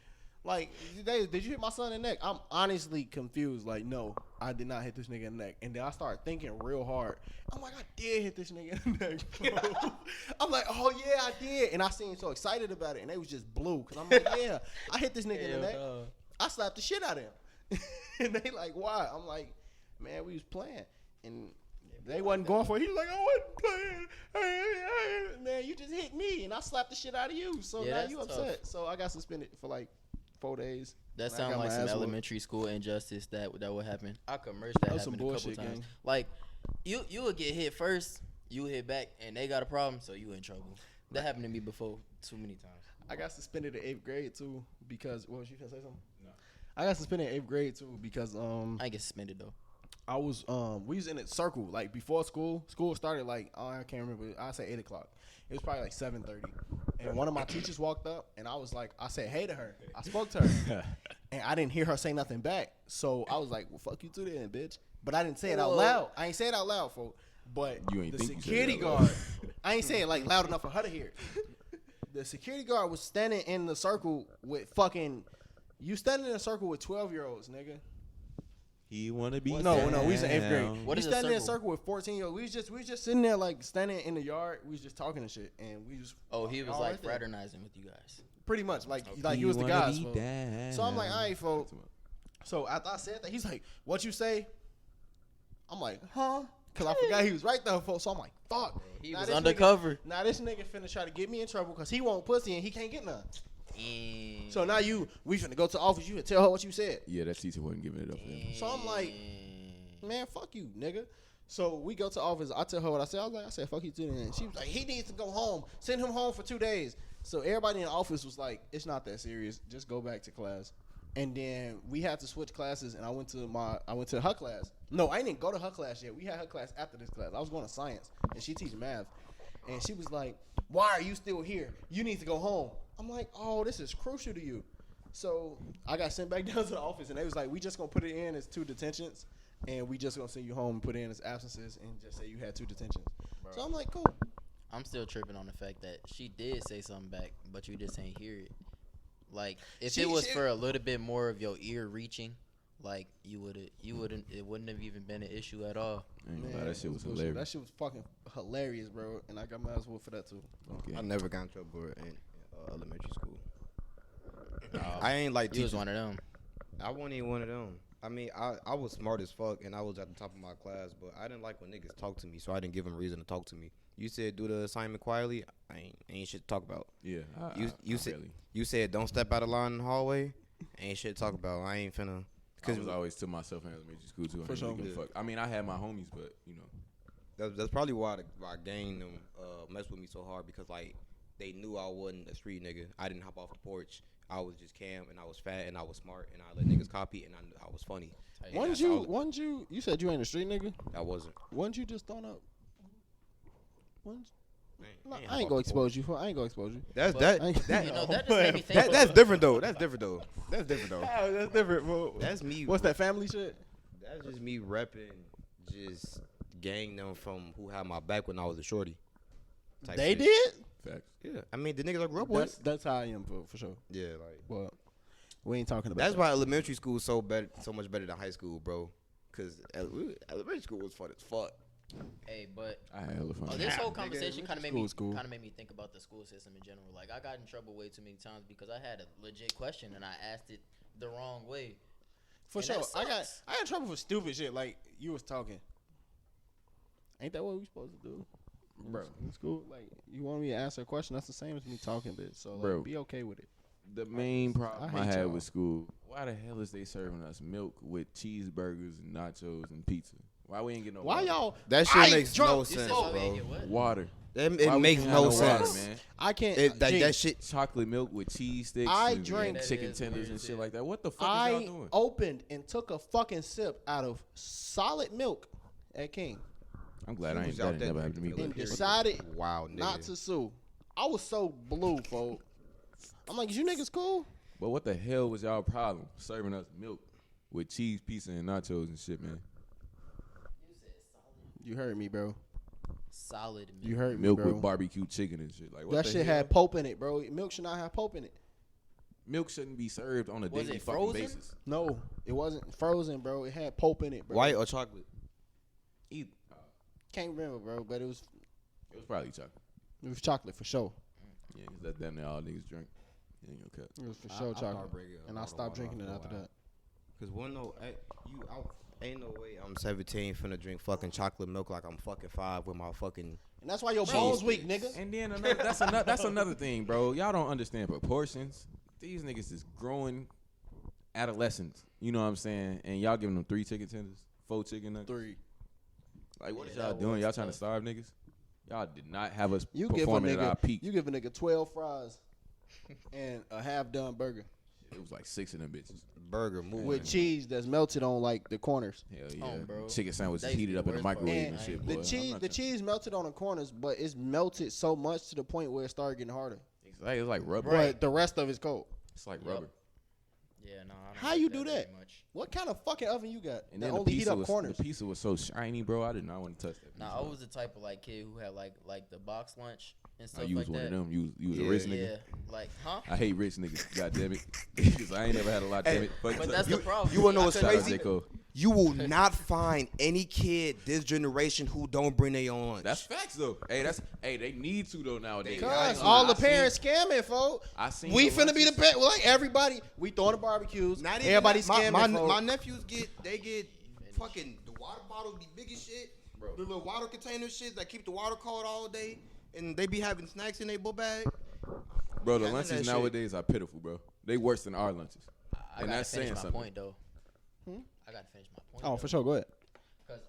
Speaker 4: Like, did you hit my son in the neck? I'm honestly confused. Like, no, I did not hit this nigga in the neck. And then I started thinking real hard. I'm like, I did hit this nigga in the neck, bro. I'm like, oh, yeah, I did. And I seemed so excited about it. And they was just blue. Because I'm like, yeah, I hit this nigga in the neck. I slapped the shit out of him. And they like, why? I'm like, man, we was playing. And they wasn't going for it. He was like, I wasn't playing. Man, you just hit me, and I slapped the shit out of you. So now you upset.
Speaker 1: Tough.
Speaker 4: So I got suspended for like 4 days.
Speaker 1: That sounds like some elementary school injustice that would happen. I could merge that happen a couple times. Like, you would get hit first, you hit back, and they got a problem, so you in trouble. That happened to me before too many times.
Speaker 4: I got suspended in 8th grade too because what was you gonna say something? No. I got suspended in 8th grade too because
Speaker 1: I get suspended though.
Speaker 4: I was we was in a circle like before school. School started like I can't remember. I say 8 o'clock. It was probably like 7:30, and one of my teachers walked up, and I was like, I said hey to her. I spoke to her, and I didn't hear her say nothing back. So I was like, well, fuck you too then, bitch. But I didn't say it out loud. I ain't say it out loud, folks. But the security guard, I ain't say it like loud enough for her to hear it. The security guard was standing in the circle with you standing in a circle with 12-year-olds, nigga.
Speaker 3: He wanna be
Speaker 4: No, we was in 8th grade.
Speaker 1: What
Speaker 4: We
Speaker 1: is a
Speaker 4: standing in a
Speaker 1: circle?
Speaker 4: circle with 14-year-olds. We was just sitting there like standing in the yard. We was just talking and shit, and we just.
Speaker 1: Oh, he was
Speaker 4: all
Speaker 1: like
Speaker 4: right there.
Speaker 1: fraternizing with you guys.
Speaker 4: Pretty much, like you was the guys. So I'm like, all right, folks. So after I said that, he's like, "What you say?" I'm like, "Huh?" Because I forgot he was right there, folks. So I'm like, "Fuck."
Speaker 1: He was undercover.
Speaker 4: Now this nigga finna try to get me in trouble because he want pussy and he can't get none.
Speaker 1: Damn.
Speaker 4: So now we finna go to the office. You finna tell her what you said.
Speaker 3: Yeah, that teacher wasn't giving it up for him.
Speaker 4: So I'm like, man, fuck you, nigga. So we go to the office. I tell her what I said. I said, fuck you too. And she was like, he needs to go home. Send him home for 2 days. So everybody in the office was like, it's not that serious. Just go back to class. And then we had to switch classes, and I went to her class. No, I didn't go to her class yet. We had her class after this class. I was going to science, and she teaches math. And she was like, why are you still here? You need to go home. I'm like, oh, this is crucial to you. So I got sent back down to the office, and they was like, we just going to put it in as 2 detentions, and we just going to send you home and put it in as absences and just say you had 2 detentions. Bro. So I'm like, cool.
Speaker 1: I'm still tripping on the fact that she did say something back, but you just ain't hear it. Like, if it was for a little bit more of your ear reaching, like, it wouldn't have even been an issue at all.
Speaker 3: Man, that shit was hilarious.
Speaker 4: That shit was fucking hilarious, bro. And I got my ass whooped for that too.
Speaker 2: I never got in trouble in elementary school. I ain't like
Speaker 1: teachers. You was one of them.
Speaker 2: I wasn't even one of them. I mean, I was smart as fuck, and I was at the top of my class, but I didn't like when niggas talk to me, so I didn't give them reason to talk to me. You said do the assignment quietly. I ain't shit to talk about.
Speaker 3: Yeah,
Speaker 2: you said don't step out of line in the hallway. Ain't shit to talk about. I ain't finna.
Speaker 3: Cause I was always to myself in elementary school too.
Speaker 4: For sure.
Speaker 3: Fuck. I mean, I had my homies, but you know,
Speaker 2: that's probably why I gang them mess with me so hard, because like they knew I wasn't a street nigga. I didn't hop off the porch. I was just Cam, and I was fat, and I was smart, and I let niggas copy, and I was funny.
Speaker 4: You said you ain't a street nigga?
Speaker 2: I wasn't.
Speaker 4: Wasn't you just thrown up? No, I ain't gonna expose you. I ain't gonna expose you.
Speaker 2: That
Speaker 1: just made me think.
Speaker 2: That's different though. That's different, bro. That's me.
Speaker 4: What's that family shit?
Speaker 2: That's just me repping, just gang them from who had my back when I was a shorty.
Speaker 4: They
Speaker 2: shit.
Speaker 4: did?
Speaker 2: Facts. Yeah. I mean, the niggas I grew up with.
Speaker 4: That's how I am for sure.
Speaker 2: Yeah, like.
Speaker 4: Well, we ain't talking about.
Speaker 2: That's why elementary school is so much better than high school, bro. Cause elementary school was fun as fuck.
Speaker 1: Hey, but
Speaker 3: I had hella fun.
Speaker 1: This whole conversation kind of made me think about the school system in general. Like, I got in trouble way too many times because I had a legit question and I asked it the wrong way.
Speaker 4: For sure, I got in trouble for stupid shit. Like you was talking. Ain't that what we supposed to do, bro? In school, like you want me to answer a question, that's the same as me talking, bitch. So, like,
Speaker 3: bro,
Speaker 4: be okay with it.
Speaker 3: The main problem I had
Speaker 4: y'all.
Speaker 3: with school, why the hell is they serving us milk with cheeseburgers and nachos and pizza? Why we ain't getting no water?
Speaker 4: Y'all?
Speaker 2: That shit makes no sense, bro.
Speaker 3: Water.
Speaker 2: It makes no sense,
Speaker 3: man.
Speaker 4: I can't.
Speaker 2: That shit.
Speaker 3: Chocolate milk with cheese sticks.
Speaker 4: I drank
Speaker 3: chicken tenders and shit like that. What the fuck is y'all doing?
Speaker 4: I opened and took a fucking sip out of solid milk at King.
Speaker 3: I'm glad I ain't that never happened to me.
Speaker 4: And decided
Speaker 2: wow,
Speaker 4: not to sue. I was so blue, folks. I'm like, is you niggas cool?
Speaker 3: But what the hell was y'all problem serving us milk with cheese, pizza, and nachos and shit, man?
Speaker 4: You heard me, bro.
Speaker 1: Solid milk.
Speaker 4: You heard me,
Speaker 3: milk
Speaker 4: bro.
Speaker 3: with barbecue chicken and shit. Like what
Speaker 4: that
Speaker 3: the
Speaker 4: shit
Speaker 3: hell?
Speaker 4: had Pope in it, bro. Milk should not have Pope in it.
Speaker 3: Milk shouldn't be served on a daily fucking
Speaker 1: frozen?
Speaker 3: basis.
Speaker 4: No, it wasn't frozen, bro. It had Pope in it, bro.
Speaker 2: White or chocolate?
Speaker 3: Either.
Speaker 4: Can't remember, bro, but it was
Speaker 3: probably chocolate.
Speaker 4: It was chocolate for sure.
Speaker 3: Yeah, cause that's damn near all niggas drink. It ain't gonna cut.
Speaker 4: It was for sure chocolate. And I stopped drinking it after that.
Speaker 2: Cause ain't no way I'm 17 finna drink fucking chocolate milk like I'm fucking 5 with my fucking.
Speaker 4: And that's why your bones weak, nigga.
Speaker 3: And then that's another thing, bro. Y'all don't understand proportions. These niggas is growing adolescents. You know what I'm saying? And y'all giving them 3 chicken tenders, 4 chicken nuggets.
Speaker 4: 3.
Speaker 3: Like, what is y'all doing? Y'all trying to starve niggas? Y'all did not have us
Speaker 4: You
Speaker 3: performing at our peak.
Speaker 4: You give a nigga 12 fries and a half-done burger.
Speaker 3: It was like 6 of them bitches.
Speaker 2: Burger moving.
Speaker 4: With cheese that's melted on like the corners.
Speaker 3: Hell yeah.
Speaker 1: Bro.
Speaker 3: Chicken sandwiches
Speaker 1: That used to
Speaker 3: heated
Speaker 1: be
Speaker 3: up
Speaker 1: the
Speaker 3: in the
Speaker 1: worst
Speaker 3: microwave
Speaker 1: part.
Speaker 3: and shit, boy.
Speaker 4: The cheese melted on the corners, but it's melted so much to the point where it started getting harder.
Speaker 3: It's like rubber.
Speaker 4: But the rest of it's cold.
Speaker 3: It's like rubber.
Speaker 1: Yeah, no. I don't
Speaker 4: How
Speaker 1: like
Speaker 4: you do
Speaker 1: very
Speaker 4: that?
Speaker 1: much.
Speaker 4: What kind of fucking oven you got
Speaker 3: And
Speaker 4: that
Speaker 3: then the
Speaker 4: only heat
Speaker 3: pizza
Speaker 4: up
Speaker 3: was
Speaker 4: corners?
Speaker 3: the pizza was so shiny, bro. I did not want to touch that.
Speaker 1: Nah, I was the type of like kid who had like the box lunch and stuff
Speaker 3: You was
Speaker 1: like
Speaker 3: one
Speaker 1: that.
Speaker 3: of them. You was a
Speaker 2: Yeah,
Speaker 3: rich nigga.
Speaker 1: Yeah, like, huh?
Speaker 3: I hate rich niggas. God damn it. Because I ain't never had a lot. Damn it.
Speaker 1: But that's the problem.
Speaker 2: You wanna know
Speaker 1: I
Speaker 2: what's
Speaker 1: couldn't-
Speaker 3: Shout out
Speaker 2: crazy?
Speaker 3: J. Cole.
Speaker 2: You will not find any kid this generation who don't bring their own.
Speaker 3: That's facts though. Hey, they need to though nowadays.
Speaker 4: Because all the parents scamming, folks.
Speaker 3: I seen
Speaker 4: We
Speaker 3: the
Speaker 4: finna be the
Speaker 3: lunches.
Speaker 4: pet. Like everybody, we throwing the barbecues.
Speaker 2: Not even
Speaker 4: Everybody
Speaker 2: that.
Speaker 4: scamming,
Speaker 2: My
Speaker 4: folks.
Speaker 2: nephews get fucking the water bottles be big as shit.
Speaker 3: Bro.
Speaker 2: The little water container shit that keep the water cold all day, and they be having snacks in their book bag.
Speaker 3: Bro, the
Speaker 2: Yeah,
Speaker 3: lunches
Speaker 2: that shit.
Speaker 3: nowadays are pitiful, bro. They worse than our lunches.
Speaker 1: I
Speaker 3: And
Speaker 1: gotta
Speaker 3: that's
Speaker 1: finish
Speaker 3: saying
Speaker 1: my
Speaker 3: something.
Speaker 1: point though. I gotta finish my point.
Speaker 4: Oh, for sure. Go ahead.
Speaker 1: Because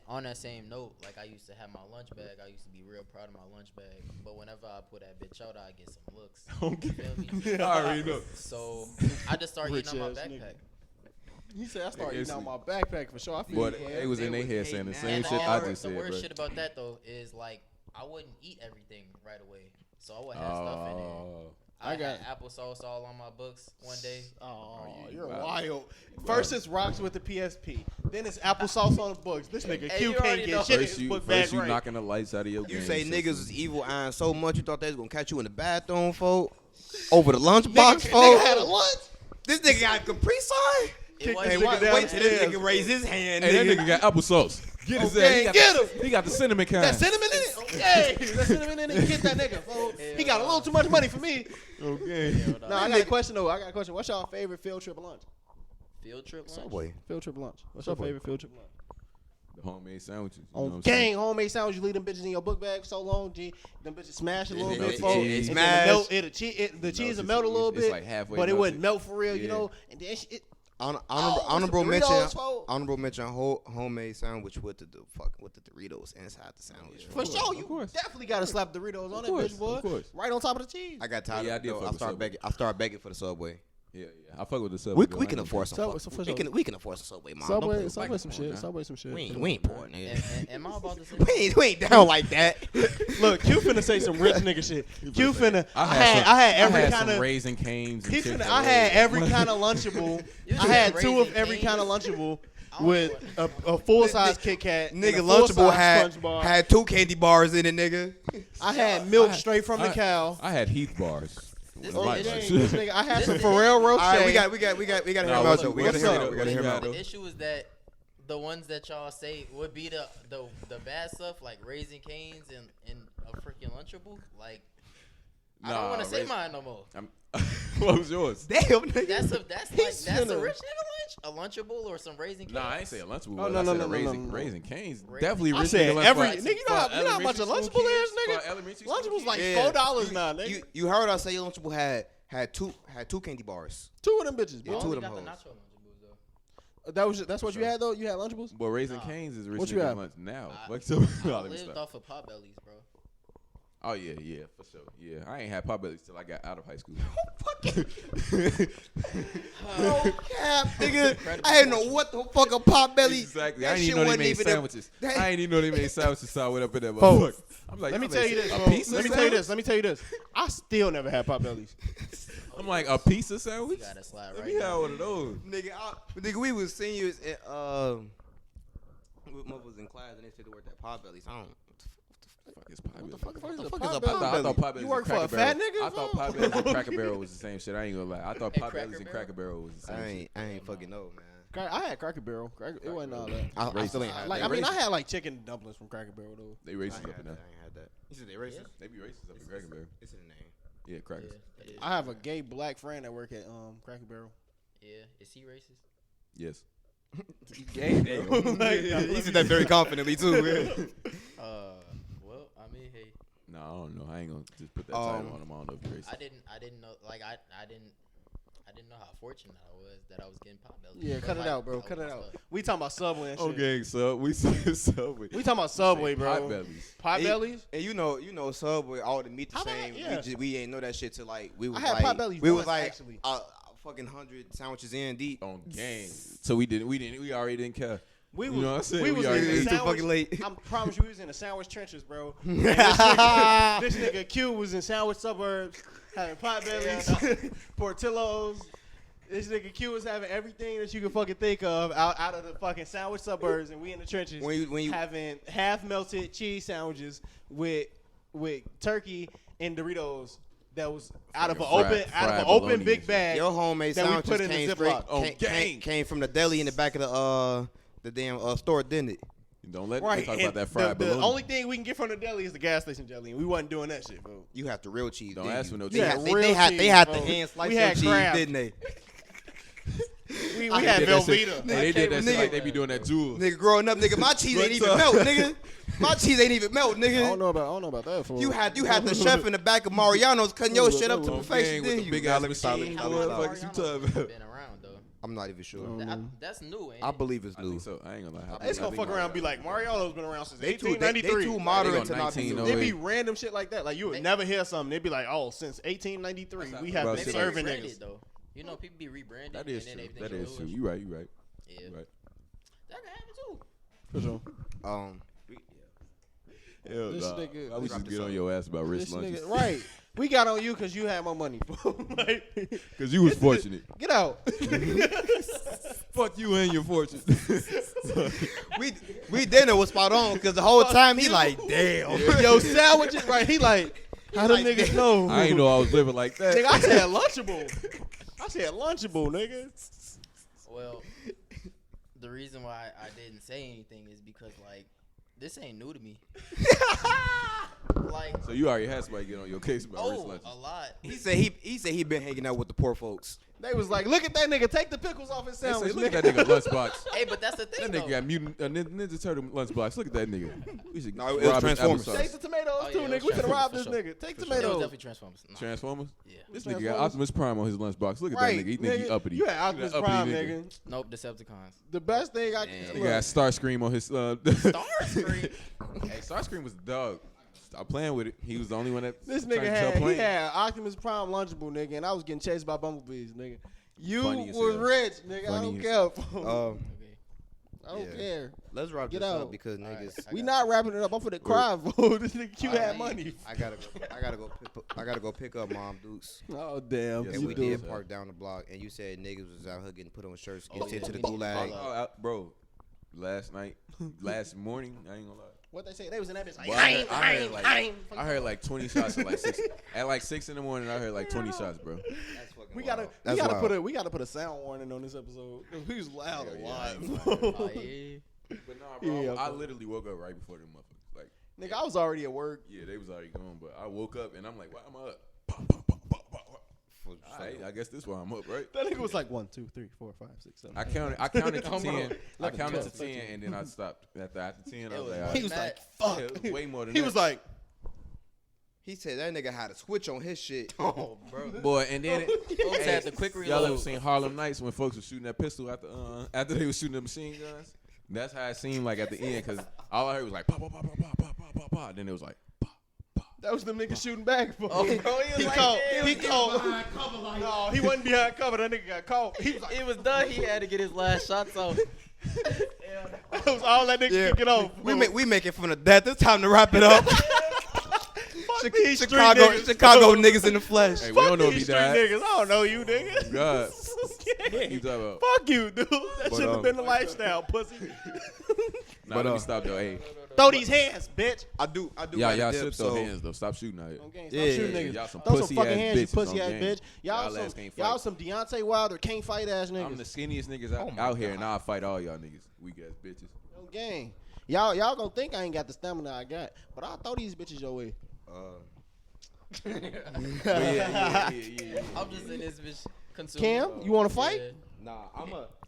Speaker 1: on that same note, like I used to have my lunch bag. I used to be real proud of my lunch bag. But whenever I put that bitch out, I get some looks. You feel me?
Speaker 3: I already know.
Speaker 1: So I just started eating on my
Speaker 4: Rich-ass
Speaker 1: backpack.
Speaker 4: He said I started
Speaker 3: It's-
Speaker 4: eating out my backpack for sure. I feel
Speaker 3: Boy,
Speaker 4: you,
Speaker 3: they
Speaker 4: man.
Speaker 3: was in
Speaker 2: They
Speaker 3: their
Speaker 2: was
Speaker 3: head saying the
Speaker 2: hating
Speaker 3: same
Speaker 1: And
Speaker 3: shit
Speaker 1: the
Speaker 3: I
Speaker 1: worst-
Speaker 3: just
Speaker 1: the
Speaker 3: said,
Speaker 1: worst
Speaker 3: bro.
Speaker 1: shit about that though is like I wouldn't eat everything right away, so I would have stuff in it.
Speaker 3: Oh.
Speaker 1: I
Speaker 4: got-
Speaker 1: got applesauce all on my books one day.
Speaker 4: Oh,
Speaker 3: yeah,
Speaker 4: you're
Speaker 3: wow.
Speaker 4: wild. First it's rocks with the PSP. Then it's applesauce on the books. This nigga
Speaker 1: Hey,
Speaker 4: Q
Speaker 1: you
Speaker 4: can't
Speaker 1: already
Speaker 4: get
Speaker 1: know.
Speaker 4: shit in
Speaker 3: First
Speaker 4: his
Speaker 3: you,
Speaker 4: book bag
Speaker 3: first you
Speaker 4: right.
Speaker 3: knocking the lights out of your
Speaker 2: You
Speaker 3: game
Speaker 2: say
Speaker 3: system.
Speaker 2: niggas was evil eyeing so much you thought they was gonna catch you in the bathroom, folk. Over the lunchbox,
Speaker 4: Nigga
Speaker 2: folk.
Speaker 4: had a lunch.
Speaker 2: This nigga got Capri Sun.
Speaker 1: It
Speaker 4: Kick
Speaker 2: Hey,
Speaker 4: this
Speaker 2: wait
Speaker 4: nigga down
Speaker 2: till
Speaker 4: the
Speaker 2: this
Speaker 4: stairs.
Speaker 2: nigga raise his hand,
Speaker 3: Hey, that
Speaker 2: nigga.
Speaker 3: nigga got applesauce. Get his
Speaker 4: Okay,
Speaker 3: ass.
Speaker 4: get him.
Speaker 3: He got the cinnamon kind.
Speaker 4: That cinnamon in it? Okay. That cinnamon in it. Get that nigga, folks. He got a little too much money for me.
Speaker 3: Okay.
Speaker 4: No, I got a question though. What's y'all favorite field trip lunch?
Speaker 1: Field trip lunch.
Speaker 2: Subway.
Speaker 4: Field trip lunch. What's your
Speaker 2: Subway.
Speaker 4: favorite field trip lunch?
Speaker 3: The homemade sandwiches. You know what
Speaker 4: On
Speaker 3: I'm saying?
Speaker 4: gang homemade sandwich, you leave them bitches in your book bag for so long, G. Them bitches smash a little
Speaker 2: It-
Speaker 4: bit,
Speaker 2: it-
Speaker 4: folks.
Speaker 2: it
Speaker 4: And then
Speaker 2: smash.
Speaker 4: the cheese will
Speaker 3: it's-
Speaker 4: melt a little
Speaker 3: it's
Speaker 4: bit,
Speaker 3: like halfway
Speaker 4: but it
Speaker 3: melted.
Speaker 4: wouldn't melt for real, you
Speaker 3: Yeah.
Speaker 4: know. And then
Speaker 2: Honorable
Speaker 4: some
Speaker 2: mention.
Speaker 4: Doritos, folks.
Speaker 2: Honorable mention. Homemade sandwich with the Doritos inside the sandwich.
Speaker 4: for sure, you
Speaker 3: of course.
Speaker 4: definitely gotta slap Doritos on that
Speaker 3: course,
Speaker 4: bitch, boy.
Speaker 3: of course.
Speaker 4: Right on top of the cheese.
Speaker 2: I got tired
Speaker 3: Yeah, I
Speaker 2: of
Speaker 3: did
Speaker 2: it.
Speaker 3: fuck
Speaker 2: I
Speaker 3: with
Speaker 2: started
Speaker 3: Subway.
Speaker 2: begging. I started begging for the Subway.
Speaker 3: Yeah. I fuck with the Subway.
Speaker 2: We
Speaker 3: though. I
Speaker 2: can
Speaker 3: ain't
Speaker 2: afford some.
Speaker 4: Subway, so for sure.
Speaker 2: We can afford some Subway, mom.
Speaker 4: Subway,
Speaker 2: Don't play
Speaker 4: Subway,
Speaker 2: with
Speaker 4: some
Speaker 2: me.
Speaker 4: shit.
Speaker 3: now.
Speaker 4: Subway, some shit.
Speaker 2: We ain't poor, nigga.
Speaker 1: Am I about to say?
Speaker 2: We ain't down like that.
Speaker 4: Look, Q finna say some rich nigga shit. Q finna. I
Speaker 3: had
Speaker 4: had every
Speaker 3: some
Speaker 4: kind of.
Speaker 3: Raisin Canes. And
Speaker 4: He
Speaker 3: Chick-fil-A.
Speaker 4: finna, I had every kind of Lunchable.
Speaker 1: You
Speaker 4: I
Speaker 1: said
Speaker 4: had two of
Speaker 1: Raisin
Speaker 4: every
Speaker 1: Cane's?
Speaker 4: kind of Lunchable
Speaker 1: don't
Speaker 4: with a full size Kit Kat. and
Speaker 2: Nigga,
Speaker 4: a full-size
Speaker 2: Lunchable had
Speaker 4: Crunch Bar.
Speaker 2: had 2 candy bars in it, nigga.
Speaker 4: I had milk straight from the cow.
Speaker 3: I had Heath bars.
Speaker 1: This
Speaker 4: Oh,
Speaker 1: Right.
Speaker 4: dang,
Speaker 1: Right.
Speaker 4: this nigga, I had
Speaker 1: This
Speaker 4: some
Speaker 1: is-
Speaker 4: Ferrero Rocher.
Speaker 2: All right, we got to hear him out
Speaker 3: what's
Speaker 2: though. We got to
Speaker 3: up?
Speaker 2: hear him out.
Speaker 3: What's
Speaker 2: We got to hear him
Speaker 3: up?
Speaker 2: out.
Speaker 1: The issue is that the ones that y'all say would be the bad stuff, like Raisin Canes and a freaking Lunchable. Like, I don't want to say mine no more.
Speaker 3: What was yours?
Speaker 2: Damn, nigga.
Speaker 1: That's a
Speaker 4: finna-
Speaker 1: rich nigga lunch, a Lunchable or some Raisin Canes.
Speaker 3: Nah, I ain't say a Lunchable.
Speaker 4: Oh,
Speaker 3: no,
Speaker 4: no,
Speaker 3: I said
Speaker 4: no,
Speaker 3: a
Speaker 4: no,
Speaker 3: Raisin,
Speaker 4: no.
Speaker 3: Raisin Canes.
Speaker 1: Raisin-
Speaker 3: Definitely
Speaker 4: I
Speaker 3: rich
Speaker 4: said
Speaker 3: nigga
Speaker 4: every
Speaker 3: lunch
Speaker 4: nigga, you know how much a Lunchable is, nigga. Lunchables like $4 now, nigga.
Speaker 2: You heard us say Lunchable had two candy bars.
Speaker 4: Two of them bitches,
Speaker 2: Yeah,
Speaker 4: bro.
Speaker 2: two
Speaker 1: Only
Speaker 2: of them
Speaker 1: got the
Speaker 2: hoes.
Speaker 1: nacho Lunchables though.
Speaker 4: That's what you had though. You had Lunchables.
Speaker 3: But Raisin Canes is rich
Speaker 4: What you
Speaker 3: nigga
Speaker 4: have?
Speaker 3: lunch now.
Speaker 1: I-
Speaker 3: Fuck so.
Speaker 1: I
Speaker 3: Let me
Speaker 1: lived
Speaker 3: stop.
Speaker 1: off of Potbellies, bro.
Speaker 3: Oh yeah, for sure. Yeah, I ain't had Potbellies till I got out of high school.
Speaker 2: No cap, nigga. I didn't know what the fuck a pot belly.
Speaker 3: Exactly.
Speaker 2: That
Speaker 3: I ain't
Speaker 2: shit
Speaker 3: even know they
Speaker 2: wasn't
Speaker 3: made
Speaker 2: even
Speaker 3: sandwiches.
Speaker 2: that-
Speaker 3: I ain't even know they made sandwiches, so I went up in there.
Speaker 4: Folks,
Speaker 3: Motherfucker. I'm like,
Speaker 4: Let me
Speaker 3: I'm
Speaker 4: tell
Speaker 3: like,
Speaker 4: you this.
Speaker 3: A
Speaker 4: folks.
Speaker 3: pizza
Speaker 4: Let me tell you this. Let me tell you this. I still never had Potbellies.
Speaker 3: I'm like, a pizza
Speaker 1: You
Speaker 3: sandwich?
Speaker 1: gotta slide
Speaker 3: Let
Speaker 1: right
Speaker 3: me have
Speaker 1: now.
Speaker 3: one of those.
Speaker 2: Nigga, we was seniors and we was in class and they said the word that pot bellies. I don't.
Speaker 3: Fuck is
Speaker 2: What the
Speaker 3: Potbelly?
Speaker 2: fuck is a
Speaker 3: I
Speaker 2: pot
Speaker 3: thought
Speaker 2: belly?
Speaker 3: Potbellies
Speaker 4: You work
Speaker 3: and
Speaker 4: for a
Speaker 3: Cracker
Speaker 4: fat
Speaker 3: Barrel-
Speaker 4: nigga,
Speaker 3: I thought
Speaker 4: fool?
Speaker 3: Potbellies and Cracker Barrel was the same shit. I ain't gonna lie. I thought
Speaker 1: Hey,
Speaker 3: Potbellies
Speaker 1: Cracker
Speaker 3: and
Speaker 1: Barrel?
Speaker 3: Cracker Barrel was the same shit.
Speaker 2: I ain't fucking know, man.
Speaker 4: I had Cracker Barrel. It wasn't all that.
Speaker 2: I still ain't had
Speaker 4: Like,
Speaker 2: that.
Speaker 4: I mean, I had like chicken dumplings from Cracker Barrel though.
Speaker 3: They
Speaker 2: I
Speaker 3: racist
Speaker 2: ain't
Speaker 3: up
Speaker 2: had
Speaker 3: in
Speaker 2: that.
Speaker 3: there.
Speaker 2: I ain't had that. You said they racist?
Speaker 3: They be racist up in Cracker Barrel.
Speaker 2: It's in the name.
Speaker 3: Yeah, crackers.
Speaker 1: Yeah, it is.
Speaker 4: I have a gay black friend that work at Cracker Barrel.
Speaker 1: Yeah, is he racist?
Speaker 3: Yes.
Speaker 2: He said that very confidently too.
Speaker 1: Well, I mean, hey,
Speaker 3: No, I don't know. I ain't gonna just put that title on him. I don't know if you're racist.
Speaker 1: I didn't know. Like, I didn't know how fortunate I was that I was getting pot belly.
Speaker 4: Yeah,
Speaker 1: But,
Speaker 4: cut it
Speaker 1: like,
Speaker 4: out, bro.
Speaker 1: I
Speaker 4: Cut it
Speaker 1: was
Speaker 4: out.
Speaker 1: stuck.
Speaker 4: We talking about Subway and shit.
Speaker 3: Okay, so we see Subway.
Speaker 4: We talking about Subway, bro.
Speaker 3: Pot bellies.
Speaker 4: Pot bellies?
Speaker 2: And you know, Subway, all the meat the
Speaker 4: How about-
Speaker 2: same.
Speaker 4: yeah.
Speaker 2: We ain't know that shit till like we was
Speaker 4: I had
Speaker 2: like
Speaker 4: Potbellies
Speaker 2: we
Speaker 4: once,
Speaker 2: was like
Speaker 4: actually.
Speaker 2: fucking 100 sandwiches in deep.
Speaker 3: On game. So we already didn't care.
Speaker 4: We
Speaker 3: You
Speaker 4: was,
Speaker 3: know what I'm saying?
Speaker 4: we
Speaker 3: We
Speaker 4: was
Speaker 3: already
Speaker 4: in the
Speaker 3: ate too
Speaker 4: sandwich.
Speaker 2: fucking late.
Speaker 4: I promise you, we was in the sandwich trenches, bro. And this nigga Q was in sandwich suburbs, having pot bellies, Portillo's. This nigga Q was having everything that you could fucking think of out of the fucking sandwich suburbs, and we in the trenches
Speaker 2: When you
Speaker 4: having half melted cheese sandwiches with turkey and Doritos. That was out of an
Speaker 3: fried
Speaker 4: open
Speaker 3: bologna
Speaker 4: big
Speaker 3: and
Speaker 4: bag.
Speaker 2: your homemade
Speaker 4: that we
Speaker 2: sandwiches
Speaker 4: put in the
Speaker 2: came
Speaker 4: Ziploc.
Speaker 2: straight came from the deli in the back of the damn store, didn't it?
Speaker 3: Don't let
Speaker 4: Right,
Speaker 3: me talk
Speaker 4: and
Speaker 3: about that fried
Speaker 4: the
Speaker 3: bologna.
Speaker 4: only thing we can get from the deli is the gas station jelly, and we wasn't doing that shit, bro.
Speaker 2: You have the real cheese.
Speaker 3: Don't
Speaker 2: didn't
Speaker 3: ask
Speaker 2: you?
Speaker 3: for no
Speaker 2: They
Speaker 3: cheese.
Speaker 2: had,
Speaker 4: Yeah,
Speaker 2: they,
Speaker 4: real
Speaker 2: they had
Speaker 4: cheese,
Speaker 2: they had
Speaker 4: bro.
Speaker 2: the hand slice
Speaker 4: We had
Speaker 2: cheese,
Speaker 4: crab.
Speaker 2: didn't they?
Speaker 4: We
Speaker 3: They
Speaker 4: had
Speaker 3: did that shit-
Speaker 4: Velveeta.
Speaker 3: They did that shit
Speaker 2: Nigga.
Speaker 3: like they be doing that Jules.
Speaker 2: Nigga, growing up, nigga, my cheese ain't even melt, nigga. My cheese ain't even melt,
Speaker 4: I
Speaker 2: nigga.
Speaker 4: don't know about that. Fool.
Speaker 2: You had the chef in the back of Mariano's cutting your shit up to
Speaker 3: On
Speaker 2: perfection,
Speaker 3: gang with
Speaker 2: didn't
Speaker 3: the
Speaker 2: you?
Speaker 3: big ass
Speaker 2: Let me
Speaker 3: machine.
Speaker 2: see.
Speaker 1: How
Speaker 3: What the
Speaker 1: long
Speaker 3: fuck is you
Speaker 1: Mariano's
Speaker 3: talking about?
Speaker 1: been around though?
Speaker 2: I'm not even sure.
Speaker 1: That's new. Ain't
Speaker 2: I
Speaker 1: it?
Speaker 2: believe it's
Speaker 3: I
Speaker 2: new.
Speaker 3: think so. I ain't gonna lie.
Speaker 4: It's gonna fuck around and be like, Mariano's been around since
Speaker 2: They too
Speaker 4: 1893.
Speaker 2: moderate
Speaker 3: They
Speaker 2: to
Speaker 3: go
Speaker 2: not be
Speaker 3: 1908.
Speaker 4: They be random shit like that. Like, you would never hear something. They'd be like, oh, since 1893, we have
Speaker 3: Bro,
Speaker 4: been
Speaker 3: shit
Speaker 1: Maybe
Speaker 3: like-
Speaker 4: serving
Speaker 1: rebranded,
Speaker 4: niggas.
Speaker 1: though. You know, people be rebranded.
Speaker 3: That is
Speaker 1: and
Speaker 3: true.
Speaker 1: then
Speaker 3: That
Speaker 1: everything
Speaker 3: is true.
Speaker 1: goes.
Speaker 3: You right. You right.
Speaker 1: Yeah.
Speaker 3: You right.
Speaker 1: That can happen too.
Speaker 4: For sure.
Speaker 3: Hell
Speaker 4: This
Speaker 3: nah.
Speaker 4: nigga-
Speaker 3: I was just get on your ass about wrist
Speaker 4: This
Speaker 3: lunches.
Speaker 4: nigga, right. We got on you because you had more money. Like,
Speaker 3: Because you was fortunate.
Speaker 4: get out.
Speaker 3: Fuck you and your fortune.
Speaker 2: We dinner was spot on because the whole time he like, damn.
Speaker 4: Yo, sandwiches, right? He like, how them niggas know?
Speaker 3: I ain't know I was living like that.
Speaker 4: Nigga, I said Lunchable. I said Lunchable, nigga.
Speaker 1: Well, the reason why I didn't say anything is because like this ain't new to me. Like,
Speaker 3: So you already had somebody get on your case about wrist
Speaker 1: oh,
Speaker 3: lunches.
Speaker 1: a lot.
Speaker 2: He said he been hanging out with the poor folks.
Speaker 4: They was like, look at that nigga, take the pickles off his
Speaker 3: They say,
Speaker 4: sandwich.
Speaker 3: look at
Speaker 4: nigga.
Speaker 3: that nigga lunchbox.
Speaker 1: Hey, but that's the thing.
Speaker 3: That nigga
Speaker 1: though.
Speaker 3: got mutant Ninja Turtle lunchbox. Look at that nigga. We should
Speaker 2: No, it was
Speaker 3: rob his
Speaker 2: Transformers.
Speaker 3: applesauce.
Speaker 4: Take the tomatoes
Speaker 1: Oh,
Speaker 4: too,
Speaker 1: yeah, it
Speaker 4: nigga.
Speaker 1: was
Speaker 4: We finna rob
Speaker 1: Transformers,
Speaker 4: this
Speaker 1: for
Speaker 4: nigga. Take
Speaker 1: It was
Speaker 4: tomatoes.
Speaker 1: definitely Transformers. Nah.
Speaker 3: Transformers?
Speaker 1: Yeah.
Speaker 3: This nigga got
Speaker 4: Transformers?
Speaker 3: Optimus Prime on his lunchbox. Look at
Speaker 4: Right,
Speaker 3: that nigga. He think he uppity.
Speaker 4: You had Optimus
Speaker 3: He an uppity
Speaker 4: Prime, nigga.
Speaker 1: Nope, Decepticons.
Speaker 4: The best thing I
Speaker 1: Damn.
Speaker 4: can
Speaker 3: He got Starscream on his.
Speaker 1: Starscream?
Speaker 3: Hey, Starscream was the dog. Stop playing with it. He was the only one that.
Speaker 4: This
Speaker 3: turned
Speaker 4: nigga
Speaker 3: into a
Speaker 4: had
Speaker 3: plane.
Speaker 4: Optimus Prime Lunchable, nigga, and I was getting chased by bumblebees, nigga. You
Speaker 3: Funny as
Speaker 4: was
Speaker 3: hell.
Speaker 4: rich, nigga. I
Speaker 3: Funny
Speaker 4: don't
Speaker 3: as
Speaker 4: care.
Speaker 1: Okay.
Speaker 4: I don't
Speaker 2: yeah.
Speaker 4: care.
Speaker 2: Let's wrap
Speaker 4: Get
Speaker 2: this
Speaker 4: out.
Speaker 2: up because
Speaker 1: All right.
Speaker 2: niggas.
Speaker 4: We not wrapping it up. I'm for the cry, bro. This nigga Q had money.
Speaker 2: I gotta go pick up Mom Dukes.
Speaker 4: Oh damn.
Speaker 3: Yes,
Speaker 2: And
Speaker 4: You
Speaker 2: we
Speaker 4: do.
Speaker 2: did park down the block, and you said niggas was out here getting put on shirts,
Speaker 1: Oh,
Speaker 2: get sent
Speaker 1: yeah,
Speaker 2: to the
Speaker 1: we need to
Speaker 2: gulag.
Speaker 1: follow.
Speaker 3: Bro, last morning, I ain't gonna lie.
Speaker 4: What they say? They was in that bitch like,
Speaker 3: Boy, I heard like 20 shots at like 6. At like 6 in the morning, I heard like 20 shots, bro.
Speaker 4: We gotta put a sound warning on this episode. We was loud a lot.
Speaker 1: Oh, yeah.
Speaker 3: But nah, bro,
Speaker 4: Yeah,
Speaker 3: I
Speaker 4: bro.
Speaker 3: literally woke up right before them motherfuckers. Like,
Speaker 4: Nigga, I was already at work.
Speaker 3: yeah, they was already gone, but I woke up and I'm like, why am I up? All right, I guess this why I'm up, right?
Speaker 4: That nigga was like 1, 2, 3, 4, 5, 6, 7.
Speaker 3: I counted to
Speaker 4: Come on.
Speaker 3: 10. I
Speaker 4: 11,
Speaker 3: counted
Speaker 4: 12,
Speaker 3: to 10, and then I stopped. After 10, I was like,
Speaker 1: It
Speaker 3: all
Speaker 4: He
Speaker 3: right.
Speaker 4: was like,
Speaker 3: Yeah,
Speaker 4: fuck.
Speaker 3: it was way more than
Speaker 4: He
Speaker 3: that.
Speaker 4: was like,
Speaker 2: He said that nigga had a switch on his shit.
Speaker 1: Oh, bro.
Speaker 3: boy, and then
Speaker 1: Folks had the quick
Speaker 3: y'all ever
Speaker 1: reload.
Speaker 3: seen Harlem Nights when folks were shooting that pistol after they was shooting the machine guns? That's how it seemed like at the end, because all I heard was like, pop, pop, pop, pop, pop, pop, pop, pop. Then it was like, pop, pop.
Speaker 4: that was the nigga shooting back. Bro.
Speaker 1: Oh, bro,
Speaker 4: He called. He called. No, he wasn't behind cover. That nigga got caught. He was like,
Speaker 1: It was done. He had to get his last shots off.
Speaker 4: that was all that nigga
Speaker 2: Yeah,
Speaker 4: could get off.
Speaker 2: we make it from the death. It's time to wrap it up.
Speaker 4: Fuck these street
Speaker 2: Chicago
Speaker 4: niggas.
Speaker 2: niggas in the flesh.
Speaker 3: Hey, we
Speaker 4: Fuck
Speaker 3: don't know if he
Speaker 4: these street
Speaker 3: died.
Speaker 4: niggas. I don't know you, nigga.
Speaker 3: God. What you talking about?
Speaker 4: Fuck you, dude. That should have been the lifestyle, pussy.
Speaker 3: Nah, let me stop though. Hey,
Speaker 4: Throw these hands, bitch.
Speaker 2: I do.
Speaker 3: y'all
Speaker 2: gotta
Speaker 3: should
Speaker 2: dip,
Speaker 3: throw
Speaker 2: so-
Speaker 3: hands though. Stop shooting out here.
Speaker 4: Okay, stop
Speaker 2: Yeah,
Speaker 4: shooting
Speaker 2: yeah,
Speaker 4: niggas.
Speaker 3: y'all some
Speaker 4: Throw some
Speaker 3: pussy
Speaker 4: fucking
Speaker 3: ass
Speaker 4: hands, you
Speaker 3: bitches
Speaker 4: pussy
Speaker 3: on
Speaker 4: ass
Speaker 3: game.
Speaker 4: bitch.
Speaker 3: Y'all ass can't fight.
Speaker 4: Y'all some Deontay Wilder can't fight ass niggas.
Speaker 3: I'm the skinniest niggas out here, and I'll fight all y'all niggas. Weak ass bitches.
Speaker 4: No game. Y'all gonna think I ain't got the stamina I got, but I'll throw these bitches your way.
Speaker 3: But yeah.
Speaker 1: I'm just in this bitch consuming.
Speaker 4: Cam, you wanna fight?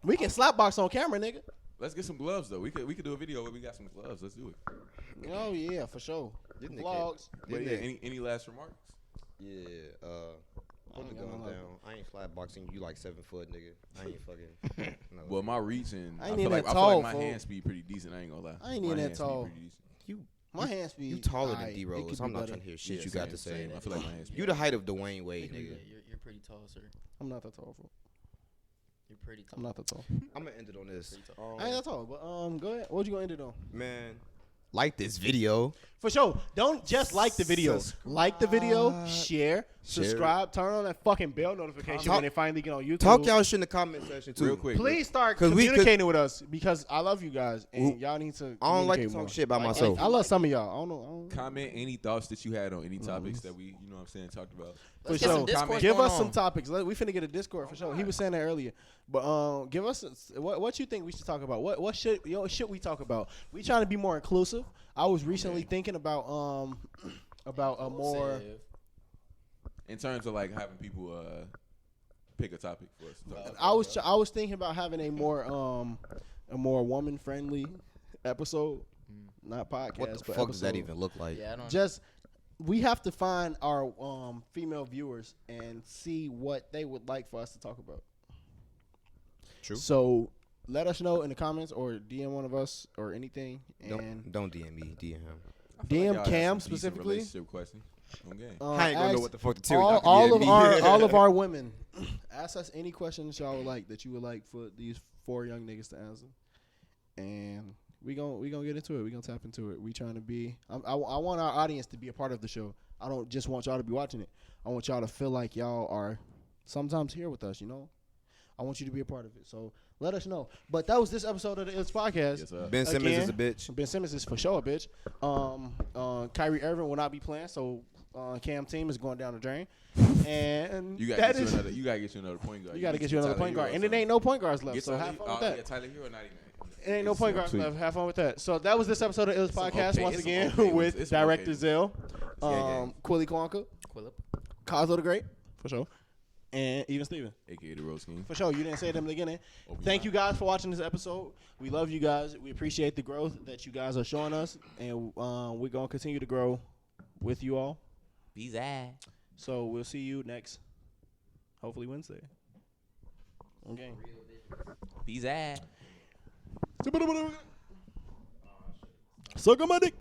Speaker 4: We can slap box on camera, nigga.
Speaker 3: Let's get some gloves though. We could do a video where we got some gloves. Let's do it.
Speaker 4: Oh yeah, for sure. Vlogs.
Speaker 3: But yeah, any last remarks?
Speaker 2: Yeah, put the gun down. I ain't slap boxing you like 7 foot, nigga. I ain't fucking. No.
Speaker 3: Well, my reach and
Speaker 4: I ain't
Speaker 3: I feel
Speaker 4: even
Speaker 3: like
Speaker 4: that tall,
Speaker 3: my
Speaker 4: fool.
Speaker 3: hand speed pretty decent. I ain't gonna lie.
Speaker 4: I ain't
Speaker 3: My
Speaker 4: even that
Speaker 3: hand speed
Speaker 4: tall.
Speaker 3: pretty decent.
Speaker 4: My hand speed.
Speaker 2: You taller than
Speaker 4: aight,
Speaker 2: D
Speaker 4: it
Speaker 2: Rose.
Speaker 4: could
Speaker 2: I'm
Speaker 4: be
Speaker 2: not
Speaker 4: better.
Speaker 2: trying to hear shit
Speaker 3: Yeah,
Speaker 2: you got to
Speaker 3: same.
Speaker 2: say.
Speaker 3: I feel like my hand speed.
Speaker 2: You the height of Dwayne Wade, nigga.
Speaker 1: You're pretty tall, sir.
Speaker 4: I'm not that tall, fool.
Speaker 1: You're pretty tall.
Speaker 4: I'm not that tall.
Speaker 2: I'm gonna end it on this.
Speaker 4: I ain't that tall, but go ahead. What you gonna end it on?
Speaker 2: Man, like this video.
Speaker 4: For sure. Don't just like the video. Like the video, share, subscribe, turn on that fucking bell notification when they finally get on YouTube.
Speaker 2: Talk y'all shit in the comment section too.
Speaker 3: Real quick.
Speaker 4: Please start
Speaker 2: 'Cause
Speaker 4: communicating with us because I love you guys and y'all need to.
Speaker 2: I don't like to
Speaker 4: communicate more.
Speaker 2: talk shit by myself.
Speaker 4: I love some of y'all. I don't know.
Speaker 3: Comment any thoughts that you had on any topics that we, you know what I'm saying, talked about.
Speaker 4: For
Speaker 1: Let's get some
Speaker 4: sure.
Speaker 1: discourse
Speaker 4: Give
Speaker 1: going
Speaker 4: us some
Speaker 1: on.
Speaker 4: topics. We finna get a Discord for sure. He was saying that earlier, but give us what you think we should talk about. What should we talk about? We trying to be more inclusive. I was recently thinking about a more.
Speaker 3: In terms of like having people pick a topic for us to talk about.
Speaker 4: I was thinking about having a more woman friendly episode, not podcast.
Speaker 2: What the
Speaker 4: but
Speaker 2: fuck does that
Speaker 4: episode.
Speaker 2: even look like?
Speaker 1: Yeah, I don't.
Speaker 4: Just we have to find our female viewers and see what they would like for us to talk about.
Speaker 2: True.
Speaker 4: So let us know in the comments or DM one of us or anything. And
Speaker 2: Don't DM me, DM him.
Speaker 3: I feel
Speaker 4: DM
Speaker 3: y'all
Speaker 4: Cam
Speaker 3: got some decent
Speaker 4: specifically.
Speaker 3: Relationship questions. Okay.
Speaker 2: I ain't gonna know
Speaker 4: ask
Speaker 2: what the fuck to tell you.
Speaker 4: all of our women. Ask us any questions y'all would like that you would like for these 4 young niggas to answer, and we gonna get into it. We gonna tap into it. We trying to be. I want our audience to be a part of the show. I don't just want y'all to be watching it. I want y'all to feel like y'all are sometimes here with us. You know, I want you to be a part of it. So let us know. But that was this episode of the ILLIST Podcast.
Speaker 3: Yes, sir.
Speaker 2: Ben Simmons
Speaker 4: Again,
Speaker 2: is a bitch.
Speaker 4: Ben Simmons is for sure a bitch. Kyrie Irving will not be playing, so Cam team is going down the drain. And
Speaker 3: You
Speaker 4: that
Speaker 3: gotta
Speaker 4: is.
Speaker 3: get you another point guard.
Speaker 4: You got to get you another
Speaker 3: Tyler
Speaker 4: point guard.
Speaker 3: Herro,
Speaker 4: And it ain't no point guards left, so have fun with that.
Speaker 3: Yeah, Tyler Herro not even.
Speaker 4: It ain't no point guards left. Have fun with that. So that was this episode of ILLIST Podcast
Speaker 3: okay-
Speaker 4: once
Speaker 3: it's some
Speaker 4: again
Speaker 3: okay ones.
Speaker 4: with
Speaker 3: It's some
Speaker 4: Director
Speaker 3: okay
Speaker 4: Zell,
Speaker 2: gang.
Speaker 4: Quilly Kwanka,
Speaker 1: Quillip.
Speaker 4: Cosmo the Great, for sure, and even Steven.
Speaker 3: AKA the Rose King.
Speaker 4: For sure. You didn't say it in the beginning.
Speaker 3: Open
Speaker 4: Thank
Speaker 3: your
Speaker 4: you guys for watching this episode. We love you guys. We appreciate the growth that you guys are showing us, and we're going to continue to grow with you all.
Speaker 1: Be that.
Speaker 4: So we'll see you next, hopefully Wednesday. Okay.
Speaker 1: Be that.
Speaker 4: Suck on my dick.